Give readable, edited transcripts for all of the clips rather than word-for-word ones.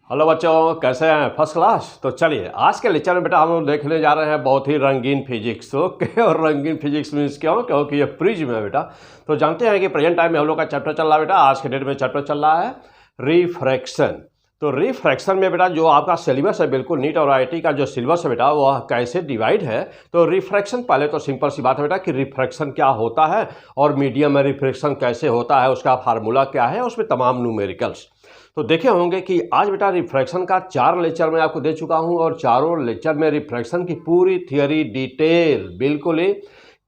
Hello बच्चों, कैसे हैं? First class. तो चलिए आज के लेक्चर में बेटा हम लोग देखने जा रहे हैं बहुत ही रंगीन फिजिक्स। ओके, और रंगीन फिजिक्स मीन्स क्यों? क्योंकि ये प्रिज्म है बेटा। तो जानते हैं कि प्रेजेंट टाइम में हम लोग का चैप्टर चल रहा है बेटा। आज के डेट में चैप्टर चल रहा है रिफ्रैक्शन। तो रिफ्रैक्शन में बेटा जो आपका सिलेबस है, बिल्कुल नीट और आईआईटी का जो सिलेबस है बेटा, वह कैसे डिवाइड है। तो रिफ्रैक्शन पहले तो सिंपल सी बात है बेटा कि रिफ्रैक्शन क्या होता है और मीडियम में रिफ्रैक्शन कैसे होता है, उसका फार्मूला क्या है, उसमें तमाम न्यूमेरिकल्स तो देखे होंगे कि आज बेटा रिफ्रैक्शन का 4 लेक्चर मैं आपको दे चुका हूं और चारों लेक्चर में रिफ्रैक्शन की पूरी थियोरी डिटेल बिल्कुल ही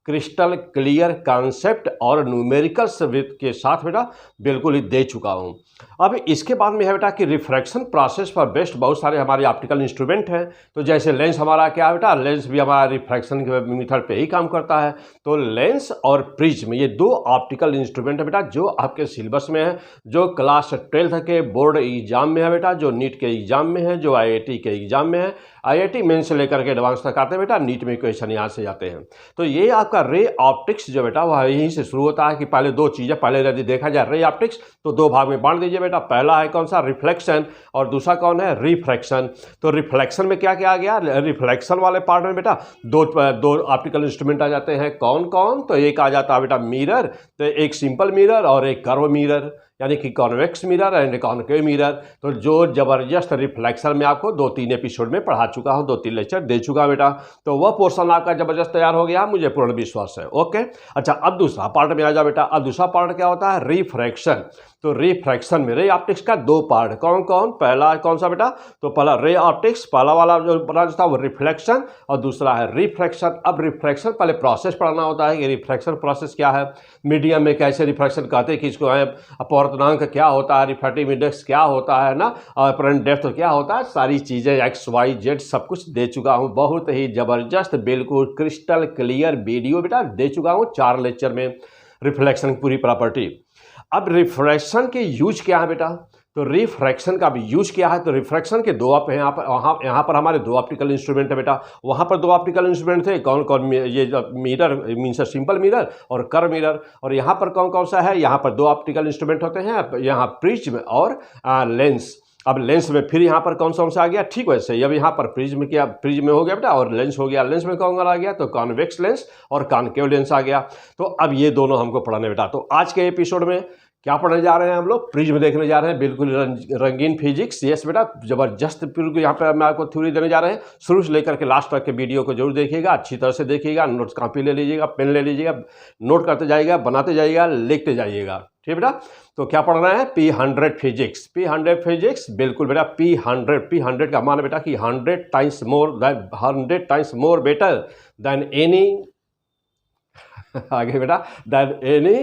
क्रिस्टल क्लियर कॉन्सेप्ट और न्यूमेरिकल्स के साथ बेटा बिल्कुल ही दे चुका हूं। अब इसके बाद में है बेटा कि रिफ्रैक्शन प्रोसेस पर बेस्ड बहुत सारे हमारे ऑप्टिकल इंस्ट्रूमेंट हैं। तो जैसे लेंस हमारा क्या है बेटा, लेंस भी हमारा रिफ्रैक्शन के मेथड पे ही काम करता है। तो लेंस और प्रिज्म ये दो ऑप्टिकल इंस्ट्रूमेंट है बेटा जो आपके सिलेबस में है, जो क्लास 12 के बोर्ड एग्जाम में है बेटा, जो नीट के एग्जाम में है, जो आईआईटी के एग्जाम में है। आईआईटी मेन से लेकर के एडवांस तक आते हैं बेटा, नीट में क्वेश्चन यहाँ से जाते हैं। तो ये आपका रे ऑप्टिक्स जो बेटा वह यहीं से शुरू होता है कि पहले दो चीज़ें, पहले यदि देखा जाए रे ऑप्टिक्स तो दो भाग में बांट दीजिए बेटा। पहला है कौन सा, रिफ्लेक्शन, और दूसरा कौन है, रिफ्रैक्शन। तो रिफ्लेक्शन में क्या क्या आ गया, रिफ्लेक्शन वाले पार्ट में बेटा दो ऑप्टिकल इंस्ट्रूमेंट आ जाते हैं। कौन कौन? तो एक आ जाता है बेटा मिरर, तो एक सिंपल मिरर और एक कर्व मिरर, यानी कि convex mirror and concave mirror. तो जो जबरदस्त रिफ्लेक्शन में आपको 2-3 एपिसोड में पढ़ा चुका हूं, 2-3 लेक्चर दे चुका बेटा। तो वह पोर्शन आपका जबरदस्त तैयार हो गया, मुझे पूर्ण विश्वास है। ओके, अच्छा अब दूसरा पार्ट में आ जाओ बेटा। अब दूसरा पार्ट क्या होता है, रिफ्रैक्शन। तो रिफ्रैक्शन में रे ऑप्टिक्स का दो पार्ट, कौन कौन? पहला कौन सा बेटा, तो पहला रे ऑप्टिक्स, पहला वाला जो ब्रांच था वो रिफ्लेक्शन, और दूसरा है रिफ्रैक्शन। अब रिफ्रैक्शन पहले प्रोसेस पढ़ना होता है कि रिफ्रैक्शन प्रोसेस क्या है, मीडियम में कैसे रिफ्रैक्शन कहते हैं, किसको है, अपवर्तनांक क्या होता है, रिफ्रैक्टिव इंडेक्स क्या होता है ना, अपरेंट डेप्थ क्या होता है, सारी चीज़ें एक्स वाई जेड सब कुछ दे चुका हूँ। बहुत ही जबरदस्त बिल्कुल क्रिस्टल क्लियर वीडियो बेटा दे चुका हूँ 4 लेक्चर में, रिफ्लेक्शन की पूरी प्रॉपर्टी। अब रिफ्रैक्शन के यूज क्या है बेटा, तो रिफ्रैक्शन का भी यूज क्या है। तो रिफ्रैक्शन के दो आप यहाँ पर हमारे दो ऑप्टिकल इंस्ट्रूमेंट है बेटा। वहाँ पर दो ऑप्टिकल इंस्ट्रूमेंट थे, कौन कौन, ये मिरर मीन्स सिंपल मिरर और कर्व मिरर। और यहाँ पर कौन कौन सा है, यहाँ पर दो ऑप्टिकल इंस्ट्रूमेंट होते हैं, यहाँ प्रिज्म और लेंस। अब लेंस में फिर यहाँ पर कौन सा आ गया, ठीक वैसे ही अब यहाँ पर प्रिज्म क्या, प्रिज्म हो गया बेटा, और लेंस हो गया। लेंस में कौन कौन आ गया, तो कॉन्वेक्स लेंस और कॉनकेव लेंस आ गया। तो अब ये दोनों हमको पढ़ने बेटा। तो आज के एपिसोड में क्या पढ़ने जा रहे हैं हम लोग, प्रिज्म देखने जा रहे हैं, बिल्कुल रंगीन फिजिक्स। यस बेटा, जबरदस्त बिल्कुल यहाँ पे मैं आपको थ्योरी देने जा रहे हैं। शुरू से लेकर के लास्ट तक के वीडियो को जरूर देखिएगा, अच्छी तरह से देखिएगा। नोट्स कॉपी ले लीजिएगा, पेन ले लीजिएगा, नोट करते जाइएगा, बनाते जाइएगा, लिखते जाइएगा, ठीक है बेटा। तो क्या पढ़ रहे हैं, P100 फिजिक्स। P100 फिजिक्स बिल्कुल बेटा, P100 का मान बेटा कि 100 times more better than any आगे बेटा, than any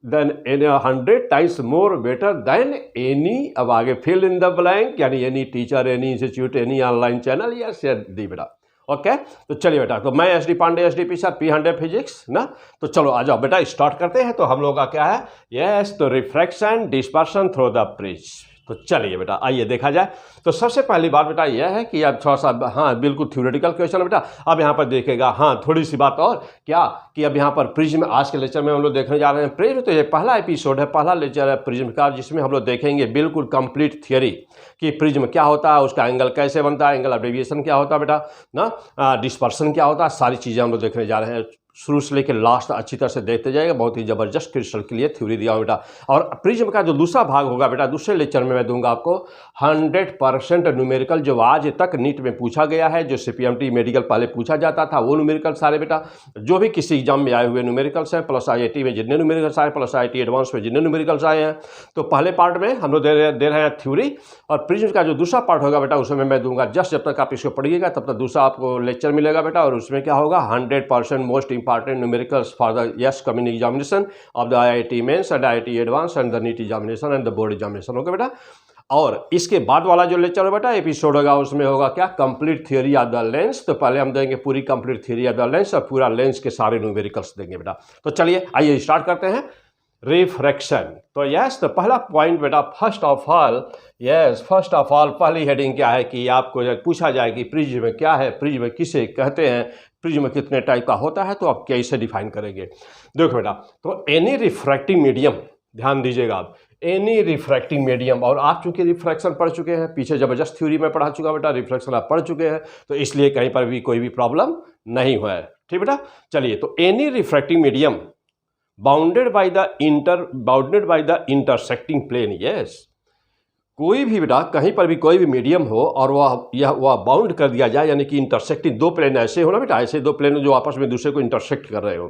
100 times more better than any, अब आगे फिल इन द ब्लैंक, यानी any teacher, any institute, any online channel, yes दी बेटा। ओके, तो चलिए बेटा, तो मैं SD Pandey SDP sir, P100 physics ना। तो चलो आ जाओ बेटा, स्टार्ट करते हैं। तो हम लोग का क्या है, यस, तो refraction dispersion through the prism. तो चलिए बेटा आइए देखा जाए। तो सबसे पहली बात बेटा यह है कि अब थोड़ा सा, हाँ बिल्कुल थ्योरेटिकल क्वेश्चन है बेटा। अब यहाँ पर देखेगा, हाँ थोड़ी सी बात और क्या कि अब यहाँ पर प्रिज्म, आज के लेक्चर में हम लोग देखने जा रहे हैं प्रिज्म। तो ये पहला एपिसोड है, पहला लेक्चर है प्रिज्म का, जिसमें हम लोग देखेंगे बिल्कुल कंप्लीट थियोरी कि प्रिज्म क्या होता है, उसका एंगल कैसे बनता है, एंगल ऑफ डेविएशन क्या होता है बेटा ना, डिस्पर्सन क्या होता है, सारी चीज़ें हम लोग देखने जा रहे हैं। शुरू से लेकर लास्ट अच्छी तरह से देखते जाएगा, बहुत ही जबरदस्त क्रिस्टल के लिए थ्योरी दिया बेटा। और प्रिज्म का जो दूसरा भाग होगा बेटा, दूसरे लेक्चर में मैं दूंगा आपको 100% न्यूमेरिकल, जो आज तक नीट में पूछा गया है, जो CPMT मेडिकल पहले पूछा जाता था, वो न्यूमेरिकल सारे बेटा, जो भी किसी एग्जाम में आए हुए न्यूमेरिकल्स हैं, प्लस IIT में जितने न्यूमेरिकल्स आए, प्लस IIT एडवांस में जितने न्यूमेरिकल्स आए हैं। तो पहले पार्ट में हम लोग दे रहे हैं थ्योरी, और प्रिज्म का जो दूसरा पार्ट होगा बेटा, उसमें मैं दूंगा जस्ट, जब तक आप इसको पढ़िएगा तब तक दूसरा आपको लेक्चर मिलेगा बेटा। और उसमें क्या होगा, 100% most important numericals for the yes coming examination of the IIT mains and IIT advanced and the NEET examination and the board examination। Okay बेटा। और इसके बाद वाला जो लेक्चर है बेटा, एपिसोड होगा, उसमें होगा क्या, complete theory of the lens. तो पहले हम देंगे पूरी complete theory of the lens और पूरा लेंस के सारे न्यूमेरिकल्स देंगे बेटा। तो चलिए आइए स्टार्ट करते हैं रिफ्रैक्शन। तो यस, तो पहला पॉइंट बेटा, फर्स्ट ऑफ ऑल पहली हेडिंग क्या है कि आपको जब पूछा जाए कि प्रिज्म क्या है, प्रिज्म किसे कहते हैं, प्रिज्म कितने टाइप का होता है, तो आप कैसे डिफाइन करेंगे। देखो बेटा, तो एनी रिफ्रैक्टिंग मीडियम, ध्यान दीजिएगा आप, एनी रिफ्रैक्टिंग मीडियम, और आप चूंकि रिफ्रैक्शन पढ़ चुके हैं, पीछे जबरदस्त थ्योरी में पढ़ा चुका बेटा, रिफ्रैक्शन आप पढ़ चुके हैं, तो इसलिए कहीं पर भी कोई भी प्रॉब्लम नहीं हुआ है। ठीक बेटा, चलिए, तो any refracting medium bounded by the intersecting plane, yes, कोई भी बेटा कहीं पर भी कोई भी मीडियम हो और वह बाउंड कर दिया जाए, यानी कि इंटरसेक्टिंग दो प्लेन ऐसे हो ना बेटा, ऐसे दो प्लेन जो आपस में दूसरे को इंटरसेक्ट कर रहे हो,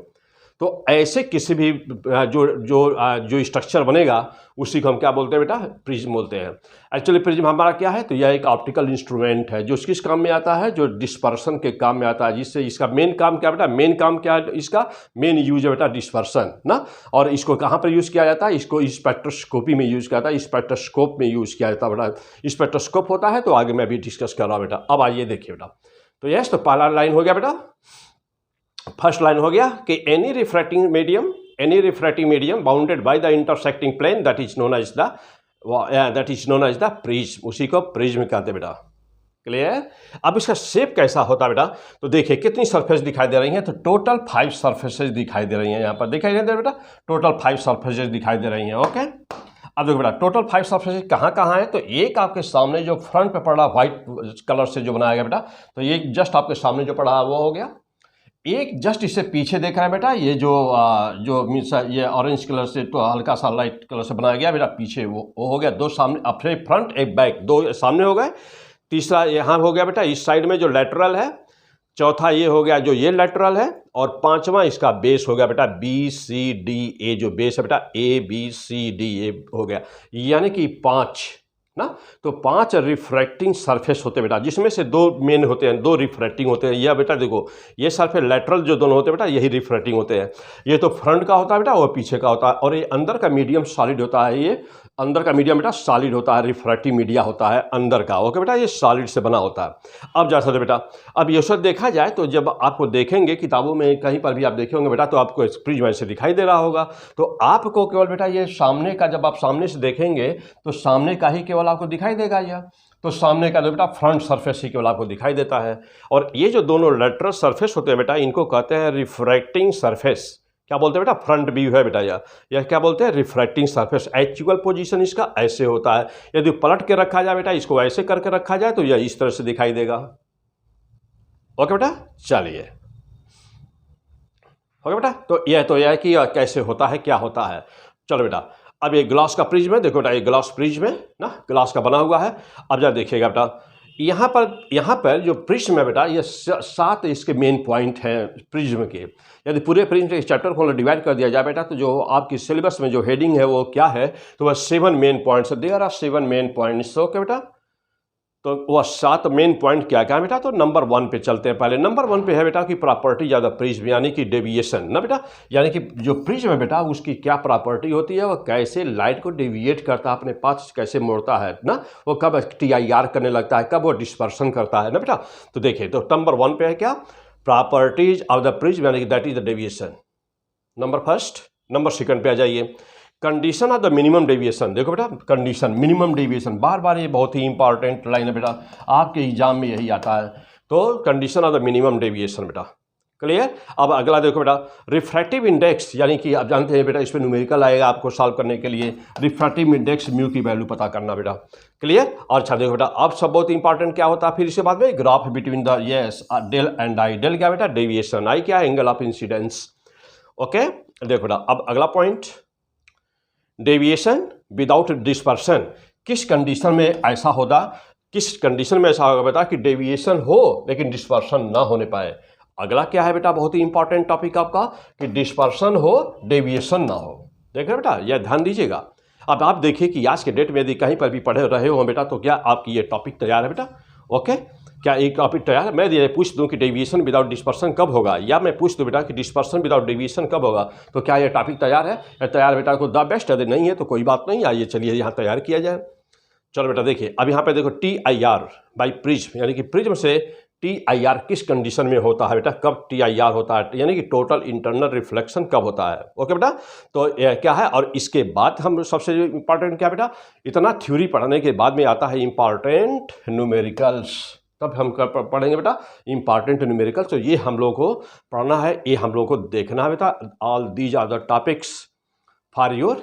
तो ऐसे किसी भी जो स्ट्रक्चर बनेगा उसी को हम क्या बोलते हैं बेटा, प्रिज्म बोलते हैं। एक्चुअली प्रिज्म हमारा क्या है, तो यह एक ऑप्टिकल इंस्ट्रूमेंट है जो किस काम में आता है, जो डिस्पर्सन के काम में आता है, जिससे इसका मेन काम क्या बेटा, मेन काम क्या है, इसका मेन यूज है बेटा डिस्पर्सन ना। और इसको कहाँ पर यूज़ किया जाता है, इसको स्पेक्ट्रोस्कोपी में यूज़ किया जाता है, स्पेक्ट्रोस्कोप में यूज़ किया जाता है बेटा। स्पेक्ट्रोस्कोप होता है तो आगे मैं भी डिस्कस कर रहा हूँ बेटा। अब आइए देखिए बेटा, तो यस, तो पहला लाइन हो गया बेटा, फर्स्ट लाइन हो गया कि any refracting medium bounded by the intersecting plane that is known as the prism, उसी को प्रिज्म कहते हैं बेटा। क्लियर? अब इसका शेप कैसा होता है बेटा, तो देखिए कितनी सरफेस दिखाई दे रही हैं, तो टोटल 5 सरफेसेस दिखाई दे रही हैं, यहाँ पर दिखाई दे रही है बेटा, टोटल 5 सरफेसेस दिखाई दे रही हैं। ओके, अब देखो बेटा टोटल 5 सरफेसेस कहाँ कहाँ है, तो एक आपके सामने जो फ्रंट पे पड़ा व्हाइट कलर से जो बनाया गया बेटा, तो ये जस्ट आपके सामने जो पड़ा वो हो गया। एक जस्ट इससे पीछे देख रहा है बेटा, ये जो मीन्स ये ऑरेंज कलर से तो हल्का सा लाइट कलर से बनाया गया बेटा, पीछे वो हो गया। दो सामने, अपने फ्रंट एक बैक, दो सामने हो गए। तीसरा यहाँ हो गया बेटा इस साइड में जो लेटरल है। चौथा ये हो गया जो ये लेटरल है। और पांचवा इसका बेस हो गया बेटा BCDA, जो बेस है बेटा ABCDA हो गया, यानी कि 5 ना। तो 5 रिफ्रैक्टिंग सरफेस होते हैं बेटा, जिसमें से 2 मेन होते हैं, 2 रिफ्रैक्टिंग होते हैं। यह बेटा देखो, ये सरफेस लेटरल जो दोनों होते हैं बेटा, यही रिफ्रैक्टिंग होते हैं। ये तो फ्रंट का होता है बेटा, वो पीछे का होता है। और ये अंदर का मीडियम सॉलिड होता है, ये अंदर का मीडियम बेटा सॉलिड होता है, रिफ्रैक्टिव मीडिया होता है अंदर का। ओके बेटा, ये सॉलिड से बना होता है। अब जैसा बेटा, अब ये सब देखा जाए तो जब आपको देखेंगे किताबों में कहीं पर भी आप देखे होंगे बेटा, तो आपको प्रिज्म ऐसे दिखाई दे रहा होगा। तो आपको केवल बेटा ये सामने का, जब आप सामने से देखेंगे तो सामने का ही केवल आपको दिखाई देगा यह। तो सामने का जो बेटा फ्रंट सरफेस ही केवल आपको दिखाई देता है। और ये जो दोनों लेटरल सरफेस होते हैं बेटा, इनको कहते हैं रिफ्रैक्टिंग सरफेस। क्या बोलते हैं बेटा, फ्रंट व्यू है बेटा यह क्या बोलते हैं, रिफ्रैक्टिंग सरफेस। एक्चुअल पोजीशन इसका ऐसे होता है। यदि पलट के रखा जाए बेटा, इसको ऐसे करके रखा जाए तो यह इस तरह से दिखाई देगा। ओके बेटा, चलिए ओके बेटा, तो यह कि कैसे होता है, क्या होता है। चलो बेटा, अब ये ग्लास का प्रिज्म है, देखो बेटा ये ग्लास प्रिज्म है ना, ग्लास का बना हुआ है। अब जरा देखिएगा बेटा, यहाँ पर जो प्रिज्म है बेटा, ये 7 इसके मेन पॉइंट हैं प्रिज्म के। यदि पूरे प्रिज्म के इस चैप्टर को डिवाइड कर दिया जाए बेटा, तो जो आपकी सिलेबस में जो हेडिंग है वो क्या है, तो वह 7 main points, there are 7 main points. Okay बेटा, तो वह 7 मेन पॉइंट क्या क्या है बेटा, तो नंबर 1 पे चलते हैं। पहले नंबर 1 पे है बेटा कि प्रॉपर्टीज ऑफ द प्रिज्म, यानी कि डेविएशन ना बेटा, यानी कि जो प्रिज्म है बेटा उसकी क्या प्रॉपर्टी होती है, वह कैसे लाइट को डेविएट करता है, अपने पास कैसे मोड़ता है ना, वो कब TIR करने लगता है, कब वो डिस्पर्सन करता है ना बेटा। तो देखिए, तो नंबर 1 पे है क्या, प्रॉपर्टीज ऑफ द प्रिज्म, यानी कि that is the deviation, number first. Number 2 पे आ जाइए, condition of the minimum deviation. देखो बेटा, कंडीशन मिनिमम डेविएशन, बार बार ये बहुत ही इंपॉर्टेंट लाइन है बेटा, आपके एग्जाम में यही आता है। तो condition of the minimum deviation बेटा, क्लियर। अब अगला देखो बेटा, रिफ्रैक्टिव इंडेक्स, यानी कि आप जानते हैं बेटा इसमें न्यूमेरिकल आएगा आपको सॉल्व करने के लिए। रिफ्रैक्टिव इंडेक्स म्यू की वैल्यू पता करना बेटा, क्लियर। और अच्छा देखो बेटा, अब सब बहुत इंपॉर्टेंट क्या होता है फिर इसके बाद में, graph between the del and I. Del क्या बेटा, डेविएशन, आई क्या, एंगल ऑफ इंसिडेंस। ओके, देखो बेटा, अब अगला पॉइंट, डेविएशन विदाउट डिस्पर्सन। किस कंडीशन में ऐसा होगा, किस कंडीशन में ऐसा होगा बेटा कि डेविएशन हो लेकिन डिस्पर्सन ना होने पाए। अगला क्या है बेटा, बहुत ही इंपॉर्टेंट टॉपिक आपका, कि डिस्पर्सन हो डेविएशन ना हो। देख रहे बेटा, यह ध्यान दीजिएगा। अब आप देखिए कि आज के डेट में यदि कहीं पर भी पढ़े रहे हो बेटा, तो क्या आपकी ये टॉपिक तैयार है बेटा। ओके, क्या एक टॉपिक तैयार है। मैं ये पूछ दूं कि डेविएशन विदाउट डिस्पर्सन कब होगा, या मैं पूछ दूं बेटा कि डिस्पर्सन विदाउट डेविएशन कब होगा, तो क्या ये टॉपिक तैयार है। या तैयार बेटा को द बेस्ट, यदि नहीं है तो कोई बात नहीं, आइए चलिए यहाँ तैयार किया जाए। चलो बेटा देखिए, अब यहाँ पे देखो TIR बाई प्रिज्म, यानी कि प्रिज्म से TIR किस कंडीशन में होता है बेटा, कब TIR होता है, यानी कि टोटल इंटरनल रिफ्लेक्शन कब होता है। ओके बेटा, तो यह क्या है। और इसके बाद हम सबसे इंपॉर्टेंट क्या बेटा, इतना थ्योरी पढ़ने के बाद में आता है इंपॉर्टेंट न्यूमेरिकल्स, तब हम पढ़ेंगे बेटा इंपॉर्टेंट न्यूमेरिकल। तो ये हम लोग को पढ़ना है, ये हम लोग को देखना है बेटा। All these are the topics for your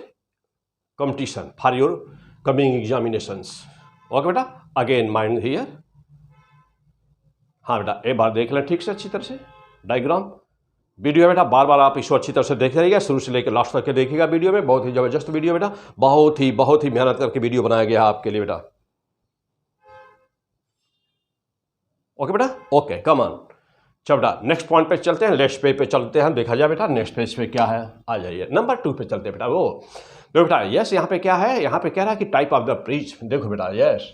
competition for your coming examinations. Okay बेटा, अगेन माइंड हियर। हाँ बेटा, एक बार देख लें ठीक से अच्छी तरह से डायग्राम। वीडियो है बेटा, बार बार आप इसको अच्छी तरह से देख रहिएगा, शुरू से लेकर लास्ट तक के देखिएगा। वीडियो में बहुत ही जबरदस्त वीडियो बेटा, बहुत ही मेहनत करके वीडियो बनाया गया है आपके लिए बेटा। ओके बेटा, ओके कम ऑन। चलो बेटा नेक्स्ट पॉइंट पे चलते हैं, नेक्स्ट पेज पे चलते हैं, देखा जाए बेटा नेक्स्ट पेज पे क्या है। आ जाइए नंबर 2 पे चलते हैं बेटा। वो देखो बेटा, यस यहाँ पे क्या है, यहाँ पे कह रहा है कि टाइप ऑफ द प्रिज्म। देखो बेटा यस,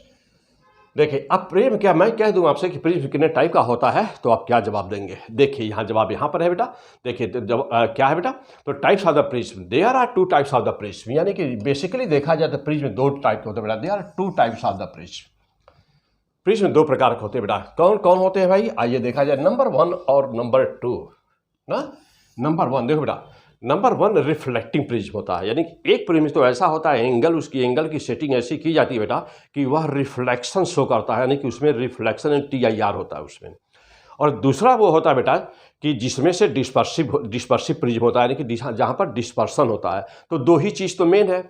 देखिए अब प्रिज्म क्या, मैं कह दूं आपसे कि प्रिज्म कितने टाइप का होता है तो आप क्या जवाब देंगे। देखिए यहाँ जवाब यहाँ पर है बेटा। देखिए क्या है बेटा, तो types of the prism, there are 2 types of the prism. यानी कि बेसिकली देखा जाए तो प्रिज्म 2 टाइप के होते हैं बेटा। There are 2 types of the prism. Prism 2 प्रकार के होते हैं बेटा। कौन कौन होते हैं भाई, आइए देखा जाए। नंबर 1 और नंबर 2 ना। नंबर 1 देखो बेटा, नंबर 1 रिफ्लेक्टिंग प्रिज्म होता है। यानी कि एक प्रिज्म तो ऐसा होता है, एंगल, उसकी एंगल की सेटिंग ऐसी की जाती है बेटा कि वह रिफ्लेक्शन शो करता है, यानी कि उसमें रिफ्लेक्शन TIR होता है उसमें। और दूसरा वो होता है बेटा कि जिसमें से डिस्पर्सिव प्रिज्म होता है, यानी कि जहाँ पर डिस्पर्सन होता है। तो 2 ही चीज़ तो मेन है,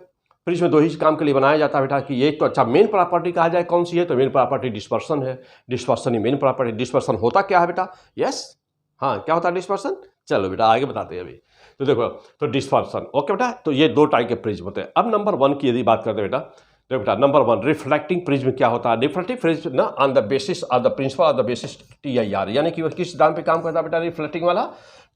प्रिज्म 2 ही काम के लिए बनाया जाता है बेटा कि ये तो अच्छा मेन प्रॉपर्टी कहा जाए कौन सी है, तो मेन प्रॉपर्टी डिस्पर्सन है। डिस्पर्सन ही मेन प्रॉपर्टी। डिस्पर्सन होता क्या है बेटा, यस हाँ क्या होता है डिस्पर्सन, चलो बेटा आगे बताते हैं अभी। तो देखो, तो डिस्पर्सन ओके बेटा, तो ये 2 टाइप के प्रिज्म होते हैं। अब नंबर 1 की यदि बात करते हैं बेटा, देखो बेटा नंबर 1 रिफ्लेक्टिंग प्रिज्म क्या होता है। रिफ्लेक्टिंग प्रिज्म ना on the basis of the principle of the basis TIR, यानी कि वह किस सिद्धांत पे काम करता है बेटा, रिफ्लेक्टिंग वाला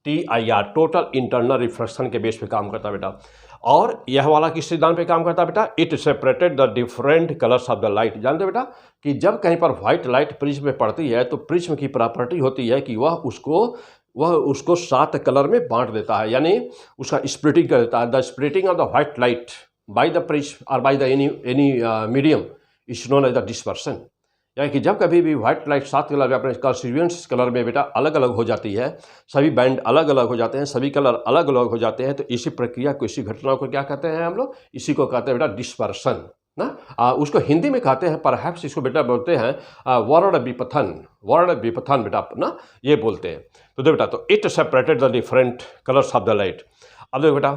TIR, टोटल इंटरनल रिफ्लेक्शन के बेस पे काम करता है बेटा। और यह वाला किस सिद्धांत पे काम करता है बेटा, it separated the different colours of the light. जानते हो बेटा कि जब कहीं पर व्हाइट लाइट प्रिज्म में पड़ती है तो प्रिज्म की प्रॉपर्टी होती है कि वह उसको 7 कलर में बांट देता है, यानी उसका स्प्लिटिंग कर देता है। The splitting of the white light by the prism और by the any medium is known as the dispersion. यानी कि जब कभी भी व्हाइट लाइट 7 कलर में अपने कॉन्स्टिट्यूएंट्स कलर में बेटा अलग अलग हो जाती है, सभी बैंड अलग अलग हो जाते हैं, सभी कलर अलग अलग हो जाते हैं, तो इसी प्रक्रिया को, इसी घटना को क्या कहते हैं हम लोग, इसी को कहते हैं बेटा डिस्पर्सन ना। उसको हिंदी में कहते हैं परहैप्स, इसको बेटा बोलते हैं वर्ण विपथन बेटा ना, ये बोलते हैं। तो देखो बेटा, तो it separated the different colours of the light. अब देखो बेटा,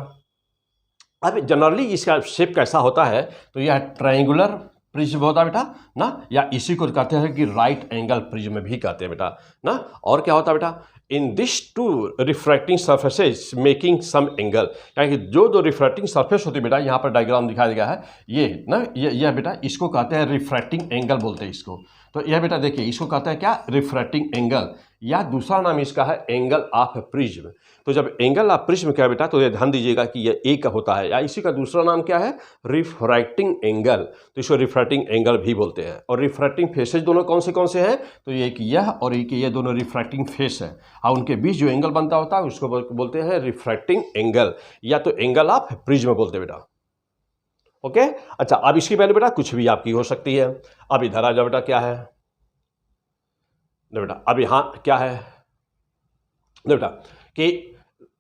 अब जनरली इसका शेप कैसा होता है, तो यह ट्रायंगुलर प्रिज्म होता है बेटा ना, या इसी को कहते हैं कि राइट एंगल प्रिज्म भी कहते हैं बेटा ना। और क्या होता है बेटा, in this 2 refracting surfaces making some angle, यानी कि जो रिफ्रैक्टिंग सर्फेस होती है बेटा, यहाँ पर डायग्राम दिखाया गया है ये ना, ये बेटा इसको कहते हैं रिफ्रैक्टिंग एंगल बोलते हैं इसको। तो यह बेटा देखिए इसको कहते हैं क्या, रिफ्रैक्टिंग एंगल, या दूसरा नाम इसका है एंगल ऑफ प्रिज्म। तो जब एंगल ऑफ प्रिज्म क्या है बेटा, तो ये ध्यान दीजिएगा कि ये एक होता है, या इसी का दूसरा नाम क्या है, रिफ्रैक्टिंग एंगल। तो इसको रिफ्रैक्टिंग एंगल भी बोलते हैं। और रिफ्रैक्टिंग फेसेज दोनों कौन से हैं, तो एक यह और एक ये दोनों रिफ्रैक्टिंग फेस है, और उनके बीच जो एंगल बनता होता है उसको बोलते हैं रिफ्रैक्टिंग एंगल, या तो एंगल ऑफ प्रिज्म बोलते हैं बेटा। ओके अच्छा, अब इसकी पहले बेटा कुछ भी आपकी हो सकती है। अब इधर आ जाओ बेटा, क्या है बेटा, अब यहाँ क्या है बेटा कि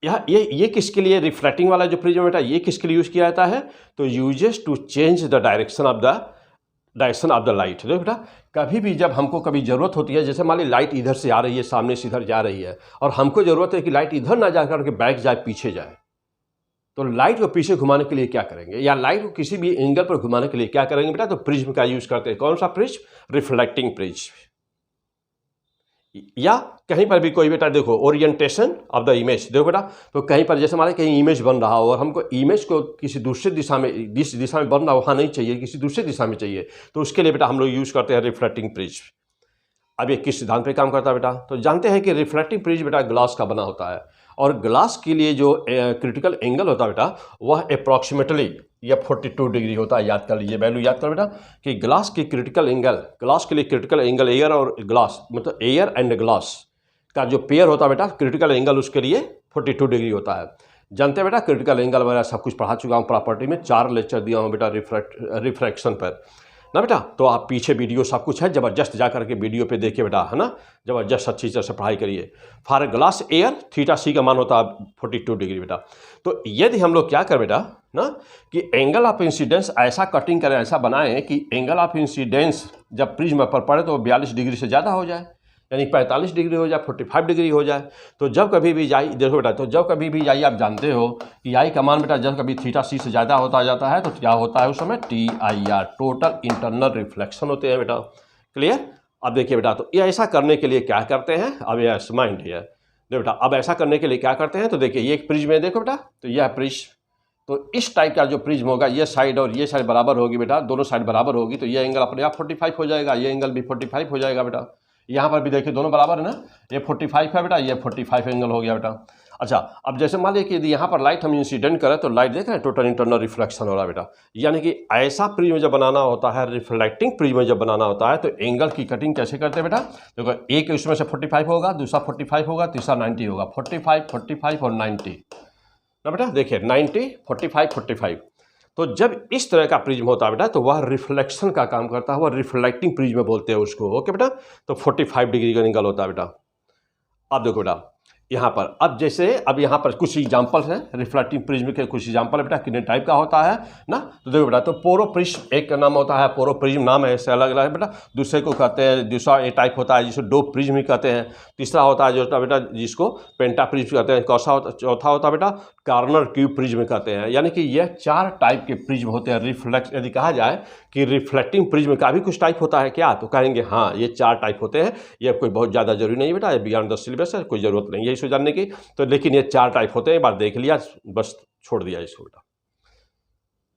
ये किसके लिए, रिफ्लेक्टिंग वाला जो प्रिज्म बेटा ये किसके लिए यूज़ किया जाता है, तो uses to change the direction of the light. देखो बेटा, कभी भी जब हमको कभी ज़रूरत होती है, जैसे मान ली लाइट इधर से आ रही है, सामने से इधर जा रही है, और हमको ज़रूरत है कि लाइट इधर ना जा करके बैक जाए, पीछे जाए, तो लाइट को पीछे घुमाने के लिए क्या करेंगे, या लाइट को किसी भी एंगल पर घुमाने के लिए क्या करेंगे बेटा, तो प्रिज्म का यूज़ करते हैं। कौन सा प्रिज्म, रिफ्लेक्टिंग प्रिज्म। या कहीं पर भी कोई बेटा देखो ओरिएंटेशन ऑफ द इमेज, देखो बेटा, तो कहीं पर जैसे हमारे कहीं इमेज बन रहा हो और हमको इमेज को किसी दूसरे दिशा में, जिस दिशा में बन रहा हो वहाँ नहीं चाहिए, किसी दूसरे दिशा में चाहिए, तो उसके लिए बेटा हम लोग यूज़ करते हैं रिफ्लेक्टिंग प्रिज्म। अब ये किस सिद्धांत पे काम करता है बेटा, तो जानते हैं कि रिफ्लेक्टिंग प्रिज्म बेटा ग्लास का बना होता है, और ग्लास के लिए जो क्रिटिकल एंगल होता है बेटा वह अप्रॉक्सीमेटली यह 42 डिग्री होता है। याद कर लीजिए, वैल्यू याद कर बेटा कि ग्लास की क्रिटिकल एंगल, ग्लास के लिए क्रिटिकल एंगल एयर और ग्लास, मतलब एयर एंड ग्लास का जो पेयर होता है बेटा, क्रिटिकल एंगल उसके लिए 42 डिग्री होता है। जानते हैं बेटा, क्रिटिकल एंगल वगैरह सब कुछ पढ़ा चुका हूँ प्रॉपर्टी में, 4 लेक्चर दिया हूँ बेटा रिफ्रैक्शन पर ना बेटा। तो आप पीछे वीडियो सब कुछ है, ज़बरदस्त जा करके वीडियो पे देखिए बेटा, है ना, ज़बरदस्त अच्छी तरह से पढ़ाई करिए। फॉर ग्लास एयर थीटा सी का मान होता है 42 डिग्री बेटा। तो यदि हम लोग क्या करें बेटा ना कि एंगल ऑफ इंसिडेंस ऐसा कटिंग करें, ऐसा बनाएं कि एंगल ऑफ इंसिडेंस जब प्रिज्म पर पड़े तो 42 डिग्री से ज़्यादा हो जाए, यानी 45 डिग्री हो जाए, 45 डिग्री हो जाए। तो जब कभी भी जाई, देखो बेटा, तो जब कभी भी जाई, आप जानते हो कि आई का मान बेटा जब कभी थीटा सी से ज़्यादा होता जाता है तो क्या होता है उस समय, TIR, टोटल इंटरनल रिफ्लेक्शन होते हैं बेटा। क्लियर। अब देखिए बेटा, तो ये ऐसा करने के लिए क्या करते हैं, अब ये माइंड है देखो बेटा, अब ऐसा करने के लिए क्या करते हैं, तो देखिए ये एक प्रिज्म है, देखो बेटा, तो यह प्रिज्म, तो इस टाइप का जो प्रिज्म होगा, ये साइड और ये साइड बराबर होगी बेटा, दोनों साइड बराबर होगी, तो ये एंगल अपने आप 45 हो जाएगा, ये एंगल भी 45 हो जाएगा बेटा। यहाँ पर भी देखिए दोनों बराबर है ना, ये 45 है बेटा, ये 45 एंगल हो गया बेटा। अच्छा, अब जैसे मान लीजिए कि यदि यहाँ पर लाइट हम इंसिडेंट करें तो लाइट देख रहे हैं, टोटल इंटरनल रिफ्लेक्शन हो रहा है बेटा। यानी कि ऐसा प्रिज्म जब बनाना होता है, रिफ्लेक्टिंग प्रिज्म जब बनाना होता है, तो एंगल की कटिंग कैसे करते हैं बेटा, देखो एक उसमें से 45 होगा, दूसरा 45 होगा, तीसरा 90 होगा, 45, 45 और 90 ना बेटा। देखिए 90, 45, 45। तो जब इस तरह का प्रिज्म होता है बेटा तो वह रिफ्लेक्शन का काम करता है, वह रिफ्लेक्टिंग प्रिज्म बोलते हैं उसको। ओके बेटा, तो 45 डिग्री का एंगल होता है बेटा। अब देखो बेटा यहाँ पर, अब जैसे अब यहाँ पर कुछ एग्जांपल्स हैं रिफ्लेक्टिंग प्रिज्म के, कुछ एग्जांपल है बेटा कितने टाइप का होता है ना। तो देखो बेटा, तो पोरो प्रिज्म एक का नाम होता है, पोरो प्रिज्म नाम है, ऐसे अलग अलग है बेटा। दूसरे को कहते हैं, दूसरा ए टाइप होता है जिसको डोप प्रिज्म भी कहते हैं। तीसरा होता है जो बेटा जिसको पेंटा प्रिज्म कहते हैं। चौथा होता है बेटा कार्नर क्यूब प्रिज्म कहते हैं। यानी कि यह 4 टाइप के प्रिज्म होते हैं। रिफ्लेक्ट यदि कहा जाए कि रिफ्लेक्टिंग प्रिज्म का भी कुछ टाइप होता है क्या, तो कहेंगे हाँ ये 4 टाइप होते हैं। ये कोई बहुत ज़्यादा जरूरी नहीं बेटा, ये बियॉन्ड द सिलेबस है, कोई ज़रूरत नहीं है इसको जानने की। तो लेकिन ये 4 टाइप होते हैं, एक बार देख लिया बस छोड़ दिया इसको बेटा।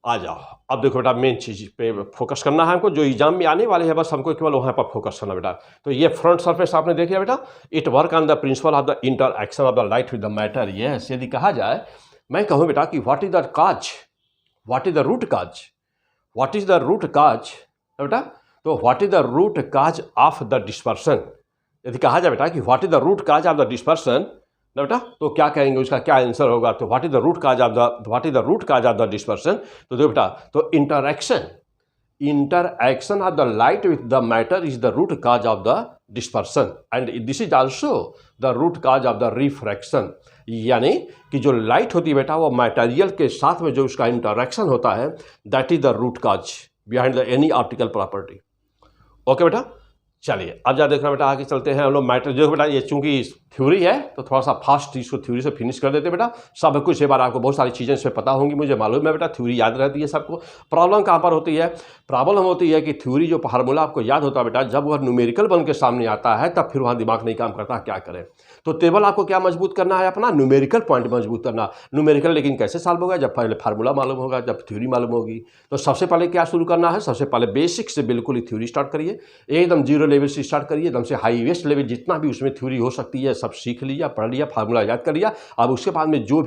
आ जाओ, अब देखो बेटा मेन चीज़ पे फोकस करना है हमको, जो एग्जाम में आने वाले हैं बस हमको केवल वहाँ पर फोकस करना बेटा। तो ये फ्रंट सरफेस आपने देख लिया बेटा, it work on the principle of the interaction of the light with the matter. Yes, यदि कहा जाए, मैं कहूँ बेटा कि what is the cause, what is the root cause, what is the root cause बेटा, तो what is the root cause of the dispersion. यदि कहा जाए बेटा कि what is the root cause of the dispersion ना बेटा, तो क्या कहेंगे, उसका क्या आंसर होगा, तो what is the root cause of the dispersion. तो देखो बेटा, तो interaction of the light with the matter is the root cause of the dispersion and this is also the root cause of the refraction. यानी कि जो light होती है बेटा, वो मटेरियल के साथ में जो उसका इंटरएक्शन होता है, that is the root cause behind the any optical property. Okay बेटा, चलिए अब जा देखना बेटा, आगे चलते हैं हम लोग मैटर। जो बेटा ये चूंकि थ्योरी है तो थोड़ा सा फास्ट इसको थ्योरी से फिनिश कर देते बेटा। सब कुछ एक बार आपको बहुत सारी चीज़ें इसमें पता होंगी, मुझे मालूम है बेटा, थ्योरी याद रहती है सबको। प्रॉब्लम कहाँ पर होती है, प्रॉब्लम होती है कि थ्योरी जो फार्मूला आपको याद होता है बेटा, जब वह न्यूमेरिकल बन के सामने आता है तब फिर वहाँ दिमाग नहीं काम करता, क्या करें। तो टेबल आपको क्या मजबूत करना है, अपना न्यूमेरिकल पॉइंट मजबूत करना। न्यूमेरिकल लेकिन कैसे सॉल्व होगा, जब पहले फार्मूला मालूम होगा, जब थ्योरी मालूम होगी। तो सबसे पहले क्या शुरू करना है, सबसे पहले बेसिक से बिल्कुल ही थ्योरी स्टार्ट करिए, एकदम जीरो लेवल से स्टार्ट करिए, एकदम से हाईएस्ट लेवल जितना भी उसमें थ्योरी हो सकती है सब सीख लिया, पढ़ लिया, फार्मूला याद कर लिया। अब उसके बाद में जो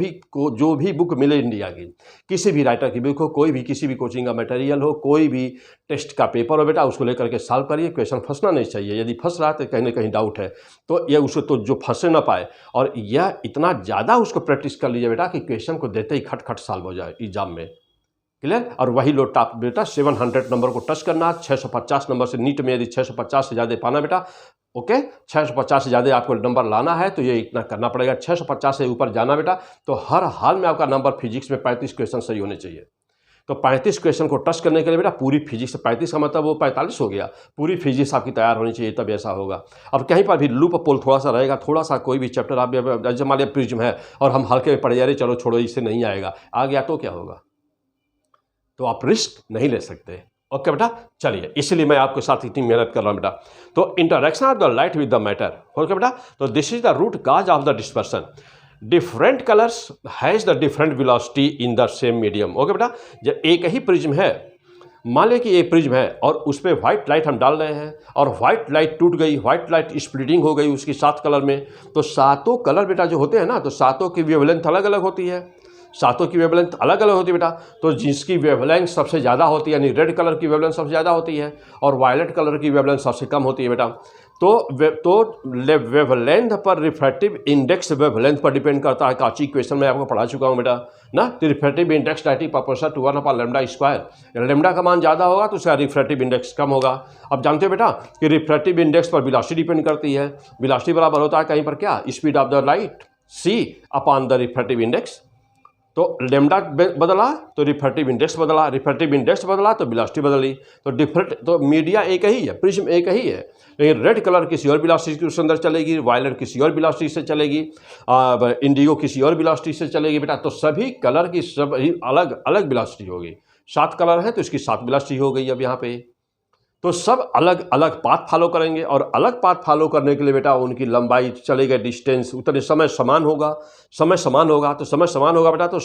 भी बुक मिले इंडिया की, किसी भी राइटर की बुक हो, कोई भी किसी भी कोचिंग का मटेरियल हो, कोई भी टेस्ट का पेपर हो बेटा, उसको लेकर के सॉल्व करिए। क्वेश्चन फंसना नहीं चाहिए, यदि फंस रहा है तो कहीं ना कहीं डाउट है, तो यह उसको तो जो फंसे ना पाए, और यह इतना ज़्यादा उसको प्रैक्टिस कर लीजिए बेटा कि क्वेश्चन को देते ही खट खट सॉल्व हो जाए एग्जाम में। क्लियर। और वही लो टॉप बेटा 700 नंबर को टच करना, 650 नंबर से नीट में यदि 650 से ज़्यादा पाना बेटा, ओके 650 से ज़्यादा आपको नंबर लाना है तो ये इतना करना पड़ेगा। 650 से ऊपर जाना बेटा तो हर हाल में आपका नंबर फिजिक्स में 35 क्वेश्चन सही होने चाहिए। तो 35 क्वेश्चन को टच करने के लिए बेटा पूरी फिजिक्स से 35 का मतलब वो 45 हो गया, पूरी फिजिक्स आपकी तैयार होनी चाहिए, तब ऐसा होगा। अब कहीं पर भी लूप पोल थोड़ा सा रहेगा, थोड़ा सा कोई भी चैप्टर आप जैसे मान लिया प्रिज्म है और हम हल्के में पड़ जा रहे, चलो छोड़ो इससे नहीं आएगा, आ गया तो क्या होगा, तो आप रिस्क नहीं ले सकते। ओके बेटा, चलिए इसलिए मैं आपके साथ इतनी मेहनत कर रहा हूँ बेटा। तो interaction of the light with the matter, okay बेटा, तो this is the root cause of the dispersion. Different colours has the different velocity in the same medium. Okay बेटा, जब एक ही प्रिज्म है, मान लें कि एक प्रिज्म है और उस पर व्हाइट लाइट हम डाल रहे हैं और व्हाइट लाइट टूट गई, व्हाइट लाइट स्प्लिटिंग हो गई उसकी 7 कलर में, तो सातों कलर बेटा जो होते हैं ना, तो सातों की वेवलेंथ अलग अलग होती है, सातों की वेवलेंथ अलग अलग होती है बेटा। तो जिसकी वेवलेंथ सबसे ज़्यादा होती है, यानी रेड कलर की वेवलेंथ सबसे ज़्यादा होती है और वायलेट कलर की वेवलेंथ सबसे कम होती है बेटा। तो वेवलेंथ पर रिफ्रैक्टिव इंडेक्स वेवलेंथ पर डिपेंड करता है। काची इक्वेशन में आपको पढ़ा चुका हूँ बेटा ना, तो refractive index directly proportional to 1/λ²। Lambda का मान ज़्यादा होगा तो उसका रिफ्रैक्टिव इंडेक्स कम होगा। अब जानते हो बेटा कि रिफ्रैक्टिव इंडेक्स पर वेलोसिटी डिपेंड करती है। वेलोसिटी बराबर होता है कहीं पर क्या, speed of the light c upon the refractive index. तो लेमडा बदला तो रिफ्रैक्टिव इंडेक्स बदला, रिफ्रैक्टिव इंडेक्स बदला तो वेलोसिटी बदली। तो डिफरेंट, तो मीडिया एक ही है, प्रिज्म एक ही है, लेकिन रेड कलर किसी और वेलोसिटी के अंदर चलेगी, वायलेट किसी और वेलोसिटी से चलेगी, इंडिगो किसी और वेलोसिटी से चलेगी बेटा। तो सभी कलर की सब अलग अलग वेलोसिटी होगी। 7 कलर है तो इसकी 7 वेलोसिटी हो गई अब यहाँ पे। तो सब अलग अलग पाथ फॉलो करेंगे, और अलग पाथ फॉलो करने के लिए बेटा उनकी लंबाई चलेगा, डिस्टेंस उतने समय समान होगा, समय समान होगा। तो समय समान होगा बेटा तो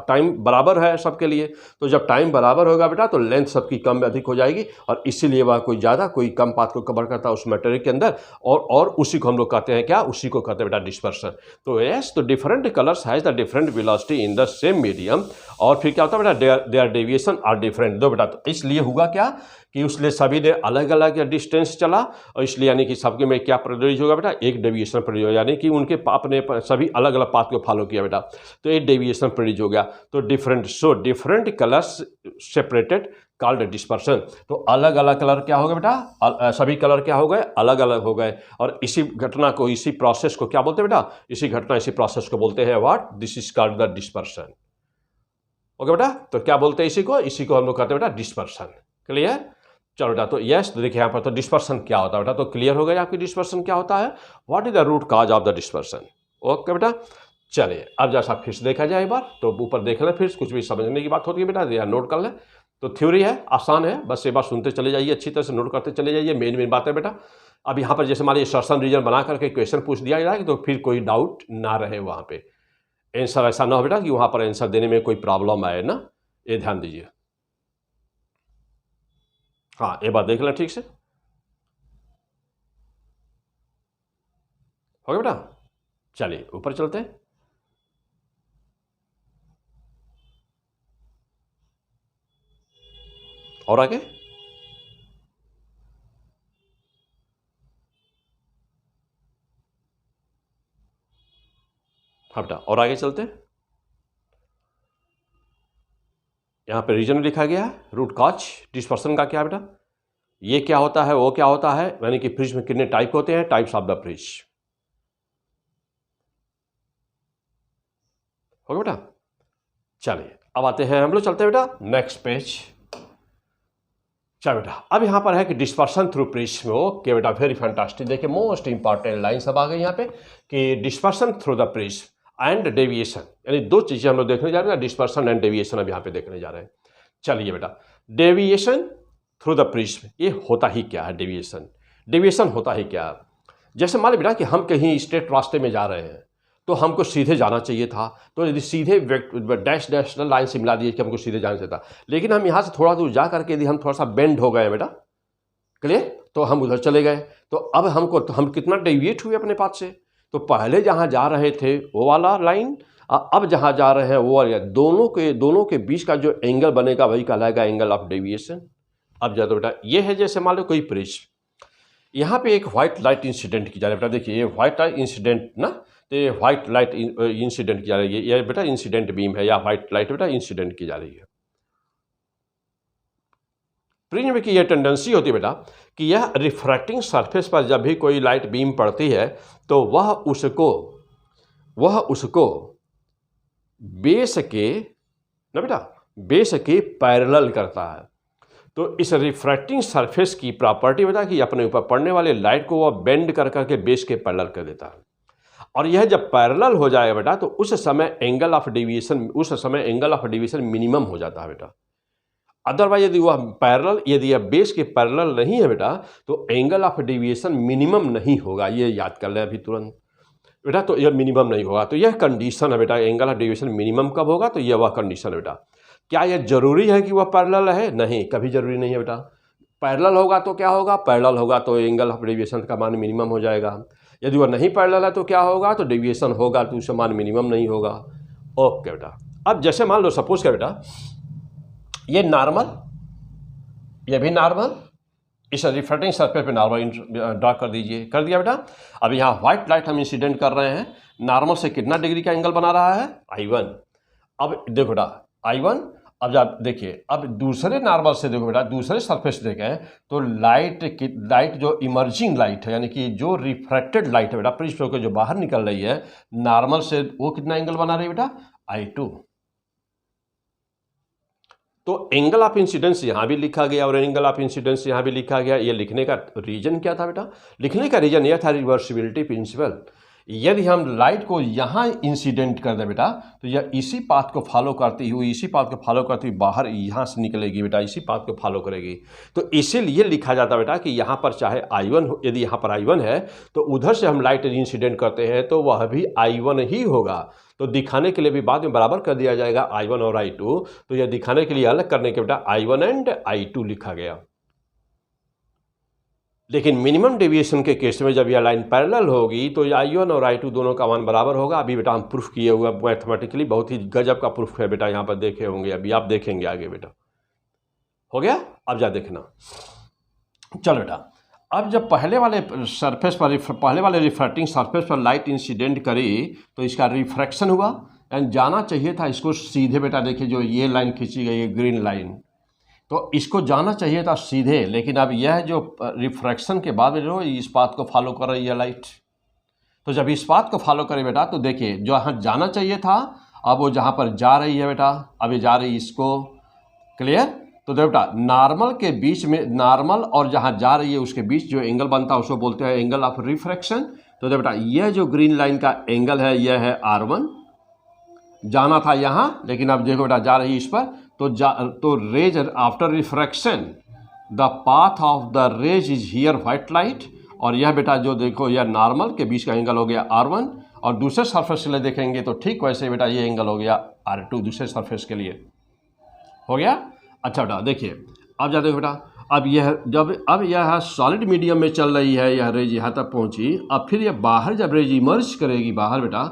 टाइम बराबर है सबके लिए। तो जब टाइम बराबर होगा बेटा तो लेंथ सबकी कम में अधिक हो जाएगी, और इसीलिए वह कोई ज़्यादा कोई कम पाथ को कवर करता है उस मटेरियल के अंदर, और उसी को हम लोग कहते हैं क्या, उसी को कहते हैं बेटा डिस्पर्सन। तो यस, तो different colours has the different velocity in the same medium. और फिर क्या होता है बेटा, देयर डेविएशन आर डिफरेंट। दो बेटा, तो इसलिए हुआ क्या कि उसने सभी ने अलग अलग डिस्टेंस चला, और इसलिए यानी कि सबके में क्या प्रोड्यूस होगा बेटा, एक डेविएशन प्रोड्यूस, यानी कि उनके पाप ने सभी अलग अलग पाथ को फॉलो किया बेटा, तो एक डेविएशन प्रोड्यूस हो गया। तो different, so different colours separated called dispersion. तो अलग अलग कलर क्या हो गए बेटा, सभी कलर क्या हो गए, अलग अलग हो गए। और इसी घटना को, इसी प्रोसेस को क्या बोलते हैं बेटा, इसी घटना, इसी प्रोसेस को बोलते हैं what, this is called the dispersion. Okay बेटा, तो क्या बोलते हैं इसी को हम लोग कहते हैं बेटा डिस्पर्सन। क्लियर? चलो बेटा, तो यस, तो देखिए यहाँ पर तो डिस्पर्सन क्या होता है बेटा, तो क्लियर हो गया आपकी डिस्पर्सन क्या होता है, what is the root cause of the dispersion. Okay बेटा, चलिए अब जैसा फिर से देखा जाए एक बार, तो ऊपर देख लें, फिर कुछ भी समझने की बात होती है बेटा या नोट कर लें। तो थ्योरी है, आसान है, बस एक बार सुनते चले जाइए, अच्छी तरह से नोट करते चले जाइए, मेन बात है बेटा। अब यहाँ पर जैसे मान लीजिए सर्सन रीजन बना करके क्वेश्चन पूछ दिया जाए तो फिर कोई डाउट ना रहे वहाँ पे, आंसर ऐसा ना हो बेटा कि वहाँ पर आंसर देने में कोई प्रॉब्लम आए ना, ये ध्यान दीजिए। हाँ, एक बार देख लें ठीक से, हो गया बेटा। चलिए ऊपर चलते हैं। और आगे, हाँ बेटा, और आगे चलते हैं। यहाँ पे रीजन लिखा गया है, रूट कॉज डिस्पर्सन का क्या है बेटा, ये क्या होता है, वो क्या होता है, यानी कि प्रिज्म में कितने टाइप होते हैं, टाइप्स ऑफ द प्रिज्म। हो गया बेटा। चलिए अब आते हैं हम लोग, चलते हैं बेटा नेक्स्ट पेज। चलो बेटा, अब यहाँ पर है कि डिस्पर्सन थ्रू प्रिज्म। ओके बेटा, वेरी फैंटास्टिक। देखिए मोस्ट इंपॉर्टेंट लाइन सब आ गई यहाँ पे कि dispersion through the prism and deviation, यानी दो चीजें हम लोग देखने जा रहे हैं, डिस्पर्सन एंड डेविएशन अब यहाँ पे देखने जा रहे हैं। चलिए बेटा, डेविएशन थ्रू द प्रिज्म, ये होता ही क्या है, डेविएशन होता ही क्या है। जैसे मान लो बेटा कि हम कहीं स्ट्रेट रास्ते में जा रहे हैं, तो हमको सीधे जाना चाहिए था, तो यदि सीधे डैश डैश लाइन से मिला दिए कि हमको सीधे जाना चाहिए था, लेकिन हम यहाँ से थोड़ा दूर जा करके यदि हम थोड़ा सा बेंड हो गए बेटा, क्लियर, तो हम उधर चले गए, तो अब हम कितना डेविएट हुए अपने पाथ से। तो पहले जहाँ जा रहे थे वो वाला लाइन, अब जहाँ जा रहे हैं वो वाला, दोनों के बीच का जो एंगल बनेगा वही कहलाएगा एंगल ऑफ डेविएशन। अब जा तो बेटा ये है, जैसे मान लो कोई प्रिज्म, यहाँ पे एक व्हाइट लाइट इंसिडेंट की जा रही है बेटा, देखिए ये व्हाइट लाइट इंसिडेंट ना, तो ये व्हाइट लाइट इंसिडेंट की जा रही है, ये बेटा इंसिडेंट बीम है, या व्हाइट लाइट बेटा इंसिडेंट की जा रही है। प्रिज्म की यह टेंडेंसी होती है बेटा कि यह रिफ्रैक्टिंग सरफेस पर जब भी कोई लाइट बीम पड़ती है तो वह उसको बेस के ना बेटा, बेस के पैरेलल करता है। तो इस रिफ्रैक्टिंग सरफेस की प्रॉपर्टी बेटा कि अपने ऊपर पड़ने वाले लाइट को वह बेंड कर करके बेस के पैरेलल कर देता है, और यह जब पैरेलल हो जाए बेटा तो उस समय एंगल ऑफ डेविएशन मिनिमम हो जाता है बेटा। अदरवाइज यदि वह पैरेलल, यदि यह बेस के पैरेलल नहीं है बेटा तो एंगल ऑफ डेविएशन मिनिमम नहीं होगा, ये याद कर लें अभी तुरंत बेटा, तो यह मिनिमम नहीं होगा। तो यह कंडीशन है बेटा, एंगल ऑफ डेविएशन मिनिमम कब होगा, तो यह वह कंडीशन है बेटा। क्या यह जरूरी है कि वह पैरेलल है, नहीं, कभी जरूरी नहीं है बेटा। पैरेलल होगा तो क्या होगा, पैरेलल होगा तो एंगल ऑफ डेविएशन का मान मिनिमम हो जाएगा। यदि वह नहीं पैरेलल है तो क्या होगा, तो डेविएशन होगा तो उसका मान मिनिमम नहीं होगा। ओके बेटा, अब जैसे मान लो सपोज कर बेटा ये नॉर्मल, ये भी नॉर्मल, इस रिफ्रैक्टिंग सरफेस पे नॉर्मल ड्रा कर दीजिए, कर दिया बेटा। अब यहाँ व्हाइट लाइट हम इंसिडेंट कर रहे हैं, नॉर्मल से कितना डिग्री का एंगल बना रहा है, I1। अब देखो बेटा I1, अब जब देखिए अब दूसरे नॉर्मल से देखो बेटा, दूसरे सरफेस देखें तो लाइट जो इमर्जिंग लाइट है, यानी कि जो रिफ्रैक्टेड लाइट है बेटा प्रिज्म होकर जो बाहर निकल रही है नॉर्मल से, वो कितना एंगल बना रही है बेटा, I2। तो एंगल ऑफ इंसिडेंस यहाँ भी लिखा गया और एंगल ऑफ इंसिडेंस यहाँ भी लिखा गया। ये लिखने का रीजन क्या था बेटा? लिखने का रीजन यह था रिवर्सिबिलिटी प्रिंसिपल। यदि हम लाइट को यहाँ इंसिडेंट कर दें बेटा, तो यह इसी पाथ को फॉलो करती हुई बाहर यहाँ से निकलेगी बेटा, इसी पाथ को फॉलो करेगी। तो इसीलिए लिखा जाता बेटा कि यहाँ पर चाहे I1 हो, यदि यहाँ पर I1 है तो उधर से हम लाइट इंसिडेंट करते हैं तो वह भी I1 ही होगा। तो दिखाने के लिए भी बाद में बराबर कर दिया जाएगा I1 और I2। तो यह दिखाने के लिए अलग करने के बेटा I1 एंड I2 लिखा गया। लेकिन मिनिमम डेविएशन के केस में जब यह लाइन पैरेलल होगी तो I1 और I2 दोनों का मान बराबर होगा। अभी बेटा हम प्रूफ किए हुए मैथमेटिकली, बहुत ही गजब का प्रूफ है बेटा, यहाँ पर देखे होंगे, अभी आप देखेंगे आगे बेटा। हो गया? अब जा देखना। चलो बेटा, अब जब पहले वाले रिफ्रैक्टिंग सरफेस पर लाइट इंसिडेंट करी तो इसका रिफ्रैक्शन हुआ एंड जाना चाहिए था इसको सीधे बेटा। देखिए जो ये लाइन खींची गई है ग्रीन लाइन, तो इसको जाना चाहिए था सीधे, लेकिन अब यह जो रिफ्रैक्शन के बाद में जो इस पाथ को फॉलो कर रही है लाइट, तो जब इस पाथ को फॉलो करे बेटा तो देखिए जो यहाँ जाना चाहिए था अब वो जहाँ पर जा रही है बेटा, अब ये जा रही है इसको। क्लियर? तो देखो बेटा नॉर्मल के बीच में, नॉर्मल और जहाँ जा रही है उसके बीच जो एंगल बनता है उसको बोलते हैं एंगल ऑफ रिफ्रैक्शन। तो देखो बेटा यह जो ग्रीन लाइन का एंगल है यह है R1, जाना था यहाँ लेकिन अब देखो बेटा जा रही है इस पर। तो rays after refraction the path of the rays is here white light, और यह बेटा जो देखो यह नॉर्मल के बीच का एंगल हो गया R1, और दूसरे सरफेस के लिए देखेंगे तो ठीक वैसे बेटा ये एंगल हो गया R2 दूसरे सरफेस के लिए। हो गया? अच्छा बेटा देखिए अब जा देखो बेटा, अब यह सॉलिड मीडियम में चल रही है, यह रेज यहाँ तक पहुँची। अब फिर यह बाहर जब रेज इमर्ज करेगी बाहर बेटा,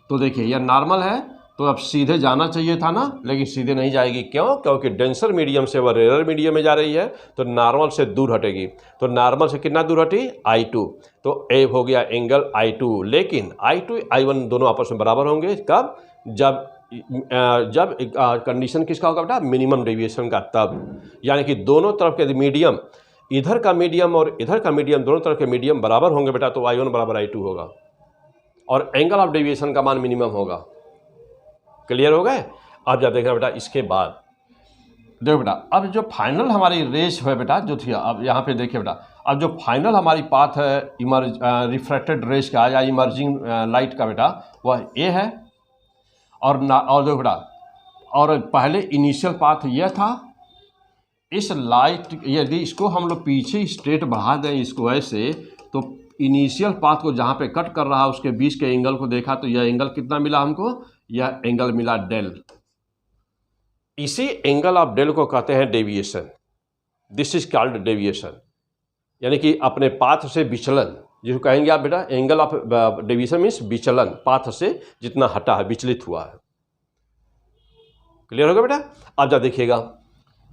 तो देखिए यह नॉर्मल है तो अब सीधे जाना चाहिए था ना, लेकिन सीधे नहीं जाएगी। क्यों? क्योंकि डेंसर मीडियम से वह रेयर मीडियम में जा रही है तो नॉर्मल से दूर हटेगी। तो नॉर्मल से कितना दूर हटी? I2। तो ए हो गया एंगल I2, लेकिन I2 I1 दोनों आपस में बराबर होंगे। कब? जब कंडीशन किसका होगा बेटा? मिनिमम डेविएशन का। तब यानी कि दोनों तरफ के मीडियम, इधर का मीडियम और इधर का मीडियम, दोनों तरफ के मीडियम बराबर होंगे बेटा, तो I1 बराबर I2 होगा और एंगल ऑफ डेविएशन का मान मिनिमम होगा। क्लियर हो गए? अब जा देखना बेटा इसके बाद देखो बेटा, अब जो फाइनल हमारी रेस है बेटा जो थी, अब यहाँ पे देखिए बेटा, अब जो फाइनल हमारी पाथ है रिफ्रैक्टेड रेस का या इमर्जिंग लाइट का बेटा, वह ए है। और देखो बेटा, और पहले इनिशियल पाथ यह था। इस लाइट यदि इसको हम लोग पीछे स्ट्रेट बढ़ा दें इसको ऐसे, तो इनिशियल पाथ को जहाँ पे कट कर रहा है उसके बीच के एंगल को देखा तो यह एंगल कितना मिला हमको? यह एंगल मिला डेल। इसी एंगल ऑफ डेल को कहते हैं deviation. This is called deviation, यानी कि अपने पाथ से विचलन, जिसको कहेंगे आप बेटा एंगल ऑफ डेविएशन मीन्स विचलन, पाथ से जितना हटा है, विचलित हुआ है। क्लियर हो गया बेटा? अब जा देखिएगा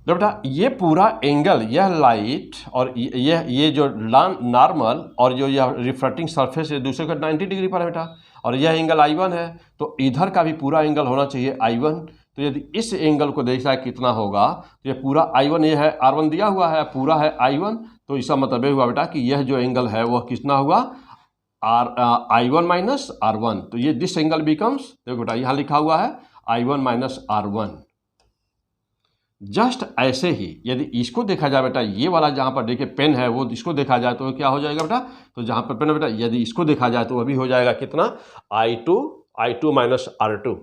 बेटा, ये पूरा एंगल, यह लाइट और ये जो नॉर्मल और जो यह रिफ्रैक्टिंग सरफेस है दूसरे का 90 डिग्री पर है बेटा, और यह एंगल I1 है, तो इधर का भी पूरा एंगल होना चाहिए I1। तो यदि इस एंगल को देखा है कितना होगा, तो ये पूरा I1, ये है R1 दिया हुआ है, पूरा है I1, तो इसका मतलब ये हुआ बेटा कि यह जो एंगल है वह कितना हुआ? I1 minus R1। तो ये दिस एंगल बिकम्स, देखो बेटा यहाँ लिखा हुआ है I1 माइनस R1। जस्ट ऐसे ही यदि इसको देखा जाए बेटा, ये वाला जहाँ पर देखिए पेन है वो इसको देखा जाए तो क्या हो जाएगा बेटा? तो जहाँ पर पेन है बेटा, यदि इसको देखा जाए तो वह भी हो जाएगा कितना? I2 minus R2।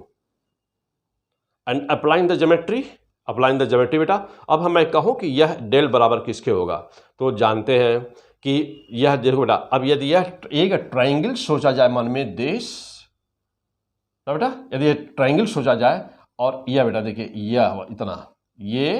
And applying the geometry बेटा। अब मैं कहूँ कि यह डेल बराबर किसके होगा, तो जानते हैं कि यह देखो बेटा, अब यदि यह एक ट्राइंगल सोचा जाए मन में देश ना बेटा, यदि ये ट्राइंगल सोचा जाए और यह बेटा देखिए यह इतना, ये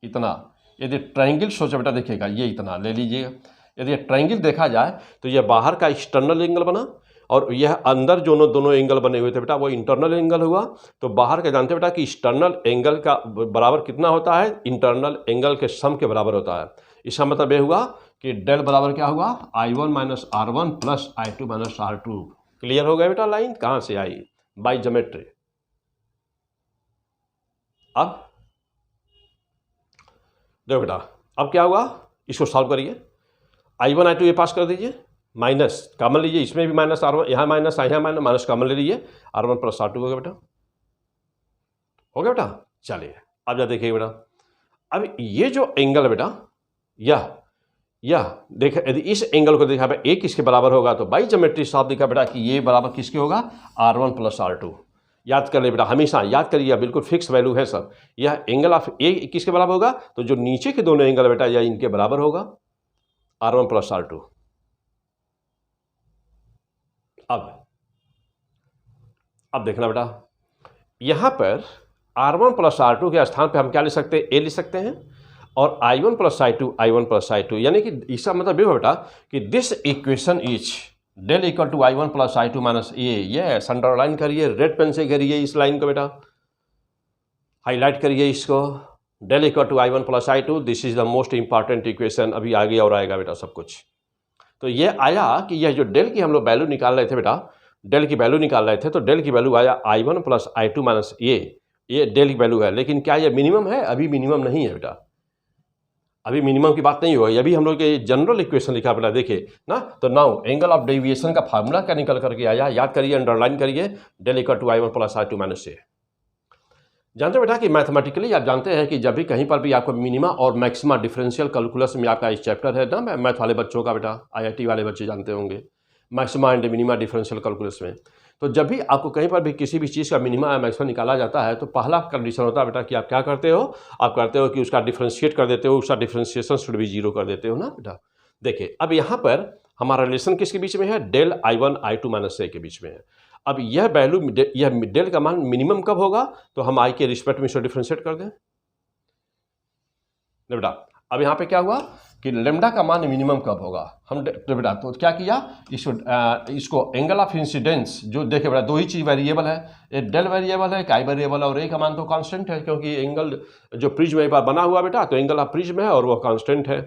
इतना, यदि ट्राइंगल सोचा बेटा देखिएगा ये इतना ले लीजिएगा। यदि ट्राइंगल देखा जाए तो यह बाहर का एक्सटर्नल एंगल बना और यह अंदर जो दोनों एंगल बने हुए थे बेटा वो इंटरनल एंगल हुआ। तो बाहर का जानते बेटा कि एक्सटर्नल एंगल का बराबर कितना होता है? इंटरनल एंगल के सम के बराबर होता है। इसका मतलब यह हुआ कि डेल बराबर क्या हुआ? I1 minus R1 plus I2 minus R2। Clear हो गया बेटा? लाइन कहाँ से आई? By geometry. अब देखो बेटा, अब क्या हुआ, इसको सॉल्व करिए। I1 I2 ये पास कर दीजिए, माइनस कॉमन लीजिए, इसमें भी माइनस R1, यहाँ माइनस यहाँ माइनस कॉमन ले लीजिए, R1 प्लस R2 हो गया बेटा। हो गया बेटा। चलिए अब जरा देखिए बेटा, अब ये जो एंगल है बेटा, यह देखिए, यदि इस एंगल को देखा ए किसके बराबर होगा, तो बाई ज्योमेट्री साफ दिखा बेटा कि ये बराबर किसके होगा, R1 + R2। याद कर ले बेटा, हमेशा याद करिए, बिल्कुल फिक्स वैल्यू है सर। यह एंगल ऑफ ए किसके बराबर होगा, तो जो नीचे के दोनों एंगल बेटा यह इनके बराबर होगा, R1 + R2। अब देखना बेटा, यहां पर R1 + R2 के स्थान पे हम क्या ले सकते हैं, ए ले सकते हैं, और I1 + I2 यानी कि इसका मतलब ये बेटा कि this equation is del equal to I1 + I2 - A. ये अंडरलाइन करिए, रेड पेन से करिए इस लाइन को बेटा, हाईलाइट करिए इसको, del equal to I1 + I2, this is the most important equation. अभी आगे और आएगा बेटा सब कुछ। तो ये आया कि यह जो डेल की हम लोग वैल्यू निकाल रहे थे बेटा, डेल की वैल्यू निकाल रहे थे, तो डेल की वैल्यू आया I1 + I2 - ए। ये डेल की वैल्यू है, लेकिन क्या ये मिनिमम है, अभी मिनिमम नहीं है बेटा, अभी मिनिमम की बात नहीं हुई। अभी हम लोग ये जनरल इक्वेशन लिखा बेटा, देखिए ना। तो नाउ एंगल ऑफ डेविएशन का फार्मूला क्या निकल करके आया, याद करिए, अंडरलाइन करिए, del equal to I1 + I2 - ए। जानते बेटा कि मैथमेटिकली आप जानते हैं कि जब भी कहीं पर भी आपको मिनिमा और मैक्सिमा डिफरेंशियल कैलकुलस में आपका इस चैप्टर है ना, मैथ वाले बच्चों का बेटा, IIT वाले बच्चे जानते होंगे, maxima and minima differential calculus में। तो जब भी आपको कहीं पर भी किसी भी चीज़ का मिनिमा या मैक्सिमा निकाला जाता है, तो पहला कंडीशन होता है बेटा कि आप क्या करते हो, आप करते हो कि उसका डिफ्रेंशिएट कर देते हो, उसका डिफ्रेंशिएशन शुड भी 0 कर देते हो ना बेटा। देखिए अब यहाँ पर हमारा रिलेशन किसके बीच में है, डेल I1 I2 - ए के बीच में है। अब यह वैल्यू, यह डेल का मान मिनिमम कब होगा, तो हम आई के रिस्पेक्ट में इसको डिफ्रेंशिएट कर दें बेटा। अब यहाँ पे क्या हुआ कि लेमडा का मान मिनिमम कब होगा, हम तो बेटा तो क्या किया, इसको एंगल ऑफ इंसिडेंस, जो देखे बेटा दो ही चीज वेरिएबल है, एक डेल वेरिएबल है, एक आई वेरिएबल है, और ए का मान तो कांस्टेंट है, क्योंकि एंगल जो प्रिज्म एक बार बना हुआ बेटा, तो एंगल ऑफ प्रिज्म है और वो कांस्टेंट है।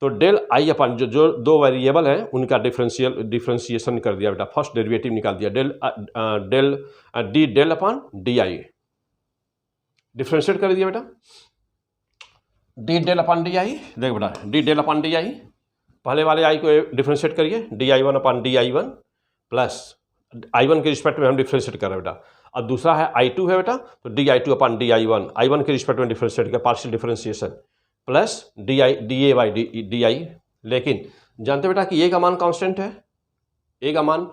तो डेल आई अपन जो दो वेरिएबल हैं उनका डिफ्रेंशिएशन कर दिया बेटा, फर्स्ट डेरिवेटिव निकाल दिया, del upon D I differentiate कर दिया बेटा, D del upon D I, देख बेटा D del upon D I, पहले वाले आई को डिफ्रेंशिएट करिए, DI1 अपन DI1 प्लस I1 के रिस्पेक्ट में हम डिफ्रेंशिएट कर रहे हैं बेटा। अब दूसरा है I2 है बेटा, तो DI2 अपन DI1, I1 के रिस्पेक्ट में डिफ्रेंशिएट किया, पार्शियल डिफ्रेंशिएशन प्लस DA/DI। लेकिन जानते बेटा कि ए का मान कांस्टेंट है, ए का मान,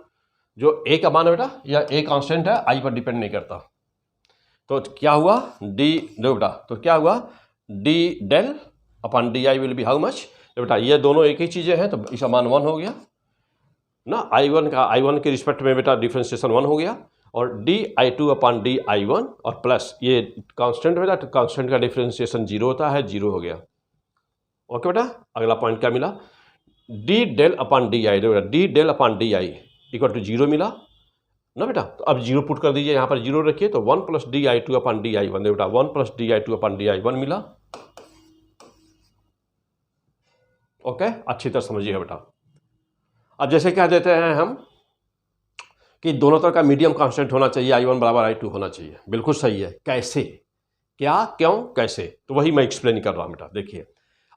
जो ए का मान है बेटा, या ए कांस्टेंट है, आई पर डिपेंड नहीं करता। तो क्या हुआ, डी दो बेटा, तो क्या हुआ, D del upon D I will be how much, तो बेटा ये दोनों एक ही चीज़ें हैं, तो इसका मान 1 हो गया ना, I1 के रिस्पेक्ट में बेटा डिफ्रेंशिएशन 1 हो गया, और DI2 अपन DI1 और प्लस ये कांस्टेंट बेटा, तो कांस्टेंट का डिफ्रेंशिएशन 0 होता है, 0 हो गया। ओके बेटा, अगला पॉइंट क्या मिला, D del upon D I, D del upon D I equal to 0 मिला ना बेटा। तो अब 0 पुट कर दीजिए, यहाँ पर 0 रखिए, तो 1 + DI2 अपन DI1 बेटा, 1 + DI2 अपन DI1 मिला। ओके, अच्छी तरह समझिए बेटा। अब जैसे कह देते हैं हम कि दोनों तरह का मीडियम कांस्टेंट होना चाहिए, I1 = I2 होना चाहिए, बिल्कुल सही है। कैसे, क्या, क्यों, कैसे, तो वही मैं एक्सप्लेन कर रहा हूँ बेटा। देखिए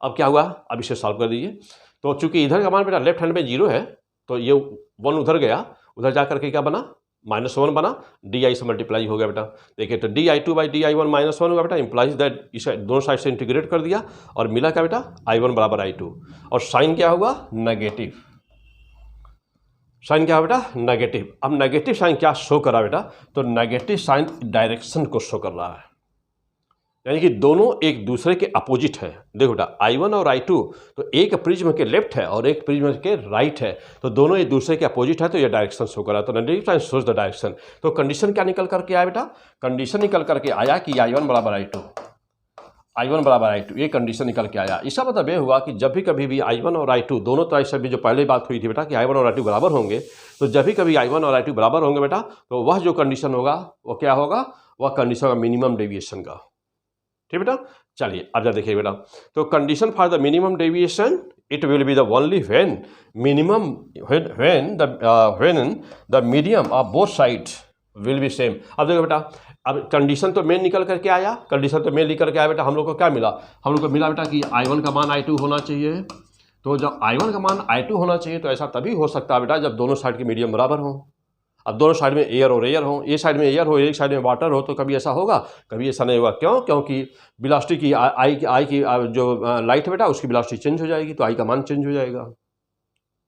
अब क्या हुआ, अब इसे सॉल्व कर दीजिए। तो चूंकि इधर का मान बेटा लेफ्ट हैंड में 0 है, तो ये 1 उधर गया, उधर जा करके क्या बना, -1 बना, DI से मल्टीप्लाई हो गया बेटा। देखिए तो DI2/DI1 -1 होगा बेटा, इंप्लाइज दैट इसे दोनों साइड से इंटीग्रेट कर दिया, और मिला क्या बेटा, I1 = I2, और साइन क्या हुआ, नेगेटिव, साइन क्या है बेटा, नेगेटिव। अब नेगेटिव साइन क्या शो कर रहा है बेटा, तो नेगेटिव साइन डायरेक्शन को शो कर रहा है, यानी कि दोनों एक दूसरे के अपोजिट है। देखो बेटा I1 और I2 तो एक प्रिज्म के लेफ्ट है और एक प्रिज्म के राइट है, तो दोनों एक दूसरे के अपोजिट है, तो ये डायरेक्शन शो कर रहा है, तो negative sign shows the direction. तो कंडीशन क्या निकल करके आया बेटा, कंडीशन निकल करके आया कि I1 = I2, I1 = I2, ये कंडीशन निकल के आया। इसका मतलब ये हुआ कि जब भी कभी भी I1 और I2 दोनों तरह से भी, जो पहले बात हुई थी बेटा कि I1 और I2 बराबर होंगे, तो जब भी कभी I1 और I2 बराबर होंगे बेटा, तो वह जो कंडीशन होगा वो क्या होगा, वह कंडीशन होगा मिनिमम डेविएशन का। ठीक बेटा, चलिए अब जरा देखिए बेटा, तो condition for the minimum deviation it will be the only when minimum when the medium of both sides will be same. अब देखो बेटा, अब कंडीशन तो मेन निकल करके आया, कंडीशन तो मेन निकल के आया बेटा, हम लोग को क्या मिला, हम लोग को मिला बेटा कि I1 का मान I2 होना चाहिए। तो जब I1 का मान I2 होना चाहिए, तो ऐसा तभी हो सकता है बेटा जब दोनों साइड के मीडियम बराबर हो। अब दोनों साइड में एयर और एयर हो, ये साइड में एयर हो, एक साइड में वाटर हो, तो कभी ऐसा होगा, कभी ऐसा नहीं होगा। क्यों? क्योंकि वेलोसिटी की आई की जो लाइट है बेटा, उसकी वेलोसिटी चेंज हो जाएगी, तो आई का मान चेंज हो जाएगा।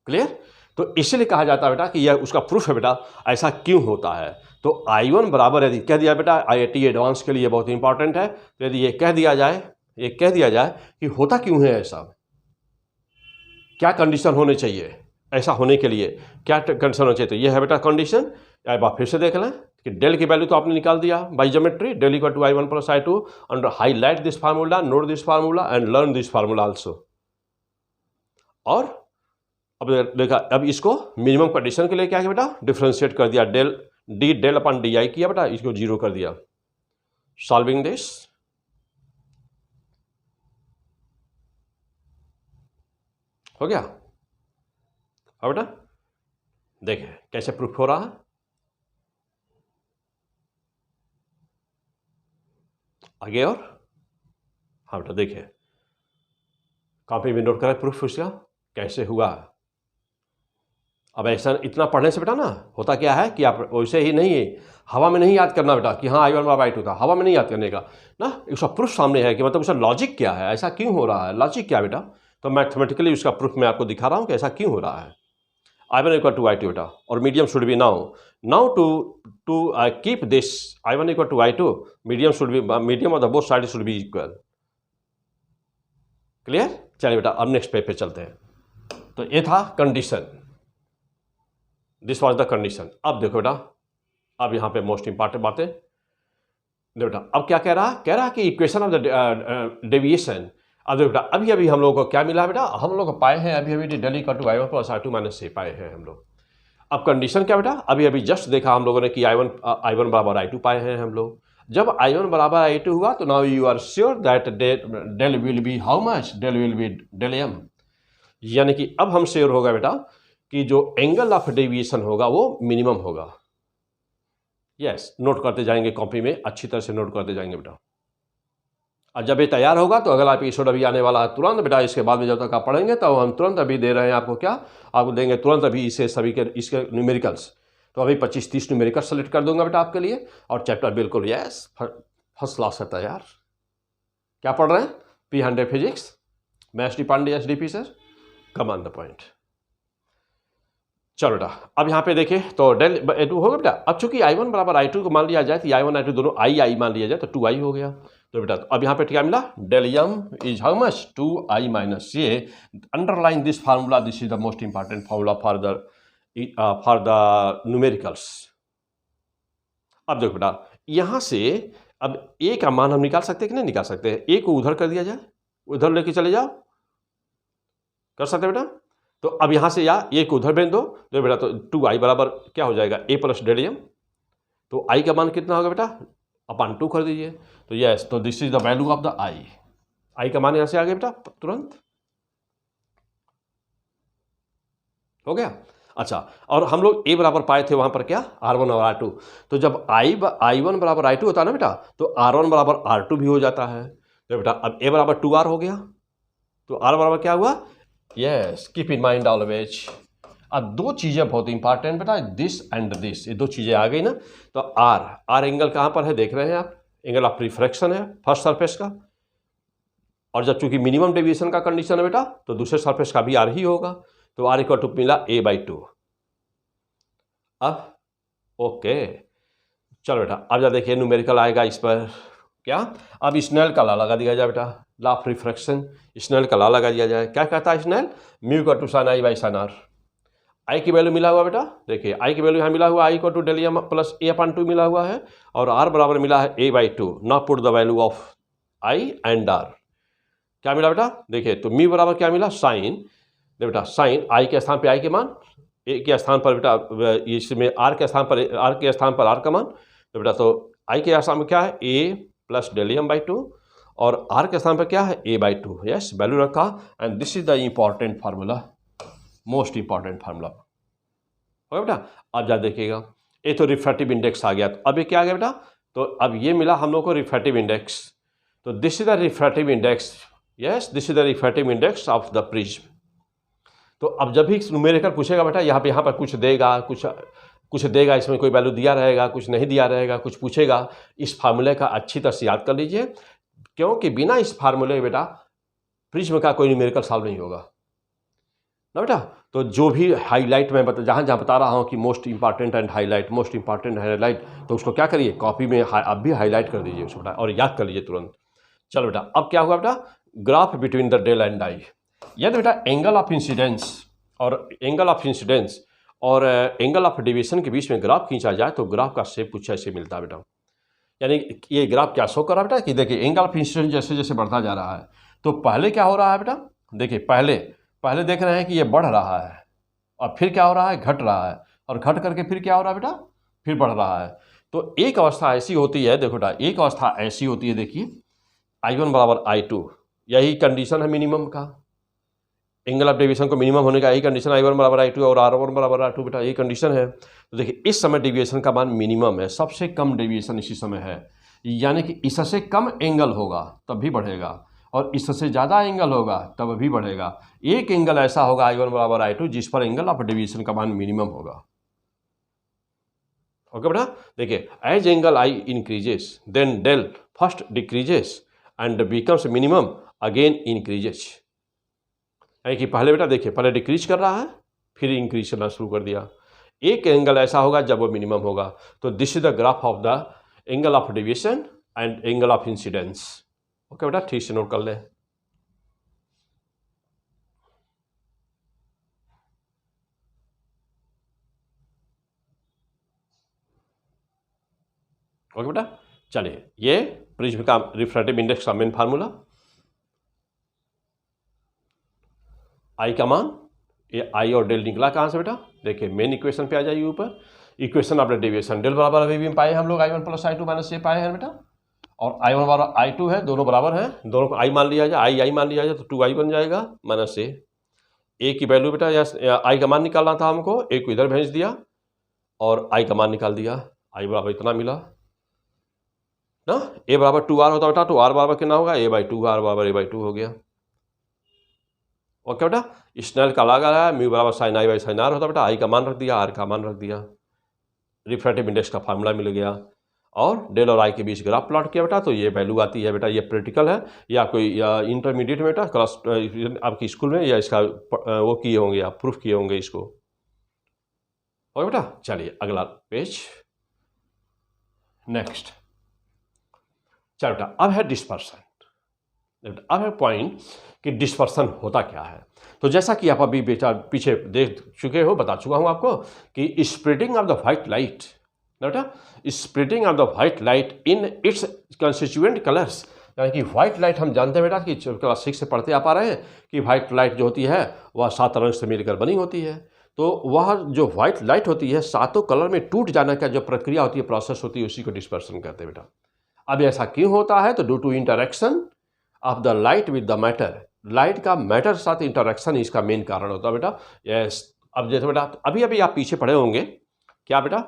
क्लियर? तो इसलिए कहा जाता है बेटा कि यह उसका प्रूफ है बेटा, ऐसा क्यों होता है। तो I1 बराबर, यदि कह दिया बेटा, IIT एडवांस के लिए बहुत इंपॉर्टेंट है, तो यदि ये कह दिया जाए कि होता क्यों है ऐसा, क्या कंडीशन होने चाहिए ऐसा होने के लिए, क्या कंडीशन होना चाहिए, तो ये है बेटा कंडीशन। एक बार फिर से देख लें कि डेल की वैल्यू तो आपने निकाल दिया by geometry, del equal to I1 plus I2, under highlight this formula, note this formula and learn this formula also. और अब देखा, अब इसको मिनिमम कंडीशन के लिए क्या किया बेटा, डिफ्रेंशिएट कर दिया, डेल अपन DI किया बेटा, इसको 0 कर दिया। सॉल्विंग दिस, हो गया। अब बेटा देखें कैसे प्रूफ हो रहा है। आगे और हाँ बेटा देखिए, कॉपी में नोट करें प्रूफ उसका कैसे हुआ। अब ऐसा इतना पढ़ने से बेटा ना होता क्या है कि आप वैसे ही नहीं है, हवा में नहीं याद करना बेटा कि हाँ I1 बराबर I2 था, हवा में नहीं याद करने का ना, उसका प्रूफ सामने है कि मतलब उसका लॉजिक क्या है, ऐसा क्यों हो रहा है, लॉजिक क्या बेटा। तो मैथमेटिकली उसका प्रूफ मैं आपको दिखा रहा हूँ कि ऐसा क्यों हो रहा है। I1 इक्वल टू I2 बेटा, और medium should be now to keep this I1 equal to I2, medium of the both side should be equal. Clear? चलिए बेटा अब नेक्स्ट पेज पे चलते हैं। तो ये था condition, this was the condition. अब देखो बेटा, अब यहाँ पे मोस्ट इंपॉर्टेंट बातें देखो बेटा, अब क्या कह रहा कि इक्वेशन ऑफ द डेविएशन। अब देखो बेटा, अभी हम लोगों को क्या मिला बेटा, हम लोग पाए हैं अभी del equal to I1 plus I2 minus C पाए हैं हम लोग। अब कंडीशन क्या बेटा, अभी जस्ट देखा हम लोगों ने कि I1 बराबर I2 पाए हैं हम लोग। जब I1 बराबर I2 हुआ तो now you are sure that del will be how much, del will be del m, यानी कि अब हम श्योर होगा बेटा कि जो एंगल ऑफ डेविएशन होगा वो मिनिमम होगा। यस, नोट करते जाएंगे कॉपी में, अच्छी तरह से नोट करते जाएंगे बेटा। और जब ये तैयार होगा तो अगला एपिसोड अभी आने वाला है तुरंत बेटा, इसके बाद में जब तक आप पढ़ेंगे तो हम तुरंत अभी दे रहे हैं आपको, क्या आपको देंगे तुरंत अभी इसे सभी के इसके न्यूमेरिकल्स। तो अभी 25-30 न्यूमेरिकल सेलेक्ट कर दूंगा बेटा आपके लिए, और चैप्टर बिल्कुल यस फर्स्ट क्लास है तैयार। क्या पढ़ रहे हैं? P100 फिजिक्स, मैं SD Pandey SDP sir, come on the point. चलो बेटा अब यहाँ पे देखें तो डेल A2 होगा बेटा। अब चूंकि I1 बराबर I2 को मान लिया जाए तो I1 I2 दोनों I मान लिया जाए तो 2I हो गया। तो बेटा तो अब यहाँ पे क्या मिला, del m is how much 2I minus C। Underline this formula, this is the most important formula for the numericals. अब देखो बेटा यहाँ से अब A का मान हम निकाल सकते हैं कि नहीं निकाल सकते हैं, A को उधर कर दिया जाए, उधर लेके चले जाओ, कर सकते बेटा। तो अब यहाँ से या A को उधर भेज दो तो बेटा तो 2I बराबर क्या हो जाएगा, A प्लस डेल m। तो I का मान कितना होगा बेटा, अपन 2 कर दीजिए। तो यस, तो this is the value of the I का मान यहाँ से आ गया बेटा तुरंत, हो गया। अच्छा, और हम लोग A बराबर पाए थे वहाँ पर क्या, R1 और R2। तो जब I1 बराबर I2 होता है ना बेटा, तो R1 बराबर R2 भी हो जाता है। तो बेटा अब A बराबर 2R हो गया, तो R बराबर क्या हुआ, yes keep in mind always. अब दो चीज़ें बहुत इंपॉर्टेंट बेटा, दिस एंड दिस, ये दो चीज़ें आ गई ना। तो R एंगल कहाँ पर है देख रहे हैं आप, एंगल ऑफ रिफ्रैक्शन है फर्स्ट सरफेस का, और जब चूंकि मिनिमम डेविएशन का कंडीशन है बेटा तो दूसरे सरफेस का भी R ही होगा। तो R इक्वल टू मिला A/2। अब ओके चलो बेटा, अब जा देखिए न्यूमेरिकल आएगा इस पर क्या, अब स्नेल का लॉ लगा दिया जाए बेटा, लॉ ऑफ रिफ्रैक्शन, स्नेल का लॉ लगा दिया जाए। क्या कहता है Snell, mu equal to sine I by sine R। I की वैल्यू मिला हुआ बेटा, देखिए I की वैल्यू यहाँ मिला हुआ I equal to del m plus A/2 मिला हुआ है, और R बराबर मिला है A/2। Now put the value of I and R। क्या मिला बेटा, देखिए तो म्यू बराबर क्या मिला, साइन, देखो बेटा साइन I के स्थान पे I के मान, A के स्थान पर बेटा इसमें R के स्थान पर R का मान। तो बेटा तो I के स्थान पर क्या है A प्लस डेल m/2, और R के स्थान पर क्या है A/2। यस, वैल्यू रखा, and this is the important formula, most important formula हो बेटा। अब जा देखिएगा, ये तो रिफ्रैक्टिव इंडेक्स आ गया, तो अब ये क्या आ गया बेटा, तो अब ये मिला हम लोग को रिफ्रैक्टिव इंडेक्स। तो this is the refractive index, yes this is the refractive index of the prism. तो अब जब भी न्यूमेरिकल पूछेगा बेटा यहाँ पर कुछ देगा, कुछ देगा, इसमें कोई वैल्यू दिया रहेगा, कुछ नहीं दिया रहेगा, कुछ पूछेगा। इस फार्मूले का अच्छी तरह से याद कर लीजिए, क्योंकि बिना इस फार्मूले बेटा प्रिज्म का कोई न्यूमेरिकल सॉल्व नहीं होगा ना बेटा। तो जो भी हाईलाइट मैं जहाँ जहाँ बता रहा हूँ कि most important and highlight, most important highlight, तो उसको क्या करिए, कॉपी में आप भी हाईलाइट कर दीजिए उसको बेटा और याद कर लीजिए तुरंत। चलो बेटा, अब क्या हुआ बेटा, graph between the del and I. यदि बेटा एंगल ऑफ इंसिडेंस और एंगल ऑफ डेविएशन के बीच में ग्राफ खींचा जाए तो ग्राफ का शेप कुछ ऐसे मिलता है बेटा। यानी ये ग्राफ क्या शो कर रहा है बेटा कि देखिए एंगल ऑफ इंसिडेंस जैसे जैसे बढ़ता जा रहा है, तो पहले क्या हो रहा है बेटा, देखिए पहले देख रहे हैं कि ये बढ़ रहा है और फिर क्या हो रहा है, घट रहा है, और घट करके फिर क्या हो रहा है बेटा, फिर बढ़ रहा है। तो एक अवस्था ऐसी होती है, देखो बेटा एक अवस्था ऐसी होती है, देखिए I1 बराबर I2, यही कंडीशन है मिनिमम का, एंगल ऑफ डेविएशन को मिनिमम होने का यही कंडीशन, I1 बराबर I2 और R1 बराबर R2 बेटा, ये कंडीशन है। तो देखिए इस समय डेविएशन का मान मिनिमम है, सबसे कम डेविएशन इसी समय है, यानी कि इससे कम एंगल होगा तब भी बढ़ेगा और इससे ज़्यादा एंगल होगा तब भी बढ़ेगा। एक एंगल ऐसा होगा I1 बराबर I2 जिस पर एंगल ऑफ डेविएशन का मान मिनिमम होगा। ओके बेटा, देखिए as angle I increases then del first decreases and becomes minimum again increases. यानी कि पहले बेटा देखिए पहले डिक्रीज कर रहा है फिर इंक्रीज करना शुरू कर दिया। एक एंगल ऐसा होगा जब वो मिनिमम होगा। तो this is the graph of the angle of deviation and angle of incidence. Okay बेटा, ठीक से नोट कर लें। ओके बेटा, चलिए ये प्रिज्म का रिफ्रैक्टिव इंडेक्स का मेन फार्मूला, आई का मान, ये आई और डेल निकला कहाँ से बेटा, देखिए मेन इक्वेशन पे आ जाइए ऊपर, equation of the deviation del बराबर अभी भी पाए हम लोग I1 प्लस I2 माइनस ये पाए हैं बेटा, और I1 बराबर I2 है, दोनों बराबर हैं, दोनों को I मान लिया जाए, I मान लिया जाए तो 2I बन जाएगा माइनस ए की वैल्यू बेटा या I का मान निकालना था हमको, ए को इधर भेज दिया और I का मान निकाल दिया, I बराबर इतना मिला ना, ए बराबर 2R होता बेटा, तो R बराबर कितना होगा, A/2, R बराबर A/2 हो गया। ओके बेटा, स्नेल का लगा है म्यू बराबर sine I by sine R होता बेटा, I का मान रख दिया, R का मान रख दिया, रिफ्रैक्टिव इंडेक्स का फार्मूला मिल गया और डेल और I के बीच ग्राफ प्लॉट किया बेटा, तो ये वैल्यू आती है बेटा, ये प्रैक्टिकल है या कोई इंटरमीडिएट में बेटा क्लास आपकी स्कूल में या इसका वो किए होंगे आप प्रूफ किए होंगे इसको। ओके बेटा, चलिए अगला पेज नेक्स्ट। चलो बेटा, अब है डिस्पर्सन। अब है पॉइंट कि डिस्पर्सन होता क्या है। तो जैसा कि आप अभी पीछे देख चुके हो, बता चुका हूं आपको कि spreading of the white light, बेटा spreading of the white light in its constituent colours, यानी कि व्हाइट लाइट हम जानते हैं बेटा कि क्लास 6 से पढ़ते आ पा रहे हैं कि व्हाइट लाइट जो होती है वह 7 रंग से मिलकर बनी होती है। तो वह जो व्हाइट लाइट होती है 7 कलर में टूट जाने का जो प्रक्रिया होती है, प्रोसेस होती है, उसी को डिस्पर्सन कहते हैं बेटा। अब ऐसा क्यों होता है, तो due to interaction of the light with the matter, light का मैटर के साथ इंटरेक्शन इसका मेन कारण होता है बेटा। यस, अब जैसे बेटा अभी आप पीछे पढ़े होंगे, क्या बेटा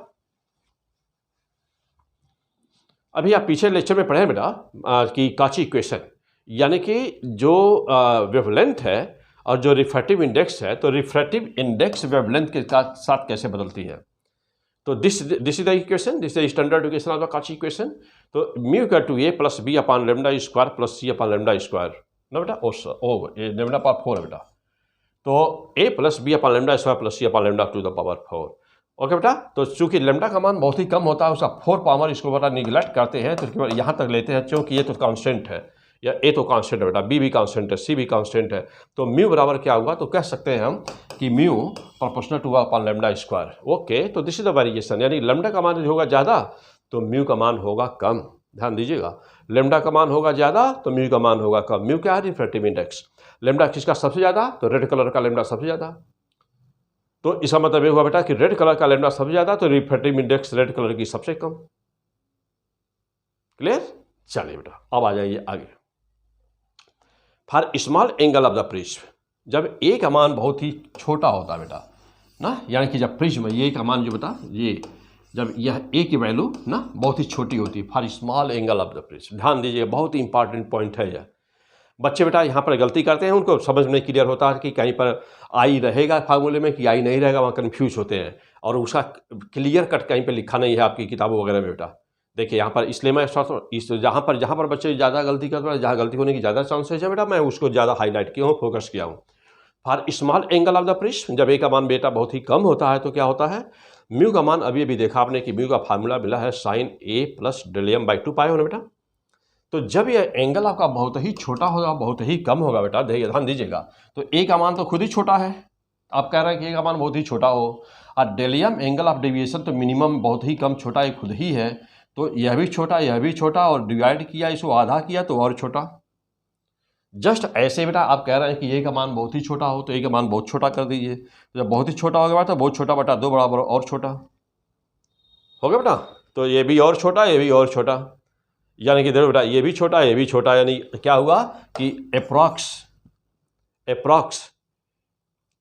अभी आप पीछे लेक्चर में पढ़े हैं बेटा कि काची इक्वेशन, यानी कि जो वेवलेंथ है और जो रिफ्रैक्टिव इंडेक्स है, तो रिफ्रैक्टिव इंडेक्स वेवलेंथ के साथ कैसे बदलती है। तो this is the equation, this is standard equation of the Cauchy equation. तो म्यू का to A plus B upon lambda square plus C upon lambda square ना बेटा, ओ ये लेमडा पावर 4 है बेटा, तो A plus B upon lambda square plus C upon lambda to the power 4। Okay बेटा, तो चूंकि लेमडा का मान बहुत ही कम होता है, उसका 4 पावर इसको बेटा निगलेक्ट करते हैं, तो यहाँ तक लेते हैं, क्योंकि ये तो कांस्टेंट है, या ए तो कांस्टेंट है बेटा, बी भी कांस्टेंट है, सी भी कांस्टेंट है, तो म्यू बराबर क्या हुआ, तो कह सकते हैं हम कि mu proportional two upon lambda square. Okay, तो दिस इज द वेरिएशन, यानी लेमडा का मान होगा ज़्यादा तो म्यू का मान होगा कम। ध्यान दीजिएगा, लेमडा का मान होगा ज़्यादा तो म्यू का मान होगा कम। म्यू क्या है, रिफ्रैक्टिव इंडेक्स। लेमडा किसका सबसे ज़्यादा, तो रेड कलर का लेमडा सबसे ज़्यादा, तो इसका मतलब ये हुआ बेटा कि रेड कलर का लेमडा सबसे ज़्यादा तो रिफ्रैक्टिव इंडेक्स रेड कलर की सबसे कम। क्लियर, चलिए बेटा अब आ जाइए आगे। For small angle of the prism, जब ए का मान बहुत ही छोटा होता है बेटा ना, यानी कि जब प्रिज्म ए का मान जो बेटा ये जब यह ए की वैल्यू ना बहुत ही छोटी होती है, for small angle of the prism. ध्यान दीजिए, बहुत ही इंपॉर्टेंट पॉइंट है यह। बच्चे बेटा यहाँ पर गलती करते हैं, उनको समझ में क्लियर होता है कि कहीं पर आई रहेगा फार्मूले में कि आई नहीं रहेगा, वहाँ कन्फ्यूज होते हैं और उसका क्लियर कट कहीं पे लिखा नहीं है आपकी किताबों वगैरह में बेटा। देखिए यहाँ पर, इसलिए मैं इस जहाँ पर बच्चे ज़्यादा गलती करते हैं, जहाँ गलती होने की ज़्यादा चांसेस है बेटा, मैं उसको ज़्यादा हाईलाइट किया हूँ, फोकस किया हूँ। For small angle of the prism, जब ए का मान बेटा बहुत ही कम होता है तो क्या होता है, म्यू का मान अभी देखा आपने कि म्यू का फार्मूला मिला है sine A plus del M by 2 pi होना बेटा। तो जब ये एंगल आपका बहुत ही छोटा होगा, बहुत ही कम होगा बेटा, देखिए ध्यान दीजिएगा, तो ए का मान तो खुद ही छोटा है, आप कह रहे हैं कि ए का मान बहुत ही छोटा हो, और डेलियम एंगल ऑफ डेविएशन तो मिनिमम बहुत ही कम छोटा ये खुद ही है, तो यह भी छोटा, यह भी छोटा, और डिवाइड किया, इसको आधा किया तो और छोटा। जस्ट ऐसे बेटा आप कह रहे हैं कि ए का मान बहुत ही छोटा हो, तो ए का मान बहुत छोटा कर दीजिए, तो जब बहुत ही छोटा हो गया तो बहुत छोटा बटा 2 बराबर और छोटा हो गया बेटा। तो ये भी और छोटा, ये भी और छोटा, यानी कि देखो बेटा ये भी छोटा, ये भी छोटा, यानी क्या हुआ कि अप्रॉक्स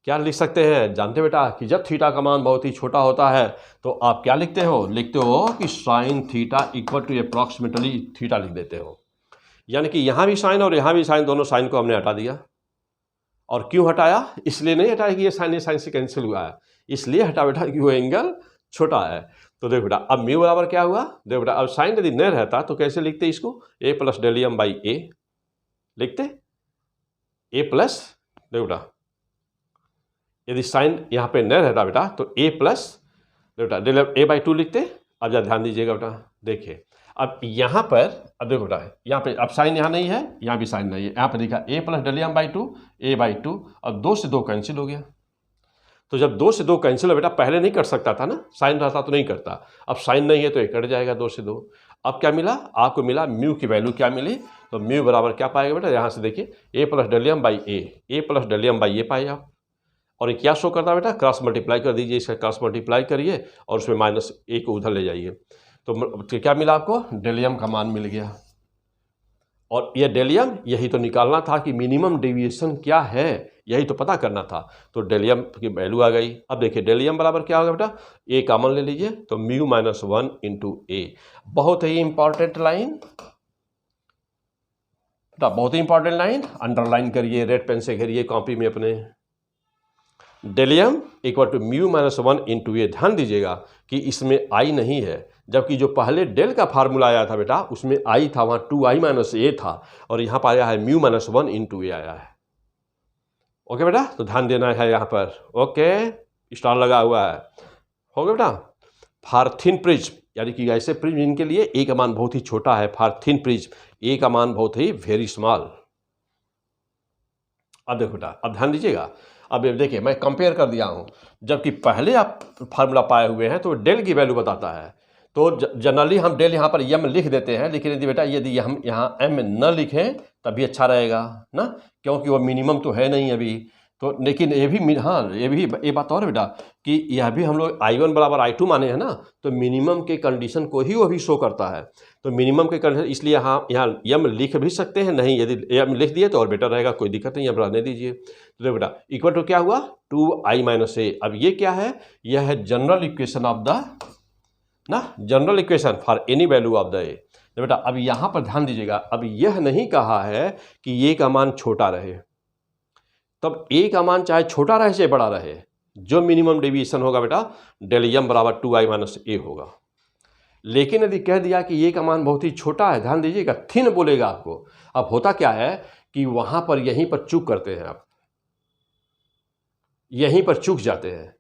क्या लिख सकते हैं, जानते बेटा कि जब थीटा का मान बहुत ही छोटा होता है तो आप क्या लिखते हो कि sine theta equal to approximately theta लिख देते हो। यानी कि यहाँ भी साइन और यहाँ भी साइन, दोनों साइन को हमने हटा दिया। और क्यों हटाया, इसलिए नहीं हटाया कि ये साइन से कैंसिल हुआ है, इसलिए हटा बेटा कि वो एंगल छोटा है। तो देखो बेटा अब म्यू बराबर क्या हुआ, देखो बेटा अब साइन यदि नहीं रहता तो कैसे लिखते इसको, ए प्लस डेल एम बाई ए लिखते, ए प्लस, देखो बेटा यदि साइन यहाँ पे नहीं रहता बेटा तो ए प्लस, देखो बेटा डेल ए बाई 2 लिखते। अब जरा ध्यान दीजिएगा बेटा, देखिए अब यहाँ पर, अब देखो बेटा यहाँ पे अब साइन यहाँ नहीं है, यहाँ भी साइन नहीं है, यहाँ पे लिखा A plus del M by 2 A by 2, अब 2 से 2 कैंसिल हो गया। तो जब 2 से 2 कैंसिल हो बेटा, पहले नहीं कर सकता था ना, साइन रहता तो नहीं करता, अब साइन नहीं है तो ये कट जाएगा 2 से 2। अब क्या मिला आपको, मिला म्यू की वैल्यू क्या मिली, तो म्यू बराबर क्या पाएगा बेटा, यहाँ से देखिए A plus del M by A plus del M by A पाए आप। और ये क्या शो करता है बेटा, क्रॉस मल्टीप्लाई कर दीजिए, इसका क्रॉस मल्टीप्लाई करिए और उसमें माइनस ए को उधर ले जाइए, तो क्या मिला आपको, डेलियम का मान मिल गया। और ये डेलियम, यही तो निकालना था कि मिनिमम डेविएशन क्या है, यही तो पता करना था, तो डेलियम की वैल्यू आ गई। अब देखिए डेलियम बराबर क्या होगा बेटा, ए कॉमन ले लीजिए तो म्यू माइनस 1 इंटू ए। बहुत ही इंपॉर्टेंट लाइन बेटा, बहुत ही इंपॉर्टेंट लाइन, अंडरलाइन करिए, रेड पेन से घेरिए कॉपी में अपने। Del M equal to mu minus 1 into A. ध्यान दीजिएगा कि इसमें आई नहीं है, जबकि जो पहले डेल का फार्मूला आया था बेटा उसमें आई था, वहाँ 2i माइनस ए था, और यहाँ पर आया है म्यू माइनस 1 इंटू ए आया है। ओके बेटा, तो ध्यान देना है यहाँ पर, ओके स्टार लगा हुआ है, हो गया बेटा। फॉर थिन प्रिज्म, यानी कि ऐसे प्रिज्म जिनके लिए ए का मान बहुत ही छोटा है, फॉर थिन प्रिज्म ए का मान बहुत ही वेरी स्मॉल। अब देखो बेटा, अब ध्यान दीजिएगा, अब देखिए मैं कंपेयर कर दिया हूँ, जबकि पहले आप फार्मूला पाए हुए हैं तो डेल की वैल्यू बताता है, तो जनरली हम डेल यहाँ पर यम लिख देते हैं, लेकिन यदि बेटा यदि हम यहाँ एम न लिखें तभी अच्छा रहेगा ना, क्योंकि वो मिनिमम तो है नहीं अभी। तो लेकिन ये भी हाँ, ये बात और बेटा कि यह भी हम लोग I1 बराबर I2 माने हैं ना, तो मिनिमम के कंडीशन को ही वो भी शो करता है, तो मिनिमम के कंडीशन, इसलिए यहाँ यम लिख भी सकते हैं, नहीं यदि यम लिख दिए तो और बेटर रहेगा, कोई दिक्कत नहीं, यम रहने दीजिए। तो देखो बेटा इक्वल टू क्या हुआ, 2i माइनस ए। अब ये क्या है, यह है जनरल इक्वेशन ऑफ द ना, general equation for any value of the ए। तो बेटा अब यहाँ पर ध्यान दीजिएगा, अब यह नहीं कहा है कि ये का मान छोटा रहे, तब ए का मान चाहे छोटा रहे चाहे बड़ा रहे, जो मिनिमम डेविएशन होगा बेटा डेलियम बराबर 2i माइनस ए होगा। लेकिन यदि कह दिया कि ये का मान बहुत ही छोटा है, ध्यान दीजिएगा थिन बोलेगा आपको, अब होता क्या है कि वहाँ पर यहीं पर चूक करते हैं आप, यहीं पर चूक जाते हैं।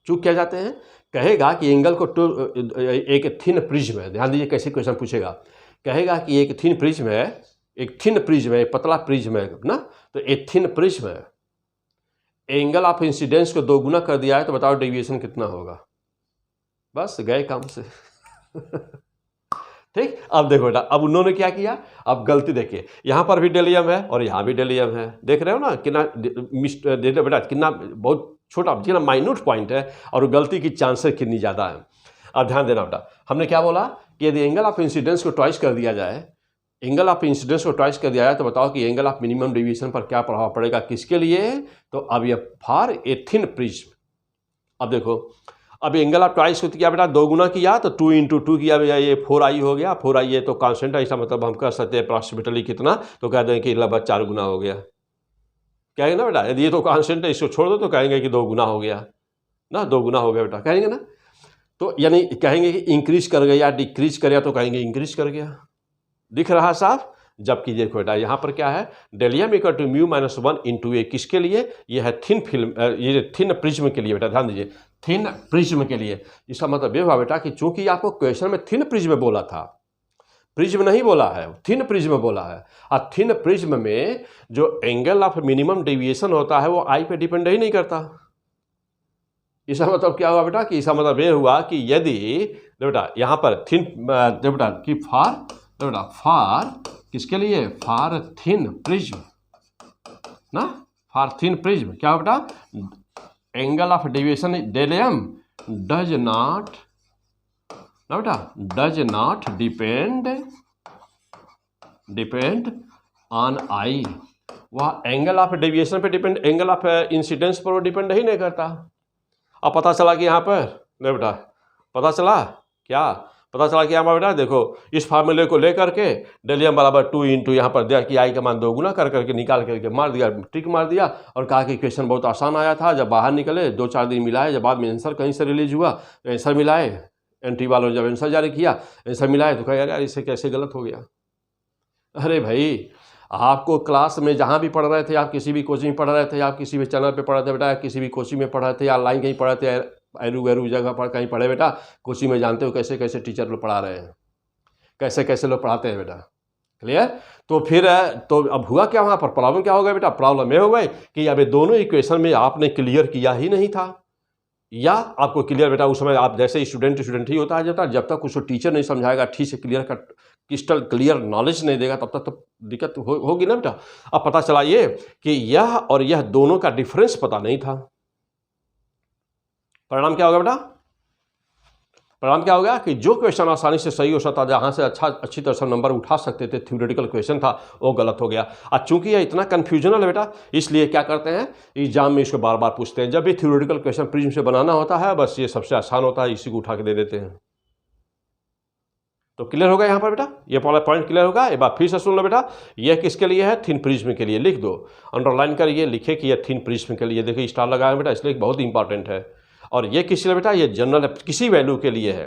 चूक क्या जाते हैं, कहेगा कि एंगल को एक थिन प्रिज्म है, ध्यान दीजिए कैसे क्वेश्चन पूछेगा, कहेगा कि एक थिन प्रिज्म है, एक थिन प्रिज्म है, पतला प्रिज्म है ना, तो एक थिन प्रिज्म है, एंगल ऑफ इंसिडेंस को 2 गुना कर दिया है, तो बताओ डेविएशन कितना होगा, बस गए काम से ठीक। अब देखो बेटा, अब उन्होंने क्या किया, अब गलती देखिए, यहाँ पर भी डेलियम है और यहाँ भी डेलियम है, देख रहे हो ना कितना बेटा, कितना बहुत छोटा, कितना माइन्यूट पॉइंट है, और गलती की चांसेस कितनी ज़्यादा है। अब ध्यान देना बेटा, हमने क्या बोला कि यदि एंगल ऑफ इंसिडेंस को ट्वाइस कर दिया जाए, एंगल ऑफ इंसिडेंस को ट्वाइस कर दिया जाए, तो बताओ कि एंगल ऑफ मिनिमम डेविएशन पर क्या प्रभाव पड़ेगा, किसके लिए, तो अब ये फॉर ए थिन प्रिज्म। अब देखो, अब एंगल ऑफ ट्वाइस को किया बेटा 2 गुना किया, तो 2 इंटू 2 किया भैया, ये 4i हो गया, 4i ये तो कांस्टेंट है, इसका मतलब हम कर सकते हैं अप्रॉक्सीमेटली कितना, तो कह दें कि लगभग 4 गुना हो गया, कहेंगे ना बेटा, यदि ये तो कांस्टेंट है इसको छोड़ दो तो कहेंगे कि 2 गुना हो गया, ना, 2 गुना हो गया बेटा, कहेंगे ना। तो यानी कहेंगे कि इंक्रीज कर गया, डिक्रीज कर गया, तो कहेंगे इंक्रीज कर गया। दिख रहा है साफ। जबकि देखो बेटा यहाँ पर क्या है, del M equal to mu minus 1 into A, किसके लिए, ये है थिन फिल्म, ये थिन प्रिज्म के लिए बेटा, ध्यान दीजिए, थिन प्रिज्म के लिए। इसका मतलब ये हुआ बेटा कि चूंकि आपको क्वेश्चन में थिन प्रिज्म बोला था, प्रिज्म नहीं बोला है, थिन प्रिज्म बोला है, और थिन प्रिज्म में जो एंगल ऑफ मिनिमम डेविएशन होता है वो आई पे डिपेंड ही नहीं करता। इसका मतलब क्या हुआ बेटा, कि इसका मतलब ये हुआ कि यदि बेटा यहाँ पर थिन बेटा कि फार किसके लिए, फार थिन प्रिज्म ना, फार थिन प्रिज्म क्या बेटा, angle of deviation del M does not ना बेटा, does not depend on I. वह एंगल ऑफ डेविएशन पे डिपेंड, एंगल ऑफ इंसिडेंस पर वो डिपेंड ही नहीं करता। अब पता चला कि यहाँ पर नहीं बेटा, पता चला क्या, पता चला कि यहाँ पर बेटा देखो, इस फार्मूले को लेकर के डेलियम बराबर 2 इंटू यहाँ पर दिया कि आई का मान 2 गुना कर करके निकाल करके मार दिया, टिक मार दिया, और कहा कि क्वेश्चन बहुत आसान आया था। जब बाहर निकले 2-4 दिन मिलाए, जब बाद में आंसर कहीं से रिलीज हुआ तो आंसर मिलाए, एंट्री वालों ने जब आंसर जारी किया आंसर मिलाए तो कहा यार इससे कैसे गलत हो गया। अरे भाई, आपको क्लास में जहाँ भी पढ़ रहे थे, आप किसी भी कोचिंग में पढ़ रहे थे, आप किसी भी चैनल पे पढ़ रहे थे बेटा, किसी भी कोचिंग में पढ़ रहे थे, या ऑनलाइन कहीं पढ़ रहे थे, एरू गैरू जगह पर कहीं पढ़े बेटा, कोचिंग में जानते हो कैसे कैसे टीचर लोग पढ़ा रहे हैं, कैसे कैसे लोग पढ़ाते हैं बेटा, क्लियर। तो फिर तो अब हुआ क्या, वहाँ पर प्रॉब्लम क्या हो गया बेटा, प्रॉब्लम ये हो गई कि अब ये दोनों इक्वेशन में आपने क्लियर किया ही नहीं था, या आपको क्लियर बेटा उस समय आप जैसे स्टूडेंट ही होता है जब तक उसको टीचर नहीं समझाएगा ठीक से, clear cut crystal clear knowledge नहीं देगा, तब तक तो दिक्कत होगी ना बेटा। अब पता चला ये कि यह और यह दोनों का डिफरेंस पता नहीं था। परिणाम क्या होगा बेटा, परिणाम क्या होगा कि जो क्वेश्चन आसानी से सही हो सकता, जहाँ से अच्छी तरह से नंबर उठा सकते थे, थ्योरेटिकल क्वेश्चन था, वो गलत हो गया। और चूंकि यह इतना कन्फ्यूजनल है बेटा, इसलिए क्या करते हैं एग्जाम में इसको बार बार पूछते हैं। जब भी थ्योरेटिकल क्वेश्चन प्रिज्म से बनाना होता है, बस ये सबसे आसान होता है, इसी को उठा के दे देते हैं। तो क्लियर होगा यहाँ पर बेटा, ये पहला पॉइंट क्लियर होगा। एक बार फिर से सुन लो बेटा, यह किसके लिए है, थिन प्रिज्म के लिए। लिख दो, अंडरलाइन करिए, लिखे कि यह थिन प्रिज्म के लिए। देखिए स्टार लगाया बेटा, इसलिए बहुत इंपॉर्टेंट है। और ये किस लिए बेटा, ये जनरल किसी वैल्यू के लिए है,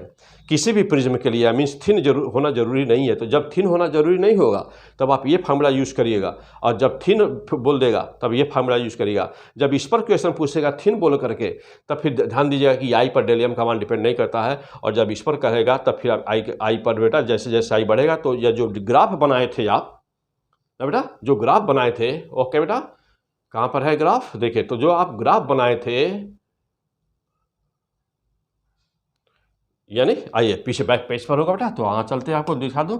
किसी भी प्रिज्म के लिए, मीन्स थिन होना जरूरी नहीं है। तो जब थिन होना जरूरी नहीं होगा तब आप ये फार्मूला यूज़ करिएगा, और जब थिन बोल देगा तब ये फार्मूला यूज़ करिएगा। जब इस पर क्वेश्चन पूछेगा थिन बोल करके, तब फिर ध्यान दीजिएगा कि आई पर डेलियम का मान डिपेंड नहीं करता है। और जब इस पर कहेगा तब फिर आई पर बेटा जैसे जैसे आई बढ़ेगा, तो यह जो ग्राफ बनाए थे आप ना बेटा, जो ग्राफ बनाए थे, ओके बेटा, कहाँ पर है ग्राफ, देखिए तो जो आप ग्राफ बनाए थे, यानी आइए पीछे बैक पेज पर होगा बेटा, तो वहाँ चलते हैं, आपको दिखा दूँ।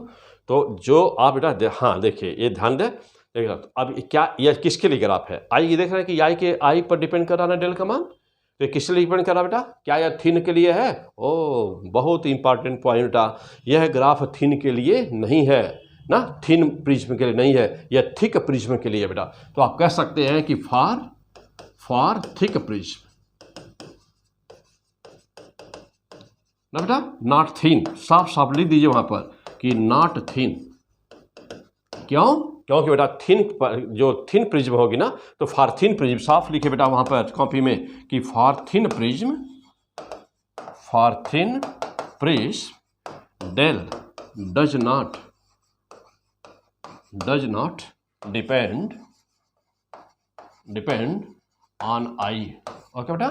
तो जो आप बेटा हाँ देखिए, ये ध्यान दें, देखिए तो अब क्या यह किसके लिए ग्राफ है, आई, ये देख रहे हैं कि आई के आई पर डिपेंड कर रहा है डेल का मान, तो किसके लिए डिपेंड कर रहा बेटा, क्या यह थिन के लिए है। ओ बहुत इंपॉर्टेंट पॉइंट बेटा, यह ग्राफ थिन के लिए नहीं है ना, थिन प्रिज्म के लिए नहीं है, यह थिक प्रिज्म के लिए बेटा। तो आप कह सकते हैं कि फॉर थिक प्रिज्म ना बेटा, नॉट थिन, साफ साफ लिख दीजिए वहाँ पर कि नॉट थिन। क्यों, क्योंकि बेटा थिन जो थिन प्रिज्म होगी ना, तो फॉर थिन प्रिज्म साफ लिखे बेटा वहाँ पर कॉपी में कि for thin prism del does not depend on I. Okay बेटा,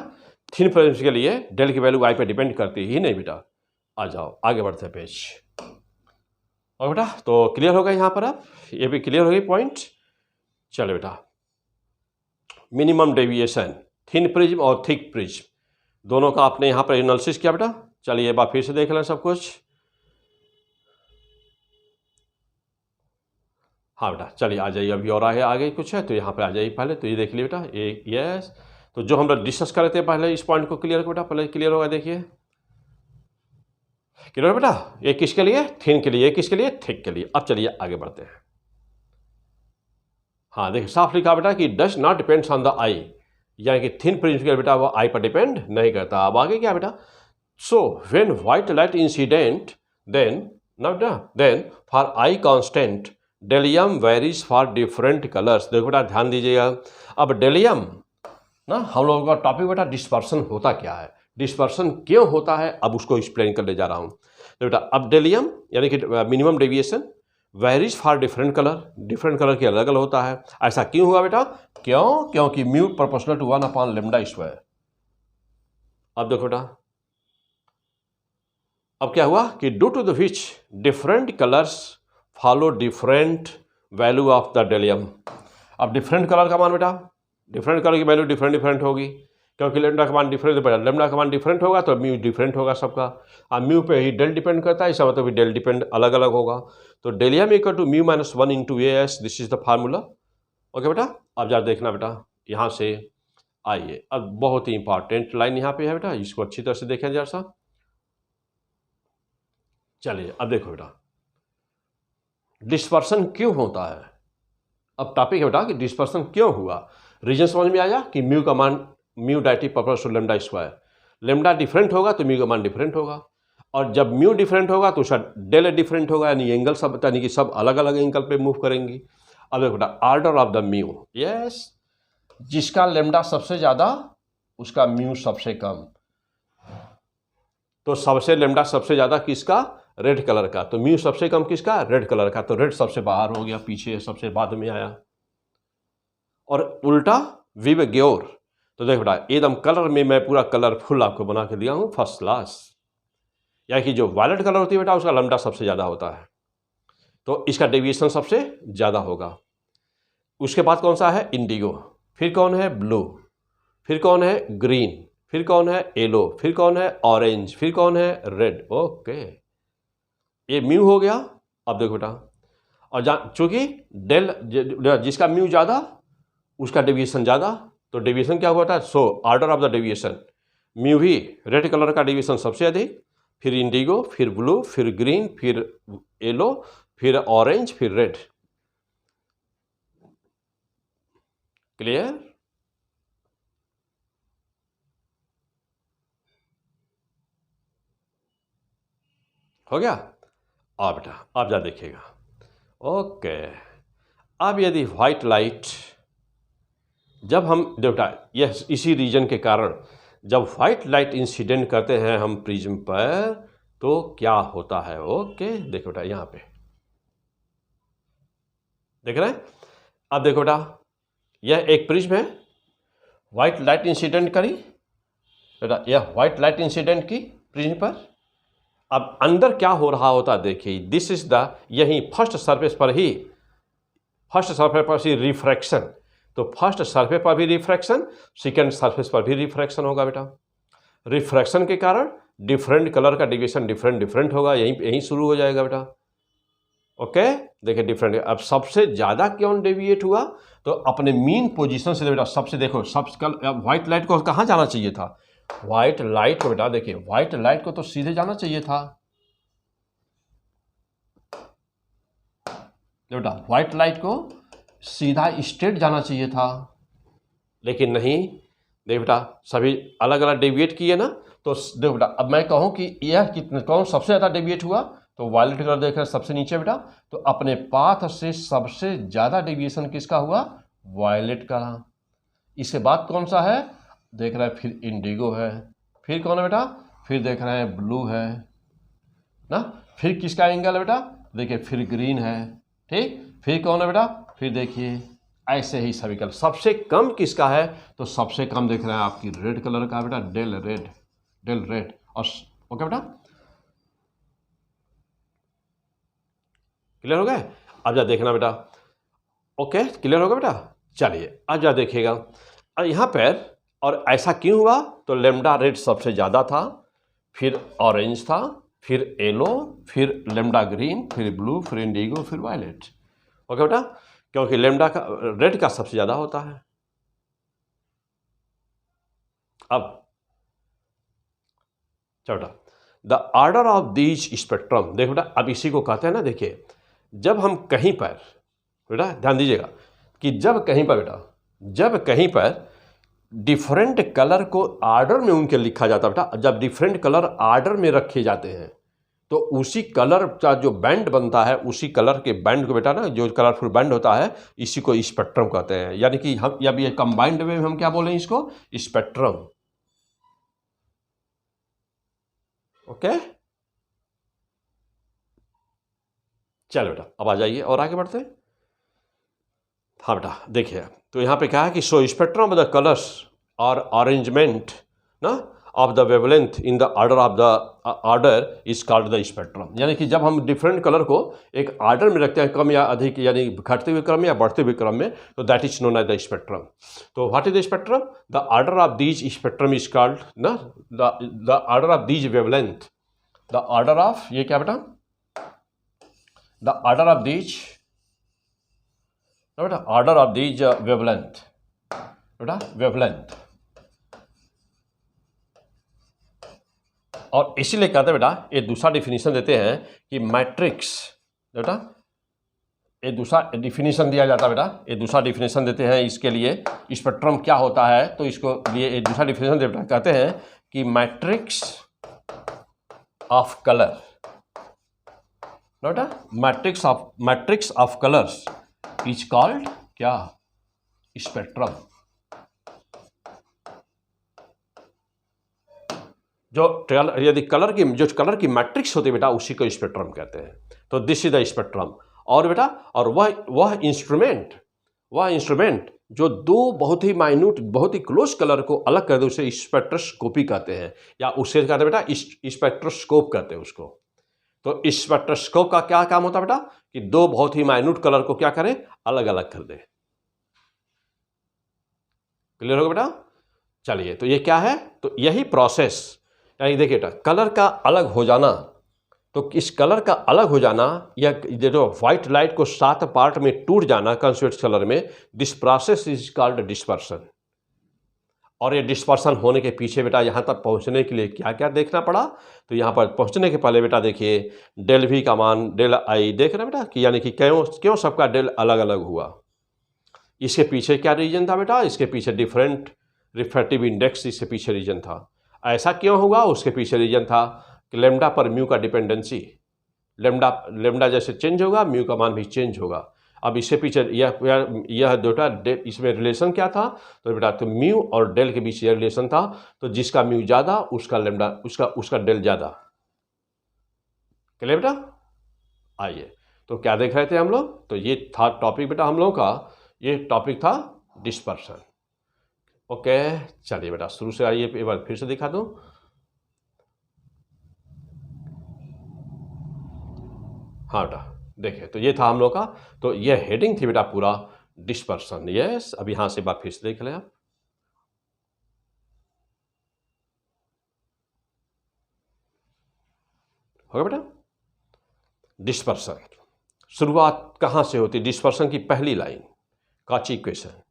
थिन प्रिज्म के लिए डेल की वैल्यू आई पे डिपेंड करती ही नहीं बेटा। आ जाओ आगे बढ़ते हैं पेज, और बेटा तो क्लियर होगा यहाँ पर, आप ये भी क्लियर हो गई पॉइंट। चलो बेटा, मिनिमम डेविएशन थिन प्रिज्म और थिक प्रिज्म दोनों का आपने यहाँ पर एनालिसिस किया बेटा। चलिए एक बार फिर से देख लें सब कुछ। हाँ बेटा चलिए आ जाइए, अभी और आगे कुछ है तो यहाँ पर आ जाइए पहले, तो ये देख लिया बेटा, ये यस। तो जो हम लोग डिस्कस कर रहे थे पहले, इस पॉइंट को क्लियर बेटा, पहले क्लियर होगा, देखिए क्लियर बेटा, ये किसके लिए, थिन के लिए, किसके लिए, थिक के लिए। अब चलिए आगे बढ़ते हैं। हाँ देखिए साफ लिखा बेटा कि does not depends on the I, यानी कि थिन प्रिज्म के बेटा वो आई पर डिपेंड नहीं करता। अब आगे क्या बेटा, so when white light incident then for I constant del M varies for different colours. देखो बेटा ध्यान दीजिएगा, अब डेलियम ना। हम लोगों का टॉपिक बेटा डिस्पर्सन होता क्या है, डिस्पर्सन क्यों होता है, अब उसको एक्सप्लेन करने जा रहा हूँ। तो बेटा अपडेलियम यानी कि minimum deviation varies for different colour के अलग अलग होता है। ऐसा क्यों हुआ बेटा, क्योंकि म्यू प्रोपोर्शनल टू 1/λ²। अब देखो बेटा, अब क्या हुआ कि due to the which different colours follow different value of the del M. अब डिफरेंट कलर का मान बेटा, डिफरेंट कलर की वैल्यू डिफरेंट होगी, क्योंकि लेमडा का मान डिफरेंट, लेमडा का मान डिफरेंट होगा तो म्यू डिफरेंट होगा सबका। अब म्यू पे ही डेल डिपेंड करता है, इसका मतलब डेल डिपेंड अलग अलग होगा। तो del M equal to mu minus 1 into AS, this is the formula. Okay बेटा, अब जरा देखना बेटा, यहाँ से आइए, अब बहुत ही इंपॉर्टेंट लाइन यहाँ पे है बेटा, इसको अच्छी तरह से देखें जरा सा। चलिए अब देखो बेटा, डिस्पर्सन क्यों होता है। अब टॉपिक है बेटा कि डिस्पर्सन क्यों हुआ। रीजन समझ में आया कि म्यू का मान mu directly proportional λ²। Lambda different होगा तो म्यू का मान डिफरेंट होगा, और जब म्यू डिफरेंट होगा तो उसका डेल डिफरेंट होगा, यानी एंगल सब, यानी कि सब अलग अलग एंगल पे मूव करेंगी। अब देखो बेटा, order of the mu, yes, जिसका लेमडा सबसे ज़्यादा उसका म्यू सबसे कम। तो सबसे लेमडा सबसे ज़्यादा किसका, रेड कलर का, तो म्यू सबसे कम किसका, रेड कलर का, तो रेड सबसे बाहर हो गया, पीछे सबसे बाद में आया। और उल्टा विबग्योर, तो देखो बेटा एकदम कलर में मैं पूरा कलरफुल आपको बना के दिया हूँ, फर्स्ट क्लास। यानी कि जो वायलेट कलर होती है बेटा उसका लेमडा सबसे ज़्यादा होता है, तो इसका डेविएशन सबसे ज़्यादा होगा। उसके बाद कौन सा है, इंडिगो, फिर कौन है, ब्लू, फिर कौन है, ग्रीन, फिर कौन है, येलो, फिर कौन है, ऑरेंज, फिर कौन है, रेड। ओके, ये म्यू हो गया। अब देखो बेटा, और चूंकि डेल जिसका म्यू ज़्यादा उसका डेविएशन ज़्यादा, तो डेविएशन क्या होता है, so order of the deviation, mu भी रेड कलर का डेविएशन सबसे अधिक, फिर इंडिगो, फिर ब्लू, फिर ग्रीन, फिर येलो, फिर ऑरेंज, फिर रेड। क्लियर हो गया। अब बेटा आप जा देखिएगा। ओके, अब यदि व्हाइट लाइट, जब हम बेटा यह इसी रीजन के कारण जब व्हाइट लाइट इंसिडेंट करते हैं हम प्रिज्म पर तो क्या होता है। ओके देखो बेटा, यहाँ पे देख रहे हैं। अब देखो बेटा, यह एक प्रिज्म है, व्हाइट लाइट इंसिडेंट करी बेटा, यह व्हाइट लाइट इंसिडेंट की प्रिज्म पर। अब अंदर क्या हो रहा होता देखिए, दिस इज द, यही फर्स्ट सरफेस पर ही रिफ्रैक्शन, तो फर्स्ट सरफेस पर भी रिफ्रैक्शन, सेकेंड सरफेस पर भी रिफ्रैक्शन होगा बेटा। रिफ्रैक्शन के कारण डिफरेंट कलर का डेविएशन डिफरेंट होगा, यहीं शुरू हो जाएगा बेटा। ओके देखिए डिफरेंट। अब सबसे ज़्यादा क्यों डेविएट हुआ, तो अपने मीन पोजीशन से बेटा सबसे, देखो सबसे व्हाइट लाइट को कहाँ जाना चाहिए था, व्हाइट लाइट को बेटा देखिए, व्हाइट लाइट को तो सीधे जाना चाहिए था बेटा, व्हाइट लाइट को सीधा स्ट्रेट जाना चाहिए था, लेकिन नहीं। देख बेटा सभी अलग अलग डेविएट किए ना, तो देखो बेटा अब मैं कहूँ कि यह कितने कौन सबसे ज़्यादा डेविएट हुआ, तो वायलेट कलर देख रहे हैं सबसे नीचे बेटा, तो अपने पाथ से सबसे ज़्यादा डेविएशन किसका हुआ, वायलेट का। इसके बाद कौन सा है देख रहे हैं, फिर इंडिगो है, फिर कौन है बेटा, फिर देख रहे हैं ब्लू है ना, फिर किसका एंगल है बेटा, देखिए फिर ग्रीन है, ठीक, फिर कौन है बेटा, फिर देखिए ऐसे ही सभी कलर। सबसे कम किसका है, तो सबसे कम देख रहे हैं आपकी रेड कलर का बेटा, डेल रेड। और ओके बेटा क्लियर हो गए। अब जा देखना बेटा, ओके क्लियर होगा बेटा। चलिए अब जा देखिएगा, और यहाँ पर और ऐसा क्यों हुआ, तो लेमडा रेड सबसे ज़्यादा था, फिर ऑरेंज था, फिर येलो, फिर लेमडा ग्रीन, फिर ब्लू, फिर इंडिगो, फिर वायलेट। ओके बेटा, क्योंकि लेमडा का रेड का सबसे ज़्यादा होता है। अब चलो बेटा, the order of these spectrum, देखो बेटा अब इसी को कहते हैं ना, देखिए जब हम कहीं पर बेटा ध्यान दीजिएगा कि जब कहीं पर डिफरेंट कलर को ऑर्डर में उनके लिखा जाता है बेटा, जब डिफरेंट कलर ऑर्डर में रखे जाते हैं, तो उसी कलर का जो बैंड बनता है, उसी कलर के बैंड को बेटा ना, जो कलरफुल बैंड होता है, इसी को स्पेक्ट्रम कहते हैं। यानी कि हम अब ये कंबाइंड वे में हम क्या बोलें इसको, स्पेक्ट्रम। ओके, चलो बेटा अब आ जाइए और आगे बढ़ते हैं। हाँ बेटा देखिए, तो यहाँ पे क्या है कि सो स्पेक्ट्रम ऑफ द कलर्स और अरेंजमेंट ना of the wavelength in the order is called the spectrum. यानी कि जब हम डिफरेंट कलर को एक ऑर्डर में रखते हैं, कम या अधिक, यानी घटते हुए क्रम या बढ़ते हुए क्रम में, तो that is known as the spectrum. तो what is the spectrum? The order of these spectrum is called ना the order of these wavelength, the order of, ये क्या बेटा, द ऑर्डर ऑफ दीज, बेटा ऑर्डर ऑफ दीज वेवलेंथ, बेटा wavelength. और इसीलिए कहते हैं बेटा, ये दूसरा डिफिनीशन देते हैं कि मैट्रिक्स, बेटा ये दूसरा डिफिनीशन दिया जाता है बेटा, ये दूसरा डिफिनीशन देते हैं इसके लिए, स्पेक्ट्रम क्या होता है, तो इसको लिए ये दूसरा डिफिनीशन देते हैं, कहते हैं कि मैट्रिक्स ऑफ कलर, बेटा matrix of colours is called क्या, स्पेक्ट्रम। जो यदि कलर की मैट्रिक्स होती है बेटा, उसी को स्पेक्ट्रम कहते हैं। तो दिस इज द स्पेक्ट्रम। और बेटा, और वह इंस्ट्रूमेंट जो दो बहुत ही माइन्यूट, बहुत ही क्लोज कलर को अलग कर दे, उसे स्पेक्ट्रोस्कोपी कहते हैं, या उसे कहते हैं बेटा स्पेक्ट्रोस्कोप कहते हैं उसको। तो स्पेक्ट्रोस्कोप का क्या काम होता है बेटा, कि दो बहुत ही माइन्यूट कलर को क्या करें, अलग अलग कर दे। क्लियर होगा बेटा? चलिए, तो ये क्या है, तो यही प्रोसेस, यानी देखिए बेटा, कलर का अलग हो जाना, तो इस कलर का अलग हो जाना या जो व्हाइट लाइट को 7 पार्ट में टूट जाना कंसोलिडेटेड कलर में, this process is called dispersion. और ये डिस्पर्सन होने के पीछे बेटा, यहाँ तक पहुँचने के लिए क्या क्या देखना पड़ा, तो यहाँ पर पहुँचने के पहले बेटा देखिए, डेल वी का मान डेल आई देख रहे बेटा, कि यानी कि क्यों सबका डेल अलग अलग हुआ। इसके पीछे क्या रीजन था बेटा, इसके पीछे डिफरेंट रिफ्रैक्टिव इंडेक्स, इसके पीछे रीजन था। ऐसा क्यों हुआ, उसके पीछे रीजन था कि लेमडा पर म्यू का डिपेंडेंसी, लेमडा जैसे चेंज होगा, म्यू का मान भी चेंज होगा। अब इसके पीछे यह बेटा इसमें रिलेशन क्या था, तो बेटा तो म्यू और डेल के बीच यह रिलेशन था, तो जिसका म्यू ज़्यादा उसका लेमडा, उसका डेल ज़्यादा। क्लियर बेटा? आइए, तो क्या देख रहे थे हम लोग, तो ये था टॉपिक बेटा हम लोगों का, ये टॉपिक था डिस्पर्सन। ओके, चलिए बेटा शुरू से आइए, एक बार फिर से दिखा दूं। हाँ बेटा देखिए, तो ये था हम लोग का, तो ये हेडिंग थी बेटा पूरा डिस्पर्सन। यस, अब यहां से बात फिर से देख लें आप। होगा बेटा, डिस्पर्सन शुरुआत कहां से होती, डिस्पर्सन की पहली लाइन कॉची इक्वेशन,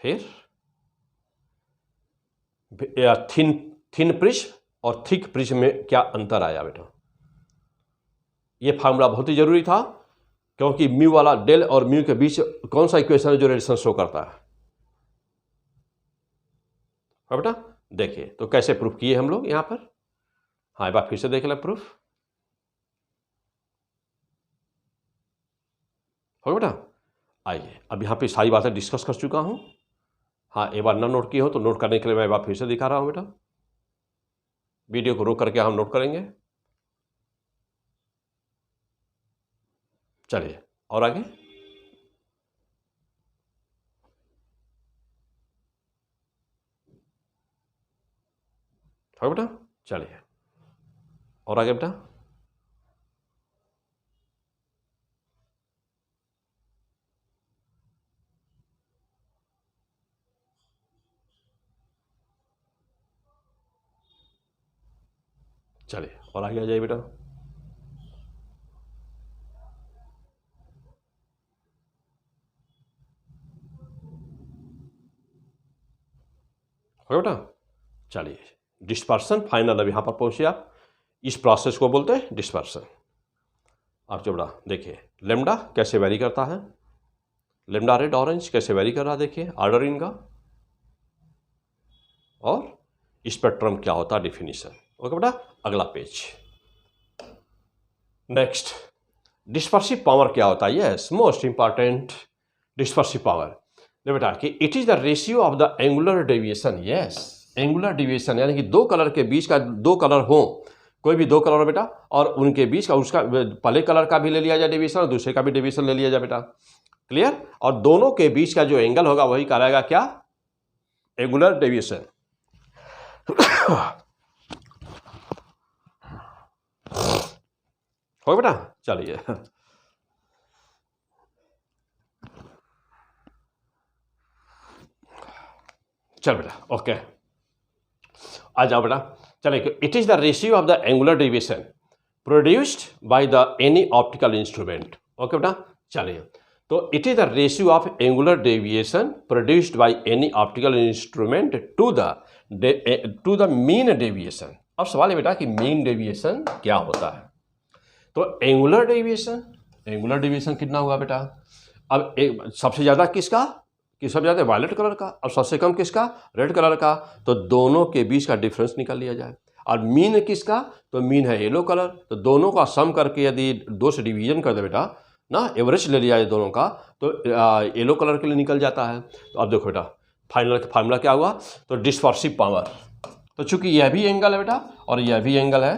फिर थिन प्रिज्म और थिक प्रिज्म में क्या अंतर आया बेटा, ये फार्मूला बहुत ही जरूरी था, क्योंकि म्यू वाला डेल और म्यू के बीच कौन सा इक्वेशन है जो रिलेशन शो करता है बेटा। देखिए तो कैसे प्रूफ किए हम लोग यहां पर, हाँ एक बार फिर से देख लें प्रूफ। हो बेटा, आइए अब यहाँ पे सारी बातें डिस्कस कर चुका हूँ। हाँ एक बार ना नोट किए हो तो नोट करने के लिए मैं एक बार फिर से दिखा रहा हूँ बेटा, वीडियो को रोक करके हम नोट करेंगे। चलिए और आगे, हो बेटा, चलिए और आगे बेटा। चलिए और आगे आ जाइए बेटा। हो बेटा, चलिए डिस्पर्सन फाइनल, अब यहाँ पर पहुँचिए आप, इस प्रोसेस को बोलते हैं डिस्पर्सन। आप जो बेटा देखिए, लेमडा कैसे वेरी करता है, लेमडा रेड ऑरेंज कैसे वेरी कर रहा है, देखिए ऑर्डर इनका, और स्पेक्ट्रम क्या होता है, डिफिनीशन। ओके बेटा, अगला पेज। नेक्स्ट, डिस्पर्सिव पावर क्या होता है? Yes, most important, dispersive power. देखो बेटा कि it is the ratio of the angular deviation. Yes, angular deviation यानी कि दो कलर के बीच का, दो कलर हो, कोई भी दो कलर हो बेटा, और उनके बीच का, उसका पहले कलर का भी ले लिया जाए डेविएशन और दूसरे का भी डेविएशन ले लिया जाए बेटा। क्लियर? और दोनों के बीच का जो एंगल होगा वही कहलाएगा क्या? Angular deviation. हो बेटा, चलिए चल बेटा, ओके, आ जाओ बेटा। चलिए, it is the ratio of the angular deviation produced by the any optical instrument. Okay बेटा, चलिए, तो it is the ratio of angular deviation produced by any optical instrument to the mean deviation. अब सवाल है बेटा कि mean deviation क्या होता है? तो एंगुलर डेविएशन कितना हुआ बेटा? अब सबसे ज़्यादा किसका? सबसे ज़्यादा वायलेट कलर का, और सबसे कम किसका? रेड कलर का। तो दोनों के बीच का डिफरेंस निकाल लिया जाए। और मीन किसका? तो मीन है येलो कलर। तो दोनों का सम करके यदि 2 से डिवीजन कर दे बेटा ना, एवरेज ले लिया जाए दोनों का, तो येलो कलर के लिए निकल जाता है। तो अब देखो बेटा, फार्मूला क्या हुआ? तो डिस्पर्सिव पावर। तो चूंकि यह भी एंगल है बेटा और यह भी एंगल है,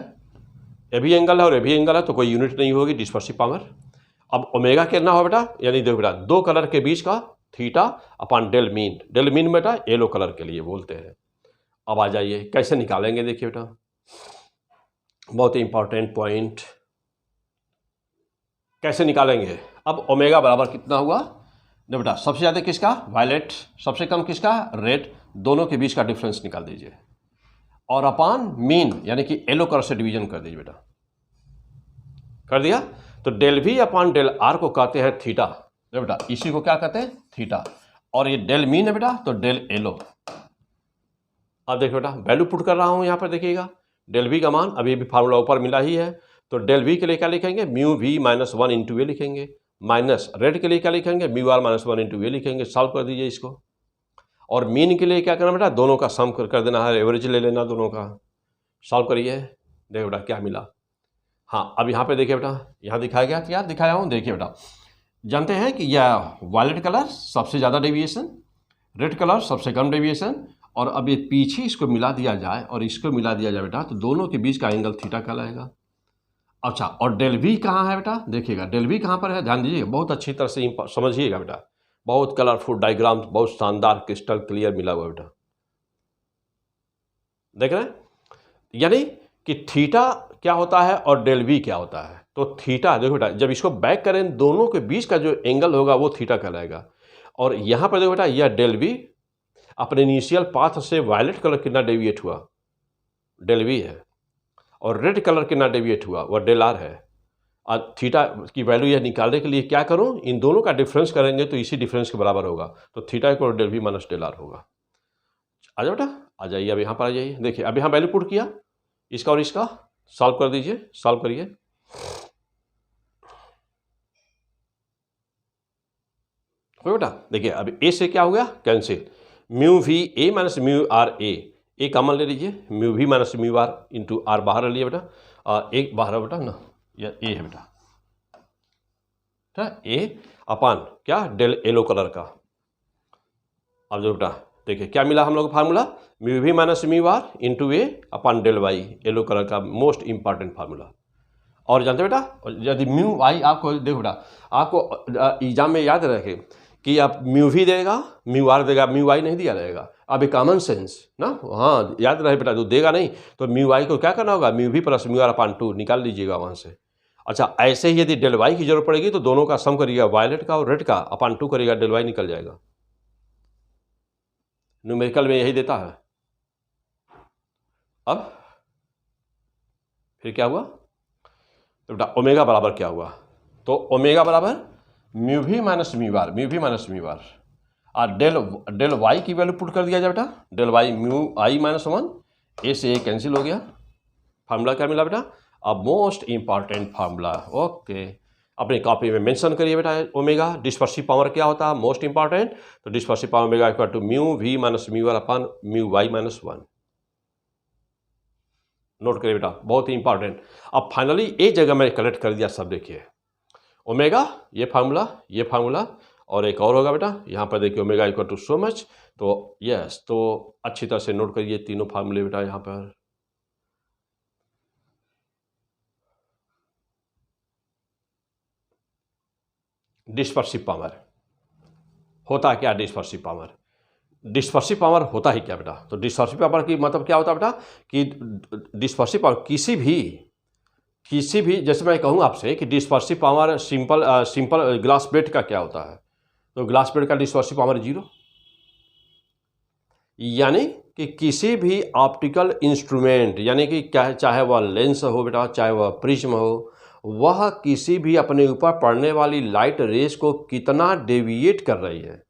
ये भी एंगल है और ये भी एंगल है, तो कोई यूनिट नहीं होगी डिस्पर्सिव पावर। अब ओमेगा कितना हो बेटा? यानी देखो बेटा, दो कलर के बीच का theta upon del mean. Del mean बेटा येलो कलर के लिए बोलते हैं। अब आ जाइए कैसे निकालेंगे, देखिए बेटा, बहुत ही इंपॉर्टेंट पॉइंट, कैसे निकालेंगे? अब ओमेगा बराबर कितना हुआ? देखो बेटा, सबसे ज़्यादा किसका? वायलेट, सबसे कम किसका? रेड। दोनों के बीच का डिफरेंस निकाल दीजिए और अपॉन मीन यानी कि येलो कलर से डिवीजन कर दीजिए बेटा। कर दिया? तो del V upon del R को कहते हैं थीटा। देखो बेटा, इसी को क्या कहते हैं? थीटा। और ये डेल मीन है बेटा, तो डेल येलो। अब देखो बेटा, वैल्यू पुट कर रहा हूं यहां पर, देखिएगा डेल वी का मान, अभी भी फार्मूला ऊपर मिला ही है। तो डेल वी के लिए क्या लिखेंगे? म्यू वी माइनस 1 इंटू ए लिखेंगे, माइनस रेड के लिए क्या लिखेंगे? म्यू आर माइनस 1 इंटू ए लिखेंगे। सॉल्व कर दीजिए इसको। और मीन के लिए क्या करना बेटा? दोनों का सम कर देना है, एवरेज ले लेना दोनों का। सॉल्व करिए, देखो बेटा क्या मिला। हाँ, अब यहाँ पे देखिए बेटा, यहाँ दिखाया गया, क्या दिखाया हूँ? देखिए बेटा, जानते हैं कि यह वायलेट कलर सबसे ज़्यादा डेविएशन, रेड कलर सबसे कम डेविएशन, और अब ये पीछे इसको मिला दिया जाए और इसको मिला दिया जाए बेटा, तो दोनों के बीच का एंगल थीटा कहलाएगा। अच्छा, और डेल वी कहाँ है बेटा? देखिएगा डेल वी कहाँ पर है, ध्यान दीजिए, बहुत अच्छी तरह से समझिएगा बेटा। बहुत कलरफुल डायग्राम, बहुत शानदार क्रिस्टल क्लियर मिला हुआ बेटा, देख रहे हैं? यानी कि थीटा क्या होता है और डेल वी क्या होता है? तो थीटा, देखो बेटा, जब इसको बैक करें दोनों के बीच का जो एंगल होगा वो थीटा कहलाएगा। और यहाँ पर देखो बेटा, यह डेल वी अपने इनिशियल पाथ से वायलेट कलर कितना डेविएट हुआ? डेल वी है। और रेड कलर कितना डेविएट हुआ? वह डेल आर है। और थीटा की वैल्यू यह निकालने के लिए क्या करूँ? इन दोनों का डिफरेंस करेंगे तो इसी डिफरेंस के बराबर होगा। तो theta equal del V minus del R होगा। आ जाओ बेटा, आ जाइए, अब यहाँ पर आ जाइए। देखिए, अब यहाँ वैल्यू पुट किया, इसका और इसका सॉल्व कर दीजिए, सॉल्व करिए। हो बेटा, देखिए अब ए से क्या हो गया? Cancel. Mu V A minus mu R A common ले लीजिए, mu V minus mu R into R बाहर ले लिए बेटा, और एक बाहर है बेटा ना, यह ए है बेटा, ठीक, ए अपान क्या? डेल येलो कलर का। अब जो बेटा देखिए क्या मिला हम लोग को formula? Mu V minus mu R into A upon del Y, yellow colour का मोस्ट इंपॉर्टेंट फार्मूला। और जानते बेटा, यदि म्यू आई आपको, देखो बेटा, आपको एग्जाम में याद रखे कि आप म्यू भी देगा, म्यू आर देगा, म्यू आई नहीं दिया रहेगा। अब ये कॉमन सेंस ना, हाँ याद रहे बेटा, जो देगा नहीं तो म्यू आई को क्या करना होगा? म्यू भी प्लस म्यू आर अपान 2 निकाल लीजिएगा वहाँ से। अच्छा, ऐसे ही यदि डेल वाई की जरूरत पड़ेगी तो दोनों का सम करिएगा, वायलेट का और रेड का अपान 2 करिएगा, डेल वाई निकल जाएगा। न्यूमेरिकल में यही देता है। अब फिर क्या हुआ? तो बेटा ओमेगा बराबर क्या हुआ? तो ओमेगा बराबर म्यू भी माइनस म्यू आर, म्यू भी माइनस म्यू आर, और डेल वाई की वैल्यू पुट कर दिया जाए बेटा, डेल वाई म्यू आई माइनस 1, ए से ए कैंसिल हो गया। फार्मूला क्या मिला बेटा? अब मोस्ट इंपॉर्टेंट फार्मूला, ओके, अपनी कॉपी में मेंशन करिए बेटा। ओमेगा डिस्पर्सिव पावर क्या होता है? Most important. तो dispersive power omega equal to mu V minus mu R upon mu Y minus 1। Note करिए बेटा, बहुत ही इंपॉर्टेंट। अब फाइनली एक जगह मैं कलेक्ट कर दिया सब, देखिए ओमेगा ये फार्मूला और एक और होगा बेटा, यहाँ पर देखिए omega equal to so much. तो यस, तो अच्छी तरह से नोट करिए तीनों फार्मूले बेटा। यहाँ पर डिस्पर्सिव पावर होता है क्या? डिस्पर्सिव पावर होता ही क्या बेटा? तो डिस्पर्सिव पावर की मतलब क्या होता है बेटा कि डिस्पर्सिव पावर किसी भी जैसे मैं कहूँ आपसे कि dispersive power simple glass plate का क्या होता है, तो ग्लास प्लेट का डिस्पर्सिव पावर 0। यानी कि किसी भी ऑप्टिकल इंस्ट्रूमेंट, यानी कि चाहे वह लेंस हो बेटा, चाहे वह प्रिज्म हो, वह किसी भी अपने ऊपर पड़ने वाली लाइट रेस को कितना डेविएट कर रही है,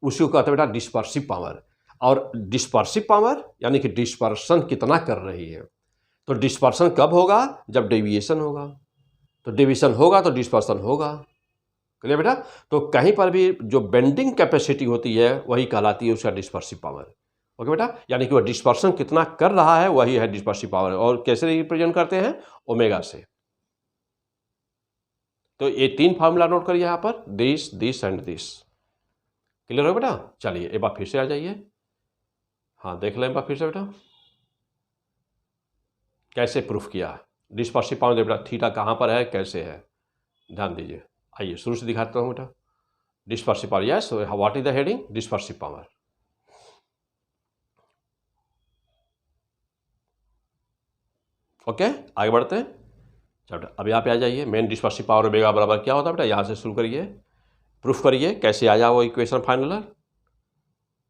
उसको कहते हैं बेटा डिस्पर्सिव पावर। और डिस्पर्सिव पावर यानी कि डिस्पर्सन कितना कर रही है। तो डिस्पर्सन कब होगा? जब डेविएशन होगा। तो डेविएशन होगा तो डिस्पर्सन होगा। क्लियर बेटा? तो कहीं पर भी जो बेंडिंग कैपेसिटी होती है वही कहलाती है उसका डिस्पर्सिव पावर। ओके बेटा, यानी कि वह डिस्पर्सन कितना कर रहा है वही है डिस्पर्सिव पावर। और कैसे रिप्रेजेंट करते हैं? ओमेगा से। तो ये 3 फार्मूला नोट करिए यहाँ पर, दिस एंड दिस। क्लियर हो बेटा? चलिए एक बार फिर से आ जाइए। हाँ देख लें एक बार फिर से बेटा कैसे प्रूफ किया। डिस्पर्सिव पावर बेटा थीटा कहाँ पर है, कैसे है, ध्यान दीजिए। आइए शुरू से दिखाता हूँ बेटा। Dispersive power, yes, what is the heading? Dispersive power. Okay आगे बढ़ते हैं। चलो अब यहाँ पे आ जाइए। मेन डिस्पर्सिव पावर ओमेगा बराबर क्या होता है बेटा, यहाँ से शुरू करिए, प्रूफ करिए कैसे आ जाओ इक्वेशन फाइनल,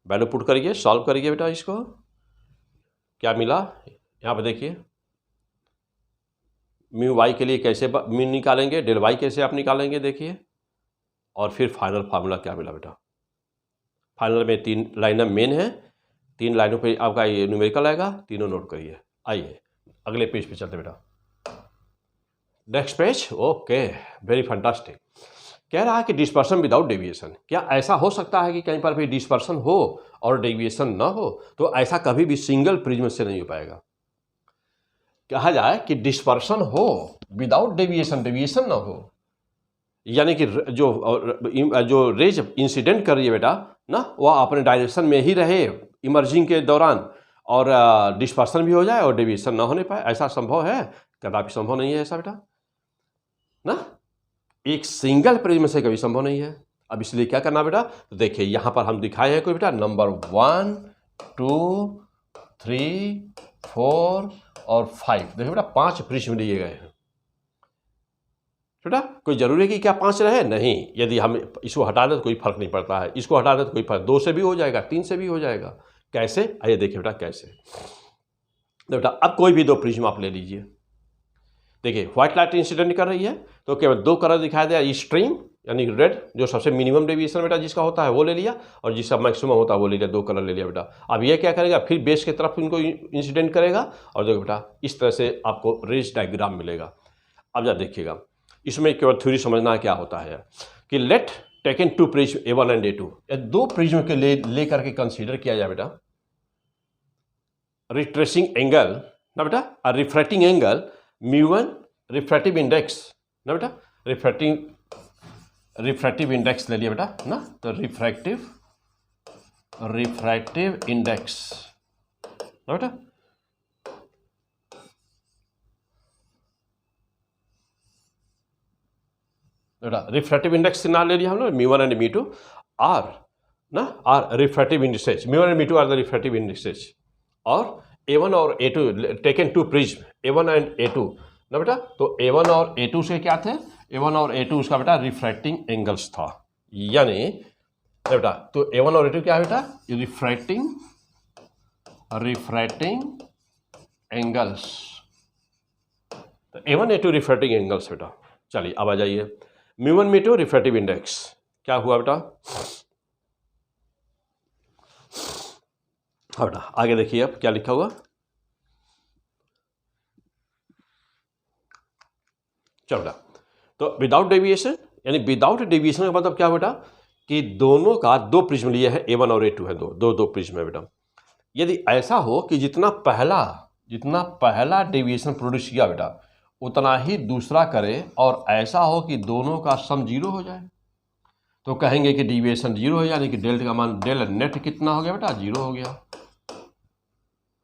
वैल्यू पुट करिए, सॉल्व करिए बेटा। इसको क्या मिला यहाँ पे देखिए, म्यू वाई के लिए कैसे म्यू निकालेंगे, डेल वाई कैसे आप निकालेंगे देखिए, और फिर फाइनल फार्मूला क्या मिला बेटा। फाइनल में 3 लाइनर मेन है, 3 लाइनों पे आपका ये न्यूमेरिकल आएगा, तीनों नोट करिए। आइए अगले पेज पे चलते बेटा, next page. Okay very fantastic. कह रहा है कि डिस्पर्सन विदाउट डेविएशन। क्या ऐसा हो सकता है कि कहीं पर भी डिस्पर्सन हो और डेविएशन ना हो? तो ऐसा कभी भी सिंगल प्रिज्म से नहीं हो पाएगा। कहा जाए कि डिस्पर्सन हो विदाउट डेविएशन, डेविएशन ना हो, यानी कि जो रेज इंसिडेंट कर रही है बेटा ना, वह अपने डायरेक्शन में ही रहे इमर्जिंग के दौरान, और डिस्पर्सन भी हो जाए और डेविएशन ना होने पाए, ऐसा संभव है? कदापि संभव नहीं है ऐसा बेटा ना, एक सिंगल प्रिज्म से कभी संभव नहीं है। अब इसलिए क्या करना बेटा, तो देखिए यहाँ पर हम दिखाए हैं कोई बेटा नंबर 1 2 3 4 और 5, देखिए बेटा 5 प्रिज्म लिए गए हैं बेटा। कोई जरूरी है कि क्या 5 रहे? नहीं, यदि हम इसको हटा दें तो कोई फर्क नहीं पड़ता है, इसको हटा दें तो कोई फर्क, 2 से भी हो जाएगा, 3 से भी हो जाएगा। कैसे? आइए देखिए बेटा कैसे। तो बेटा अब कोई भी 2 प्रिज्म आप ले लीजिए, देखिए व्हाइट लाइट इंसिडेंट कर रही है तो केवल 2 कलर दिखाई दिया, स्ट्रीम यानी रेड जो सबसे मिनिमम डेविएशन बेटा जिसका होता है वो ले लिया, और जिसका मैक्सिमम होता है वो ले लिया, 2 कलर ले लिया बेटा। अब ये क्या करेगा, फिर बेस की तरफ इनको इंसिडेंट करेगा, और देखो बेटा इस तरह से आपको रेज डायग्राम मिलेगा। अब जब देखिएगा इसमें केवल थ्योरी समझना क्या होता है कि let taken 2 prism A1 and A2, 2 prism के ले करके कंसीडर किया जाए बेटा। रिट्रेसिंग एंगल ना बेटा, और रिफ्रैक्टिंग एंगल μ1 रिफ्रैक्टिव इंडेक्स ना बेटा, रिफ्रैक्टिव इंडेक्स ले लिया बेटा ना, तो रिफ्रैक्टिव इंडेक्स ना बेटा। बेटा रिफ्रैक्टिव इंडेक्स ना ले लिया हम लोग μ1 एंड μ2 आर ना, are refractive indexes, μ1 and μ2 are the refractive indexes, और A1 और A2 taken 2 prism A1 and A2 ना बेटा। तो A1 और A2 से क्या थे, A1 और A2 उसका बेटा रिफ्रैक्टिंग एंगल्स था, यानी बेटा तो A1 और A2 क्या है बेटा, रिफ्रैक्टिंग एंगल्स। तो A1 A2 रिफ्रैक्टिंग एंगल्स बेटा। चलिए अब आ जाइए μ1 μ2 रिफ्रैक्टिव इंडेक्स क्या हुआ बेटा। हाँ बेटा आगे देखिए अब क्या लिखा हुआ। चलो बेटा, तो विदाउट डेविएशन, यानी विदाउट डेविएशन का मतलब क्या बेटा कि दोनों का 2 प्रिज्म लिए हैं, A1 और A2 है, दो प्रिज्म है बेटा। यदि ऐसा हो कि जितना पहला जितना पहला डेविएशन प्रोड्यूस किया बेटा उतना ही दूसरा करे, और ऐसा हो कि दोनों का सम जीरो हो जाए, तो कहेंगे कि डेविएशन जीरो है, यानी कि डेल्टा का मान डेल नेट कितना हो गया बेटा, जीरो हो गया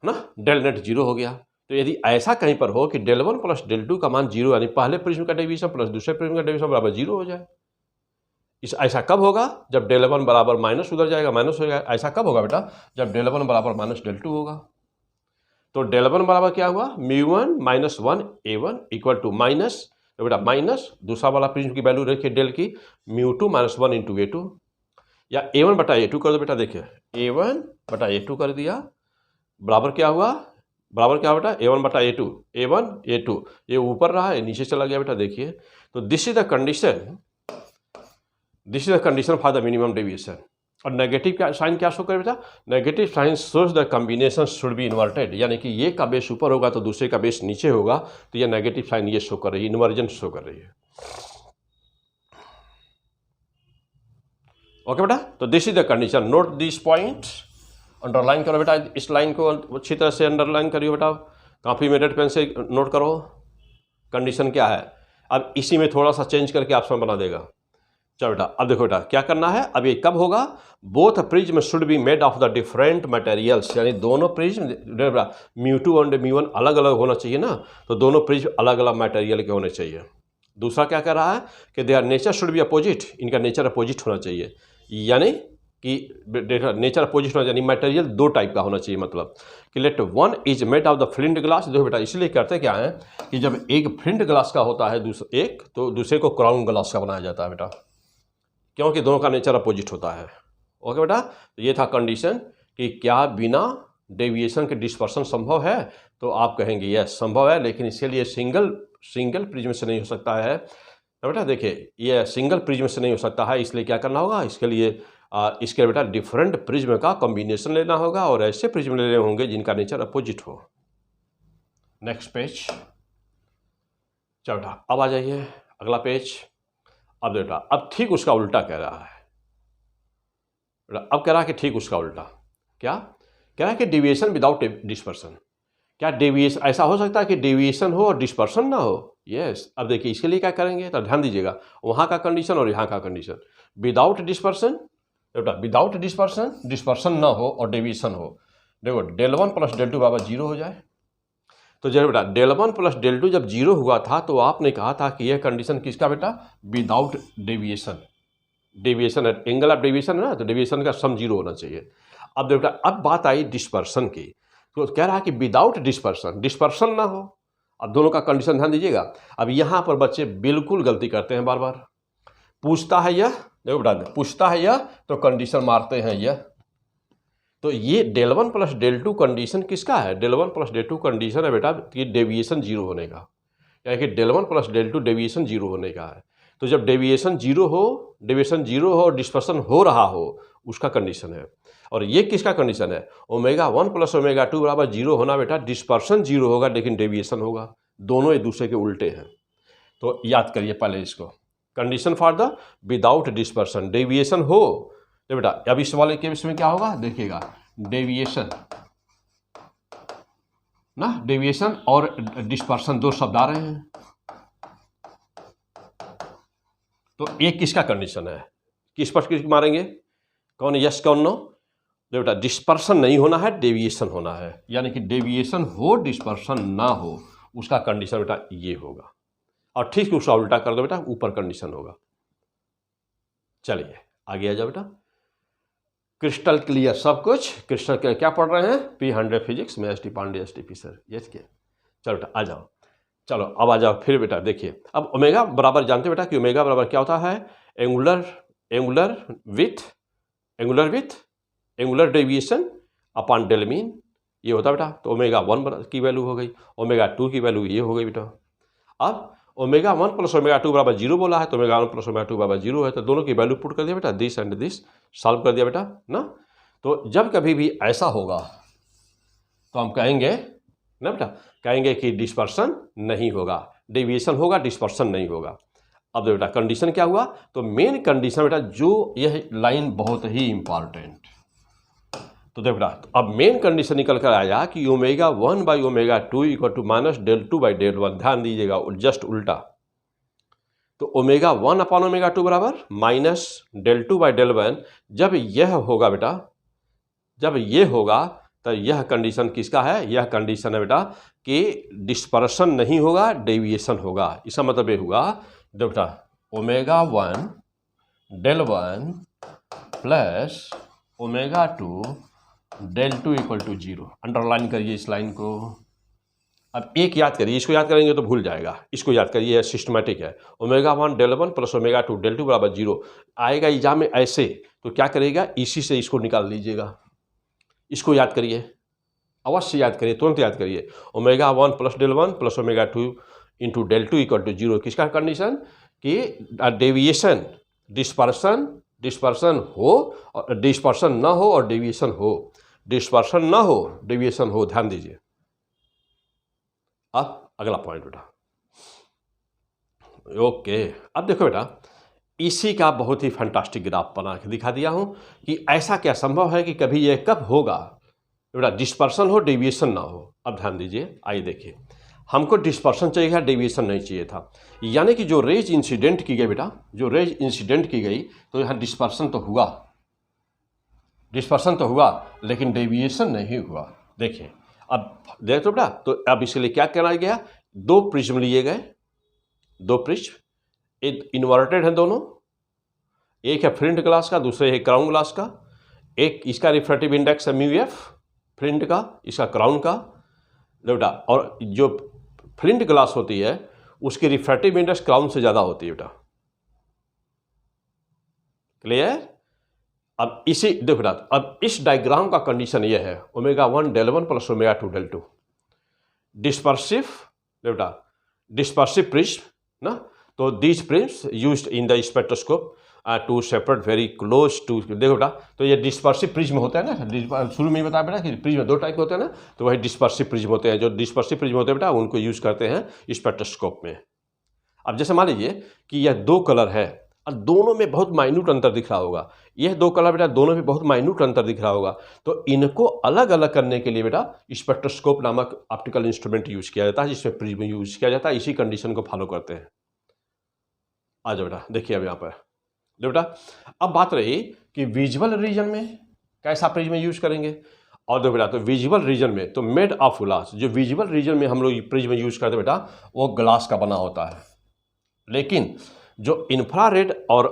ना, डेल नेट जीरो हो गया। तो यदि ऐसा कहीं पर हो कि डेल 1 प्लस डेल 2 का मान जीरो, यानी पहले प्रिज्म का डेविएशन प्लस दूसरे प्रिज्म का डेविएशन बराबर जीरो हो जाए, ऐसा कब होगा, जब डेल 1 बराबर माइनस उधर जाएगा, माइनस हो जाएगा। ऐसा कब होगा बेटा, जब डेल 1 बराबर माइनस डेल 2 होगा। तो डेल 1 बराबर क्या हुआ, μ1 minus 1 A1 equal to minus, तो बेटा माइनस दूसरा वाला प्रिज्म की वैल्यू रखिए डेल की, μ2 माइनस 1 इंटू A2, या A1 बटा A2 कर दो बेटा। देखिए A1 बटा A2 कर दिया, बराबर क्या हुआ, बराबर क्या बेटा A1 बटा A2, A1 A2, ये ऊपर रहा है नीचे चला गया बेटा। देखिए तो this is the condition for the minimum deviation. और नेगेटिव का साइन क्या शो करे बेटा, negative sign shows the combination should be inverted, यानी कि ये का बेस ऊपर होगा तो दूसरे का बेस नीचे होगा, तो ये नेगेटिव साइन ये शो कर रही है, इन्वर्जन शो कर रही है। ओके बेटा, तो this is the condition, note this point, underline करो बेटा, इस लाइन को अच्छी तरह से अंडरलाइन करिए बेटा, काफ़ी में रेड पेन से नोट करो कंडीशन क्या है। अब इसी में थोड़ा सा चेंज करके ऑप्शन बना देगा। चलो बेटा अब देखो बेटा क्या करना है, अब ये कब होगा, both prism should be made of the different materials, यानी दोनों प्रिज्म μ2 और μ1 अलग अलग होना चाहिए ना, तो दोनों प्रिज्म अलग अलग मटेरियल के होने चाहिए। दूसरा क्या कर रहा है कि their nature should be opposite, इनका नेचर अपोजिट होना चाहिए, यानी कि नेचर अपोजिट होना चाहिए, मटेरियल दो टाइप का होना चाहिए, मतलब कि let one is made of the flint glass. देखो बेटा इसलिए करते क्या है कि जब एक फ्लिंट ग्लास का होता है एक, तो दूसरे को क्राउन ग्लास का बनाया जाता है बेटा, क्योंकि दोनों का नेचर अपोजिट होता है। ओके बेटा, तो ये था कंडीशन कि क्या बिना डेविएशन के डिस्पर्सन संभव है, तो आप कहेंगे यस संभव है, लेकिन इसके लिए सिंगल प्रिज्म से नहीं हो सकता है। तो बेटा देखिए ये सिंगल प्रिज्म से नहीं हो सकता है, इसलिए क्या करना होगा, इसके लिए बेटा डिफरेंट प्रिज्म का कॉम्बिनेशन लेना होगा, और ऐसे प्रिज्म लेने होंगे जिनका नेचर अपोजिट हो। नेक्स्ट पेज, चलो बेटा अब आ जाइए अगला पेज। अब बेटा अब ठीक उसका उल्टा कह रहा है बेटा, अब कह रहा है कि ठीक उसका उल्टा, क्या कह रहा है कि डेविएशन विदाउट डिस्पर्सन। क्या डेविएशन ऐसा हो सकता है कि डेविएशन हो और डिस्पर्सन ना हो? यस। अब देखिए इसके लिए क्या करेंगे, तो ध्यान दीजिएगा, वहाँ का कंडीशन और यहाँ का कंडीशन, विदाउट डिस्पर्सन बेटा, विदाउट डिस्पर्सन ना हो और डेविएशन हो। देखो डेल 1 प्लस डेल 2 बराबर जीरो हो जाए, तो जब बेटा डेल 1 प्लस डेल 2 जब जीरो हुआ था तो आपने कहा था कि यह कंडीशन किसका बेटा, without deviation, deviation angle of deviation है ना, तो डेविएशन का सम जीरो होना चाहिए। अब देखो बेटा अब बात आई डिस्पर्सन की, तो कह रहा है कि विदाउट डिस्पर्सन ना हो। अब दोनों का कंडीशन ध्यान दीजिएगा। अब यहाँ पर बच्चे बिल्कुल गलती करते हैं, बार बार पूछता है यह, देखो बेटा पूछता है यह तो कंडीशन मारते हैं यह, तो ये डेल 1 प्लस डेल 2 कंडीशन किसका है, डेल 1 प्लस डेल 2 कंडीशन है बेटा कि डेविएशन जीरो होने का, यानी कि del 1 plus del 2 deviation zero होने का है। तो जब डेविएशन जीरो हो और डिस्पर्सन हो रहा हो उसका कंडीशन है। और ये किसका कंडीशन है, ओमेगा 1 प्लस ओमेगा 2 बराबर जीरो होना बेटा, डिस्पर्सन जीरो होगा लेकिन डेविएशन होगा, दोनों एक दूसरे के उल्टे हैं। तो याद करिए पहले इसको, condition for the without dispersion, deviation हो तो बेटा अब इस वाले केस में क्या होगा, देखिएगा डेविएशन ना, डेविएशन और डिस्पर्सन दो शब्द आ रहे हैं, तो एक किसका कंडीशन है, किस पर किस मारेंगे, कौन यस कौन नो, बेटा डिस्पर्सन नहीं होना है, डेविएशन होना है, यानी कि डेविएशन हो डिस्पर्सन ना हो उसका कंडीशन बेटा ये होगा। और ठीक उसका उल्टा कर दो बेटा, ऊपर कंडीशन होगा। चलिए आगे आ जाओ बेटा, क्रिस्टल क्लियर सब कुछ, क्रिस्टल क्लियर क्या पढ़ रहे हैं, P100 फिजिक्स में S T Pande STP sir, yes के। चलो बेटा आ जाओ, चलो अब आ जाओ फिर बेटा देखिए, अब ओमेगा बराबर जानते बेटा कि ओमेगा बराबर क्या होता है, angular width deviation upon del mean, ये होता बेटा। तो ओमेगा 1 की वैल्यू हो गई, ओमेगा 2 की वैल्यू ये हो गई बेटा। अब ओमेगा 1 प्लस ओमेगा 2 बराबर जीरो बोला है, तो ओमेगा 1 प्लस ओमेगा 2 बराबर जीरो है, तो दोनों की वैल्यू पुट कर दिया बेटा, दिस एंड दिस सॉल्व कर दिया बेटा ना। तो जब कभी भी ऐसा होगा तो हम कहेंगे ना बेटा, कहेंगे कि डिस्पर्सन नहीं होगा, डेविएशन होगा, डिस्पर्सन नहीं होगा। अब बेटा कंडीशन क्या हुआ, तो मेन कंडीशन बेटा जो यह लाइन बहुत ही इंपॉर्टेंट, तो देखो बेटा, तो अब मेन कंडीशन निकल कर आया कि omega 1 by omega 2 equal to minus del 2 by del 1। ध्यान दीजिएगा, जस्ट उल्टा। तो ओमेगा 1 अपॉन ओमेगा 2 बराबर माइनस डेल 2 बाई डेल 1। जब यह होगा बेटा, जब ये होगा तो यह कंडीशन किसका है? यह कंडीशन है बेटा कि डिस्पर्सन नहीं होगा, डेविएशन होगा। इसका मतलब ये हुआ, देखो बेटा, omega 1 del 1 plus omega 2 del 2 equal to 0। Underline करिए इस लाइन को। अब एक याद करिए, इसको याद करेंगे तो भूल जाएगा, इसको याद करिए, सिस्टमेटिक है। Omega 1 del 1 plus omega 2 del 2 बराबर 0 आएगा एग्जाम में ऐसे, तो क्या करेगा, इसी से इसको निकाल लीजिएगा। इसको याद करिए, अवश्य याद करिए, तुरंत याद करिए। Omega 1 plus del 1 plus omega 2 into del 2 equal to 0। किसका कंडीशन? कि डेविएशन, डिस्पर्सन हो और डिस्पर्सन ना हो और डेविएशन हो, डिस्पर्सन ना हो, डेविएशन हो। ध्यान दीजिए। अब अगला पॉइंट बेटा, ओके। अब देखो बेटा, इसी का बहुत ही फैंटास्टिक ग्राफ बना के दिखा दिया हूं कि ऐसा क्या संभव है कि कभी यह कब होगा बेटा, डिस्पर्सन हो, डेविएशन ना हो। अब ध्यान दीजिए, आइए देखिए, हमको डिस्पर्सन चाहिए था, डेविएशन नहीं चाहिए था। यानी कि जो रेज इंसिडेंट की गई बेटा, जो रेज इंसिडेंट की गई, तो यहाँ डिस्पर्सन तो हुआ, डिस्पर्सन तो हुआ, लेकिन डेविएशन नहीं हुआ। देखिए, अब देख तो बेटा, तो अब इसके लिए क्या करना गया, दो प्रिज्म लिए गए, दो प्रिज्म, एक इन्वर्टेड है दोनों, एक है फ्लिंट ग्लास का, दूसरे है क्राउन ग्लास का। एक इसका रिफ्रैक्टिव इंडेक्स है म्यू एफ फ्लिंट का, इसका क्राउन का बेटा। और जो फ्लिंट ग्लास होती है उसकी रिफ्रैक्टिव इंडेक्स क्राउन से ज़्यादा होती है बेटा। क्लियर? अब इसी देखो बेटा, अब इस डायग्राम का कंडीशन ये है, omega 1 del 1 plus omega 2 del 2, dispersive बेटा, डिस्पर्सिव प्रिज्म ना। तो these prism used in the spectroscope to separate very close to. देखो बेटा, तो ये डिस्पर्सिव प्रिज्म होता है ना, शुरू में ही बताया बेटा कि प्रिज्म दो टाइप के होते हैं ना, तो वही डिस्पर्सिव प्रिज्म होते हैं। जो डिस्पर्सिव प्रिज्म होते हैं बेटा, उनको यूज करते हैं स्पेक्ट्रोस्कोप में। अब जैसे मान लीजिए कि यह दो कलर है और दोनों में बहुत माइन्यूट अंतर दिख रहा होगा, यह दो कलर बेटा दोनों में बहुत माइन्यूट अंतर दिख रहा होगा, तो इनको अलग अलग करने के लिए बेटा स्पेक्ट्रोस्कोप नामक ऑप्टिकल इंस्ट्रूमेंट यूज किया जाता है, जिसमें प्रिज्म यूज किया जाता है। इसी कंडीशन को फॉलो करते हैं। आ जाओ बेटा, देखिए अब यहाँ पर देखो बेटा, अब बात रही कि विजुअल रीजन में कैसा प्रिज्म यूज करेंगे। और देखो बेटा, तो विजुअल रीजन में तो मेड ऑफ ग्लास, जो विजुअल रीजन में हम लोग प्रिज्म यूज करते हैं बेटा, वो ग्लास का बना होता है। लेकिन जो इंफ्रारेड और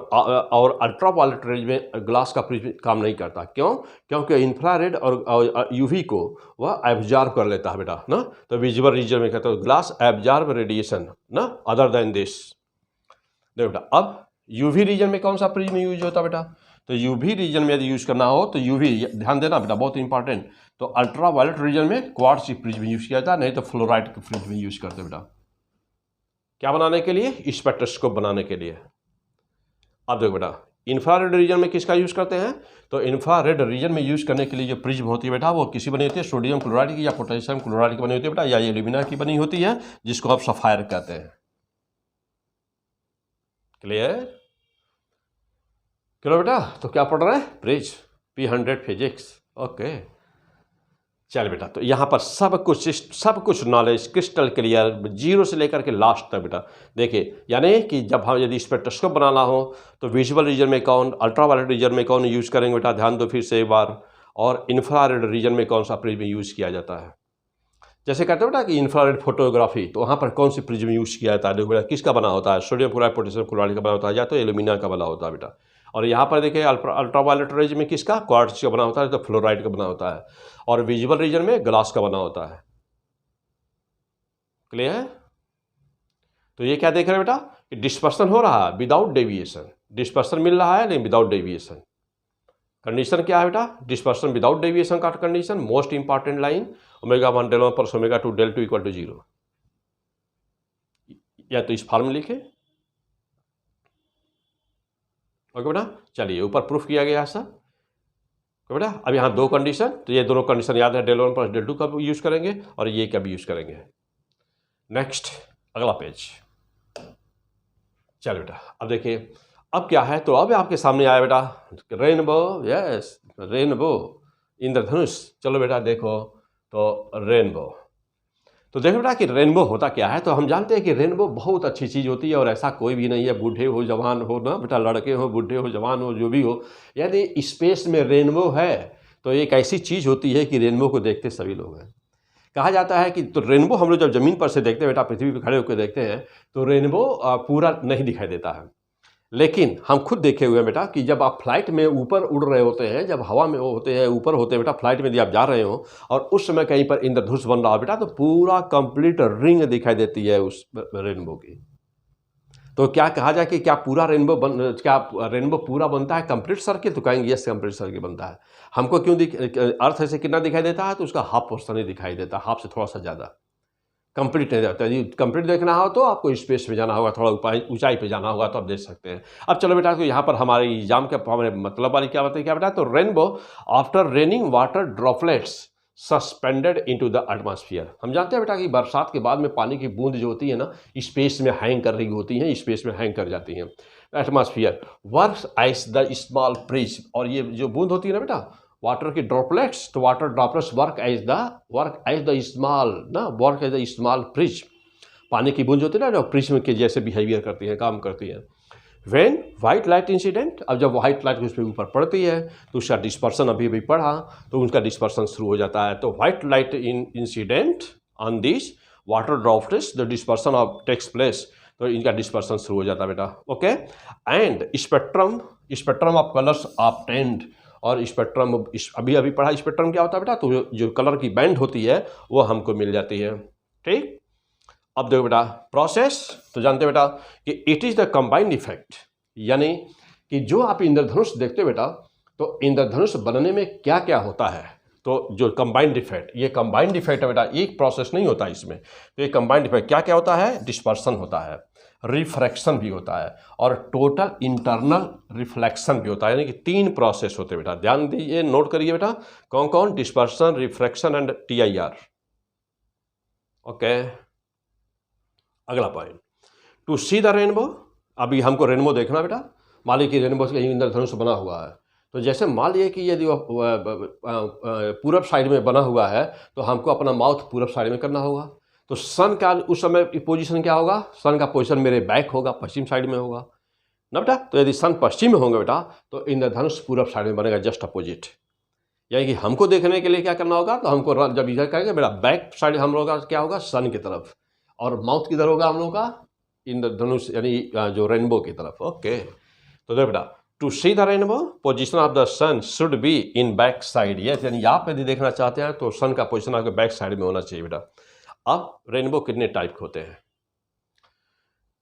अल्ट्रावायलेट रेंज में ग्लास का प्रिज्म काम नहीं करता। क्यों? क्योंकि इंफ्रारेड और यूवी को वह एब्जॉर्ब कर लेता है बेटा ना। तो विजुअल रीजन में कहते हैं ग्लास एब्जॉर्ब रेडिएशन ना, अदर देन दिस। देखो बेटा, अब यूवी रीजन में कौन सा प्रिज्म यूज होता है बेटा, तो यूवी रीजन में यदि यूज करना हो तो यूवी, ध्यान देना बेटा, बहुत इंपॉर्टेंट। तो अल्ट्रावायलेट रीजन में क्वार्ट्ज प्रिज्म यूज किया जाता है, नहीं तो फ्लोराइड के प्रिज्म यूज करते बेटा। क्या बनाने के लिए? स्पेक्ट्रोस्कोप बनाने के लिए। अब देखो बेटा, इंफ्रारेड रीजन में किसका यूज करते हैं, तो इंफ्रारेड रीजन में यूज करने के लिए जो प्रिज्म होती है बेटा, वो किसी बनी होती है, सोडियम क्लोराइड की या पोटेशियम क्लोराइड की बनी होती है बेटा, या एल्यूमिना की बनी होती है, जिसको आप सफायर कहते हैं। क्लियर? चलो बेटा, तो क्या पढ़ रहे हैं? Prism, P100 physics. ओके, चल बेटा, तो यहाँ पर सब कुछ नॉलेज क्रिस्टल क्लियर, जीरो से लेकर के लास्ट तक बेटा। देखिए, यानी कि जब हम यदि स्पेक्ट्रोस्कोप बनाना हो तो विजुअल रीजन में कौन, अल्ट्रावायलेट रीजन में कौन यूज करेंगे बेटा, ध्यान दो फिर से एक बार। और इंफ्रारेड रीजन में कौन सा प्रिज्म यूज किया जाता है। जैसे कहते हैं बेटा कि इंफ्रारेड फोटोग्राफी, तो वहाँ पर कौन सी प्रिज्म यूज किया जाता है। देखो बेटा, किसका बना होता है, सोडियम क्लोराइड पोटेशियम क्लोराइड का बना होता है, या तो एल्यूमिना का बना होता है बेटा। और यहाँ पर देखिए अल्ट्रावायलेट रेंज में किसका, क्वार्ट्ज का बना होता है, तो फ्लोराइड का बना होता है। और विजुअल रीजन में ग्लास का बना होता है। क्लियर है? तो ये क्या देख रहे हैं बेटा कि डिस्पर्सन हो रहा है विदाउट डेविएशन, डिस्पर्सन मिल रहा है लेकिन विदाउट डेविएशन। कंडीशन क्या है बेटा, डिस्पर्सन विदाउट डेविएशन का condition, most important line, omega 1 del 1 plus omega 2 del 2 equal to 0। या तो इस फॉर्म में लिखे। ओके बेटा, चलिए ऊपर प्रूफ किया गया ऐसा। तो बेटा अब यहाँ दो कंडीशन, तो ये दोनों कंडीशन याद है, डेल 1 प्लस डेल 2 का यूज करेंगे और ये का भी यूज करेंगे। नेक्स्ट अगला पेज। चलो बेटा, अब देखिए अब क्या है, तो अब आपके सामने आया बेटा रेनबो। यस, रेनबो इंद्रधनुष। चलो बेटा देखो, तो रेनबो। तो देखो बेटा कि रेनबो होता क्या है। तो हम जानते हैं कि रेनबो बहुत अच्छी चीज़ होती है और ऐसा कोई भी नहीं है, बूढ़े हो जवान हो ना बेटा, लड़के हो बूढ़े हो जवान हो जो भी हो, यदि स्पेस में रेनबो है तो एक ऐसी चीज़ होती है कि रेनबो को देखते सभी लोग हैं। कहा जाता है कि तो रेनबो हम लोग जब ज़मीन पर से देखते हैं बेटा, पृथ्वी पर खड़े होकर देखते हैं तो रेनबो पूरा नहीं दिखाई देता है। लेकिन हम खुद देखे हुए हैं बेटा कि जब आप फ्लाइट में ऊपर उड़ रहे होते हैं, जब हवा में होते हैं, ऊपर होते हैं बेटा, फ्लाइट में यदि आप जा रहे हो और उस समय कहीं पर इंद्रधनुष बन रहा हो बेटा, तो पूरा कंप्लीट रिंग दिखाई देती है उस रेनबो की। तो क्या कहा जाए कि क्या पूरा क्या रेनबो पूरा बनता है कंप्लीट सर्किल? तो कहेंगे यस, कंप्लीट सर्किल बनता है। हमको क्यों अर्थ से कितना दिखाई देता है? तो उसका हाफ पोर्शन ही दिखाई देता है, हाफ से थोड़ा सा ज़्यादा, कंप्लीट नहीं रहता। यदि कंप्लीट देखना हो तो आपको स्पेस में जाना होगा, थोड़ा ऊंचाई पे जाना होगा, तो आप देख सकते हैं। अब चलो बेटा, तो यहाँ पर हमारे एग्जाम के हमारे मतलब वाली क्या बताइए, क्या बेटा? तो rainbow after raining water droplets suspended into the atmosphere. हम जानते हैं बेटा कि बरसात के बाद में पानी की बूंद जो होती है ना, स्पेस में हैंग कर रही होती हैं, स्पेस में हैंग कर जाती हैं। Atmosphere works as the small bridge. और ये जो बूंद होती है ना बेटा, वाटर की ड्रॉपलेट्स, तो water droplets work as the small bridge. पानी की बूंद होती है ना, जो प्रिज्म के जैसे बिहेवियर करती है, काम करती है। व्हेन व्हाइट लाइट इंसिडेंट, अब जब व्हाइट लाइट उसके ऊपर पड़ती है तो उसका डिस्पर्सन अभी भी पढ़ा, तो उसका डिस्पर्सन शुरू हो जाता है। तो white light incident on this water droplets, the dispersion of takes place, तो इनका डिस्पर्सन शुरू हो जाता है बेटा। Okay, and spectrum of colours obtained, और स्पेक्ट्रम अभी पढ़ा, स्पेक्ट्रम क्या होता है बेटा? तो जो कलर की बैंड होती है वो हमको मिल जाती है। ठीक, अब देखो बेटा प्रोसेस, तो जानते हो बेटा कि it is the combined effect, यानी कि जो आप इंद्रधनुष देखते हो बेटा, तो इंद्रधनुष बनने में क्या क्या होता है। तो जो कंबाइंड इफेक्ट, ये कंबाइंड इफेक्ट है बेटा, एक प्रोसेस नहीं होता इसमें। तो ये कंबाइंड इफेक्ट क्या क्या होता है? डिस्पर्सन होता है, रिफ्रैक्शन भी होता है, और टोटल इंटरनल रिफ्लेक्शन भी होता है। यानी कि 3 प्रोसेस होते हैं बेटा, ध्यान दीजिए, नोट करिए बेटा, कौन कौन? Dispersion, refraction and TIR। Okay, अगला point, to see the rainbow. अभी हमको रेनबो देखना बेटा, मान लीजिए कि रेनबो से कहीं इंद्रधनुष बना हुआ है, तो जैसे मान लीजिए कि यदि वह पूरब साइड में बना हुआ है तो हमको अपना माउथ पूरब साइड में करना होगा। तो सन का उस समय पोजीशन क्या होगा? सन का पोजीशन मेरे बैक होगा, पश्चिम साइड में होगा ना बेटा। तो यदि सन पश्चिम में होंगे बेटा, तो इंद्रधनुष पूरब साइड में बनेगा, जस्ट अपोजिट। यानी कि हमको देखने के लिए क्या करना होगा? तो हमको जब इधर करेंगे मेरा बैक साइड हम लोग का क्या होगा? सन की तरफ, और माउथ किधर होगा हम लोग का? इंद्रधनुष यानी जो रेनबो की तरफ। ओके, तो देखो बेटा, to see the rainbow position of the sun should be in back side. Yes, यानी आप यदि देखना चाहते हैं तो सन का पोजीशन आपके बैक साइड में होना चाहिए बेटा। अब रेनबो कितने टाइप के होते हैं?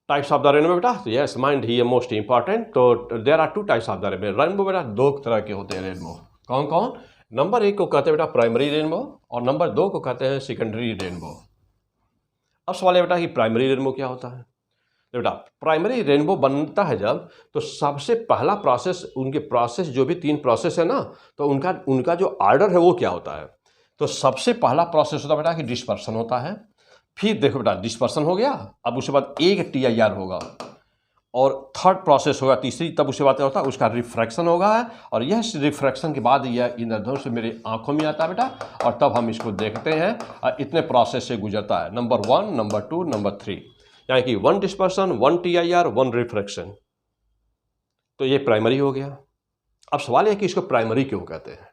टाइप्स ऑफ द रेनबो बेटा, तो यस माइंड ही मोस्ट इंपॉर्टेंट। तो there are 2 types of the rainbow बेटा, 2 तरह के होते हैं रेनबो। कौन कौन? नंबर 1 को कहते हैं बेटा प्राइमरी रेनबो, और नंबर 2 को कहते हैं सेकेंडरी रेनबो। अब सवाल है बेटा कि प्राइमरी रेनबो क्या होता है? तो बेटा प्राइमरी रेनबो बनता है जब, तो सबसे पहला प्रोसेस, उनके प्रोसेस जो भी 3 प्रोसेस है ना, तो उनका जो ऑर्डर है वो क्या होता है? तो सबसे पहला प्रोसेस होता है बेटा कि डिस्पर्सन होता है। फिर देखो बेटा डिस्पर्सन हो गया, अब उसके बाद एक TIR होगा, और थर्ड प्रोसेस होगा तीसरी, तब उसके बाद क्या होता है? उसका रिफ्रैक्शन होगा, और यह रिफ्रैक्शन के बाद यह इंद्रधनुष मेरे आंखों में आता है बेटा, और तब हम इसको देखते हैं, और इतने प्रोसेस से गुजरता है, नंबर 1, नंबर 2, नंबर 3, यानी कि 1 डिस्पर्सन, 1 TIR, 1 रिफ्रैक्शन। तो ये प्राइमरी हो गया। अब सवाल है कि इसको प्राइमरी क्यों कहते हैं?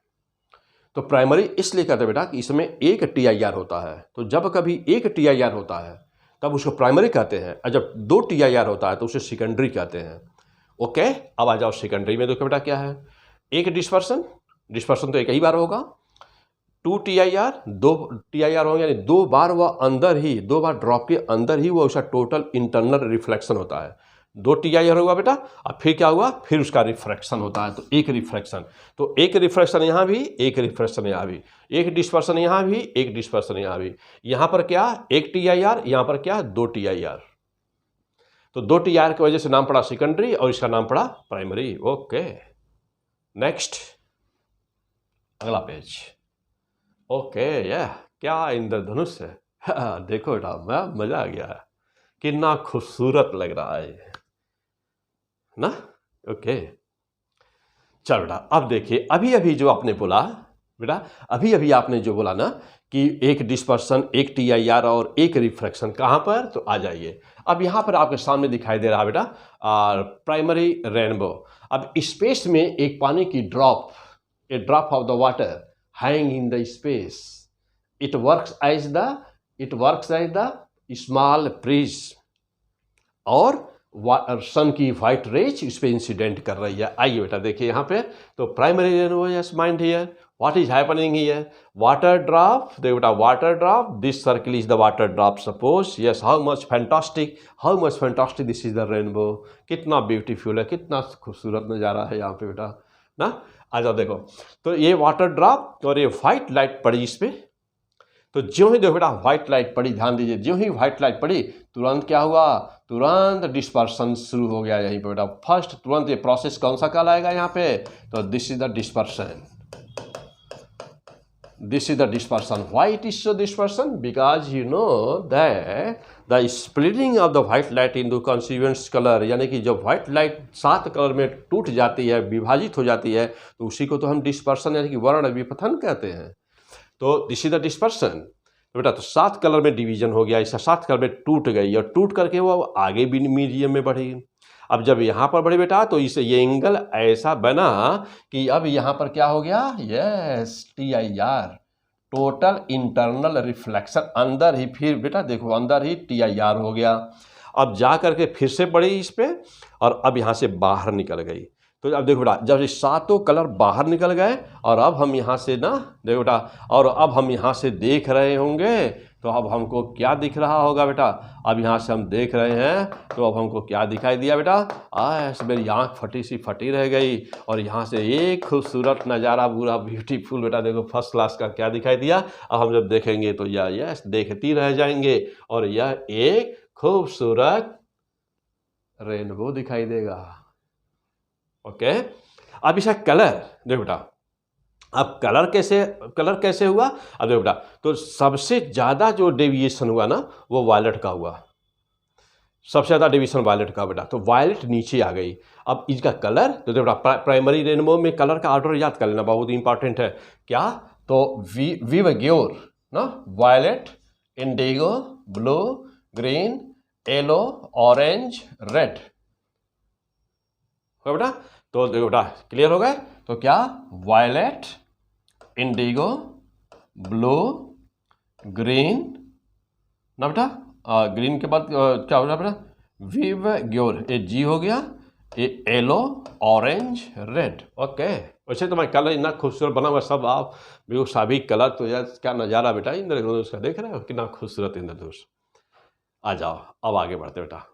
तो प्राइमरी इसलिए कहते हैं बेटा कि इसमें एक TIR होता है। तो जब कभी एक TIR होता है तब उसको प्राइमरी कहते हैं, और जब 2 TIR होता है तो उसे सेकेंडरी कहते हैं। ओके, अब आ जाओ सेकेंडरी में। देखो बेटा क्या है? एक डिस्पर्सन तो एक ही बार होगा, 2 TIR, 2 TIR होंगे, यानी 2 बार वह अंदर ही, 2 बार ड्रॉप के अंदर ही वो उसका टोटल इंटरनल रिफ्लेक्शन होता है। 2 TIR होगा बेटा, और फिर क्या हुआ? फिर उसका रिफ्रैक्शन होता है, तो एक रिफ्रैक्शन। तो एक रिफ्रैक्शन यहाँ भी, एक रिफ्रैक्शन यहाँ भी, एक डिस्पर्सन यहाँ भी, एक डिस्पर्सन यहाँ भी। यहाँ पर क्या? एक TIR, यहाँ पर क्या? 2 TIR। तो 2 TIR की वजह से नाम पड़ा सेकेंडरी, और इसका नाम पड़ा प्राइमरी। ओके, नेक्स्ट, अगला पेज। ओके, यह क्या इंद्रधनुष है। देखो बेटा, मजा आ गया है, कितना खूबसूरत लग रहा है ना। ओके, चल बेटा, अब देखिए, अभी अभी जो आपने बोला बेटा अभी अभी आपने जो बोला ना कि एक डिस्पर्सन, एक TIR और एक रिफ्रैक्शन, कहाँ पर? तो आ जाइए, अब यहाँ पर आपके सामने दिखाई दे रहा है बेटा प्राइमरी रेनबो। अब स्पेस में एक पानी की drop, a drop of the water hang in the space, it works as the small bridge, और सन की वाइट रेज इस पे इंसिडेंट कर रही है। आइए बेटा देखिए यहाँ पे, तो primary rainbow yes mind here, what is happening here, water drop, देखो बेटा water drop, this circle is the water drop suppose, yes how much fantastic this is the rainbow, कितना ब्यूटीफुल है, कितना खूबसूरत नज़ारा है यहाँ पे बेटा ना। आ जाओ देखो, तो ये वाटर ड्रॉप और ये व्हाइट लाइट पड़ी इस पे, तो ज्यों ही देखो बेटा व्हाइट लाइट पड़ी, ध्यान दीजिए, ज्यों ही व्हाइट लाइट पड़ी तुरंत क्या हुआ, तुरंत डिस्पर्सन शुरू हो गया यहीं पे बेटा। फर्स्ट तुरंत ये प्रोसेस कौन सा कहलाएगा यहाँ पे, तो this is the dispersion, this is the dispersion. Why it is so dispersion, because you know that the splitting of the white light into constituents colour, यानी कि जब व्हाइट लाइट 7 कलर में टूट जाती है, विभाजित हो जाती है, तो उसी को तो हम डिस्पर्सन यानी कि वर्ण विपथन कहते हैं। तो दिस इज द डिस्पर्सन। तो बेटा तो 7 कलर में डिवीजन हो गया, इसका 7 कलर में टूट गई और टूट करके वो आगे भी मीडियम में बढ़ी। अब जब यहाँ पर बढ़ी बेटा तो इसे ये एंगल ऐसा बना कि अब यहाँ पर क्या हो गया, yes TIR, total internal reflection, अंदर ही, फिर बेटा देखो अंदर ही TIR हो गया। अब जा करके फिर से बढ़ी इस पे और अब यहाँ से बाहर निकल गई। तो अब देखो बेटा जब ये 7 कलर बाहर निकल गए और अब हम यहाँ से ना देखो बेटा, और अब हम यहाँ से देख रहे होंगे, तो अब हमको क्या दिख रहा होगा बेटा, अब यहाँ से हम देख रहे हैं तो अब हमको क्या दिखाई दिया बेटा, ऐसे मेरी आँख फटी रह गई और यहाँ से एक खूबसूरत नज़ारा पूरा ब्यूटीफुल बेटा देखो फर्स्ट क्लास का क्या दिखाई दिया। अब हम जब देखेंगे तो यस देखती रह जाएंगे और यह एक खूबसूरत रेनबो दिखाई देगा। ओके अब इसका कलर देखो बेटा, अब कलर कैसे हुआ, अब देखो बेटा तो सबसे ज़्यादा जो डेविएशन हुआ ना वो वायलेट का हुआ, सबसे ज़्यादा डेविएशन वायलेट का बेटा, तो वायलेट नीचे आ गई। अब इसका कलर तो देखो बेटा प्राइमरी रेनबो में कलर का ऑर्डर याद कर लेना, बहुत इंपॉर्टेंट है क्या, तो विवग्योर ना, violet, indigo, blue, green, yellow, orange, red हो बेटा। तो देखो बेटा क्लियर हो गए, तो क्या वायलेट, इंडिगो, ब्लू, ग्रीन ना बेटा, ग्रीन के बाद क्या हो रहा बेटा, विवग्योर, ये जी हो गया, ये येलो, ऑरेंज, रेड। ओके वैसे तो मैं कलर इतना खूबसूरत बना हुआ सब, आप बिल्कुल सभी कलर, तो यार क्या नज़ारा बेटा इंद्रधनुष का, देख रहे हो कितना खूबसूरत इंद्रधनुष। आ जाओ अब आगे बढ़ते बेटा,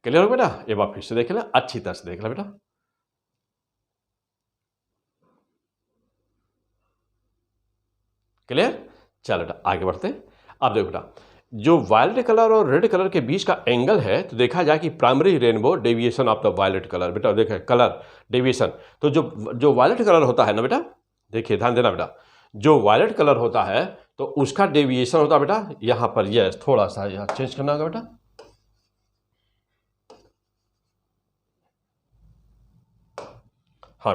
क्लियर हो बेटा, एक बार फिर से देख लें, अच्छी तरह से देख लें बेटा। क्लियर, चलो बेटा आगे बढ़ते हैं। अब देखो बेटा जो वायलेट कलर और रेड कलर के बीच का एंगल है, तो देखा जाए कि primary rainbow deviation of the violet colour, बेटा देखे कलर डेविएशन, तो जो वायलेट कलर होता है ना बेटा, देखिए ध्यान देना बेटा, जो वायलेट कलर होता है तो उसका डेविएशन होता है बेटा यहाँ पर, यस थोड़ा सा यहाँ चेंज करना होगा बेटा, हाँ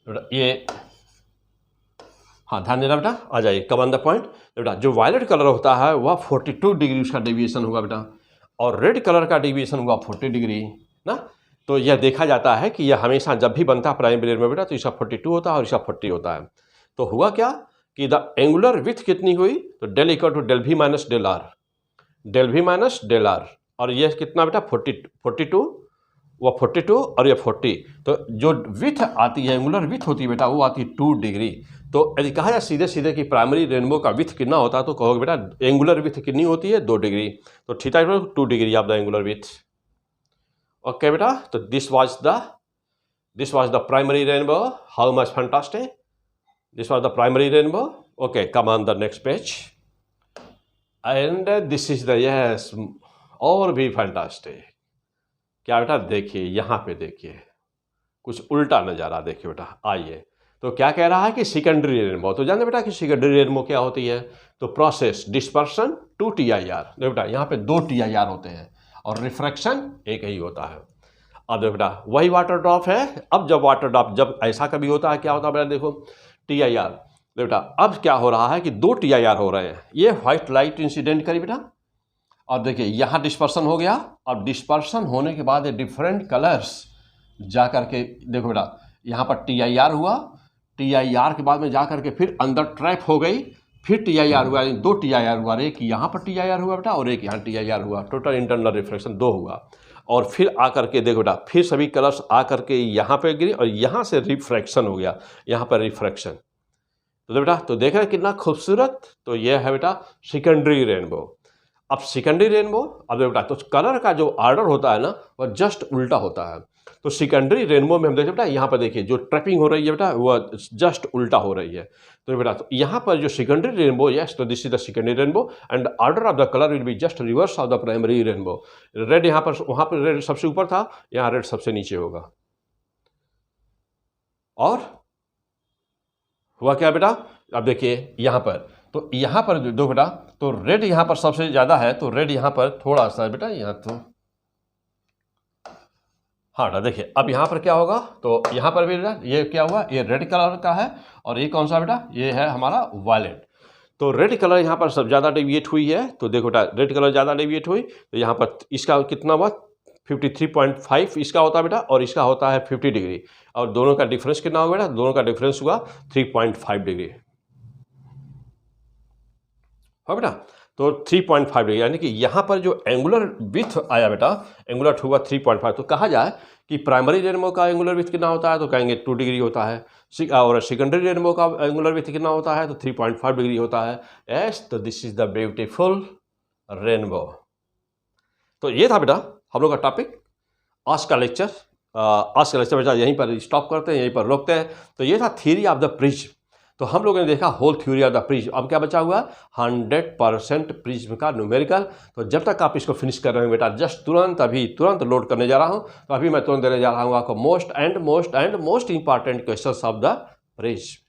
बेटा ये, हाँ ध्यान देना बेटा, आ जाइए कम ऑन द पॉइंट। बेटा जो वायलेट कलर होता है वह 42 डिग्री उसका डेविएशन होगा बेटा, और रेड कलर का डेविएशन होगा 40 डिग्री ना। तो यह देखा जाता है कि यह हमेशा जब भी बनता है प्राइमरी में बेटा, तो इसका 42 होता है और इसका 40 होता है। तो हुआ क्या कि द एंगुलर विथ कितनी हुई, तो del equal to del V minus del R, del V minus del R, और यह कितना बेटा 42, वह 42 और यह 40, तो जो विथ आती है एंगुलर विथ होती है बेटा वो आती है 2 डिग्री। तो यदि कहा जाए सीधे सीधे कि प्राइमरी रेनबो का विथ कितना होता है, तो कहोगे बेटा एंगुलर विथ कितनी होती है 2 डिग्री, तो theta equal to 2 degree of the angular width. Okay बेटा, तो this was the primary rainbow, how much fantastic, this was the primary rainbow. Okay come on the next page, and this is the yes और भी fantastic, क्या बेटा देखिए यहाँ पे देखिए कुछ उल्टा नज़ारा देखिए बेटा। आइए तो क्या कह रहा है कि सेकेंडरी रेनबो, तो जानते बेटा कि सेकेंडरी रेनबो क्या होती है, तो प्रोसेस डिस्पर्सन टू TIR, देखो बेटा यहाँ पे 2 TIR होते हैं और रिफ्रैक्शन एक ही होता है। अब देखो बेटा वही वाटर ड्रॉप है। अब जब वाटर ड्रॉप जब ऐसा कभी होता है, क्या होता है बेटा, देखो TIR। बेटा अब क्या हो रहा है कि 2 TIR हो रहे हैं। ये व्हाइट लाइट इंसिडेंट करी बेटा, और देखिए यहाँ डिस्पर्सन हो गया। अब डिस्पर्सन होने के बाद ये डिफरेंट कलर्स जा करके देखो बेटा यहाँ पर TIR हुआ, TIR के बाद में जा करके फिर अंदर ट्रैप हो गई, फिर TIR हुआ, 2 TIR हुआ, एक यहाँ पर TIR हुआ बेटा और एक यहाँ TIR हुआ, टोटल इंटरनल रिफ्लेक्शन 2 हुआ। और फिर आकर के देखो बेटा फिर सभी कलर्स आकर के यहाँ पे गिरी और यहाँ से रिफ्रैक्शन हो गया, यहाँ पर रिफ्रैक्शन। तो बेटा तो देख रहे हैं कितना खूबसूरत। तो ये है बेटा सेकेंडरी रेनबो। अब सेकेंडरी रेनबो, अब बेटा तो कलर का जो ऑर्डर होता है ना वह जस्ट उल्टा होता है। तो सेकेंडरी रेनबो में हम देखते बेटा यहाँ पर देखिए जो ट्रैपिंग हो रही है बेटा वह जस्ट उल्टा हो रही है। तो बेटा तो यहाँ पर जो सेकेंडरी रेनबो, यस, तो this is the secondary rainbow and order of the colour will be just reverse of the primary rainbow. Red यहाँ पर, वहाँ पर रेड सबसे ऊपर था, यहाँ रेड सबसे नीचे होगा। और हुआ क्या बेटा, अब देखिए यहाँ पर, तो यहाँ पर दो बेटा तो रेड यहाँ पर सबसे ज़्यादा है, तो रेड यहाँ पर थोड़ा सा बेटा यहाँ तो हाँ देखिए अब यहाँ पर क्या होगा, तो यहाँ पर भी ये क्या हुआ, ये रेड कलर का है और ये कौन सा बेटा, ये है हमारा वायलेट। तो रेड कलर यहाँ पर सब ज़्यादा डेविएट हुई है, तो देखो बेटा रेड कलर ज़्यादा डेविएट हुई, तो यहाँ पर इसका कितना हुआ 53.5 इसका होता है बेटा और इसका होता है 50 डिग्री, और दोनों का डिफरेंस कितना होगा बेटा, दोनों का डिफरेंस हुआ 3.5 डिग्री। हाँ बेटा तो 3.5 डिग्री, यानी कि यहाँ पर जो एंगुलर विथ आया बेटा, एंगुलर हुआ 3.5। तो कहा जाए कि प्राइमरी रेनबो का एंगुलर विथ कितना होता है, तो कहेंगे 2 डिग्री होता है, और सेकेंडरी रेनबो का एंगुलर विथ कितना होता है, तो 3.5 डिग्री होता है। यस, तो this is the beautiful rainbow. तो ये था बेटा हम लोग का टॉपिक आज का लेक्चर। बेटा यहीं पर स्टॉप करते हैं, यहीं पर रोकते हैं। तो ये था थ्योरी ऑफ द प्रिज्म। तो हम लोगों ने देखा whole theory of the prism. अब क्या बचा हुआ, 100% प्रिज्म का न्यूमेरिकल। तो जब तक आप इसको फिनिश कर रहे हैं बेटा, जस्ट तुरंत लोड करने जा रहा हूं। तो अभी मैं तुरंत देने जा रहा हूं आपको most important question of the prism.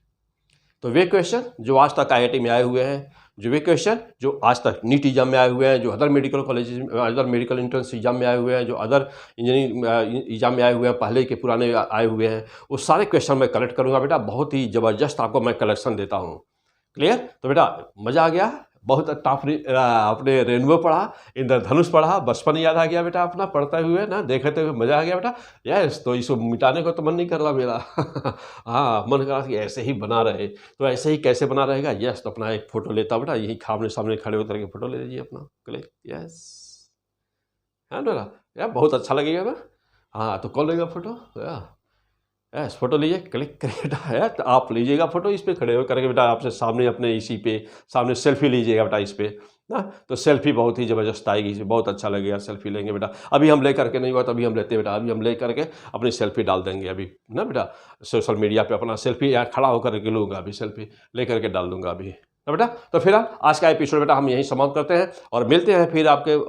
तो वे क्वेश्चन जो आज तक IIT में आए हुए हैं, जो वे क्वेश्चन जो आज तक नीट एग्जाम में आए हुए हैं, जो other medical college, other medical entrance exam में आए हुए हैं, जो अदर इंजीनियरिंग एग्जाम में आए हुए हैं, पहले के पुराने आए हुए हैं, वो सारे क्वेश्चन मैं कलेक्ट करूंगा बेटा। बहुत ही ज़बरदस्त आपको मैं कलेक्शन देता हूँ। क्लियर? तो बेटा मज़ा आ गया, बहुत टॉप अपने रेनबो पढ़ा, इंद्रधनुष पढ़ा, बचपन याद आ गया बेटा अपना पढ़ते हुए ना, देखते हुए मज़ा आ गया बेटा। यस, तो इसको मिटाने को तो मन नहीं कर रहा मेरा हाँ, मन कर रहा कि ऐसे ही बना रहे। तो ऐसे ही कैसे बना रहेगा, यस, तो अपना एक फ़ोटो लेता बेटा, यही आमने सामने खड़े होकर के फ़ोटो ले लीजिए अपना, क्लिक, यस, है ना यार, बहुत अच्छा लगेगा ना। हाँ, तो कौन लेगा फ़ोटो, यस, फोटो लीजिए, क्लिक करिए बेटा है, तो आप लीजिएगा फोटो इस पे खड़े हो करके बेटा, आपसे सामने अपने इसी पे सामने सेल्फी लीजिएगा बेटा इस पे ना। तो सेल्फी बहुत ही ज़बरदस्त आएगी, इसमें बहुत अच्छा लगेगा, सेल्फी लेंगे बेटा। अभी हम ले करके नहीं हुआ, तभी हम लेते बेटा, अभी हम ले करके अपनी सेल्फी डाल देंगे अभी ना बेटा, सोशल मीडिया पे अपना सेल्फी यार खड़ा होकर के लूँगा, अभी सेल्फी ले करके डाल दूँगा अभी ना बेटा। तो फिर आज का एपिसोड बेटा हम यहीं समाप्त करते हैं और मिलते हैं फिर आपके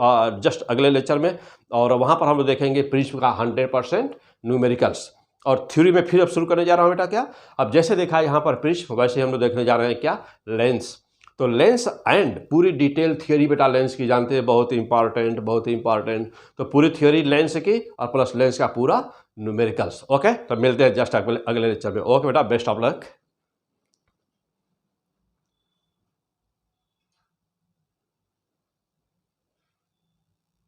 जस्ट अगले लेक्चर में, और वहाँ पर हम लोग देखेंगे प्रिज्म का 100% न्यूमेरिकल्स। और थ्योरी में फिर अब शुरू करने जा रहा हूँ बेटा क्या, अब जैसे देखा है यहाँ पर प्रिज्म, वैसे हम लोग देखने जा रहे हैं क्या, लेंस। तो लेंस एंड पूरी डिटेल थ्योरी बेटा लेंस की जानते हैं, बहुत ही इंपॉर्टेंट। तो पूरी थ्योरी लेंस की और प्लस लेंस का पूरा न्यूमेरिकल्स। ओके, तो मिलते हैं जस्ट अगले लेक्चर में। ओके बेटा, बेस्ट ऑफ लक।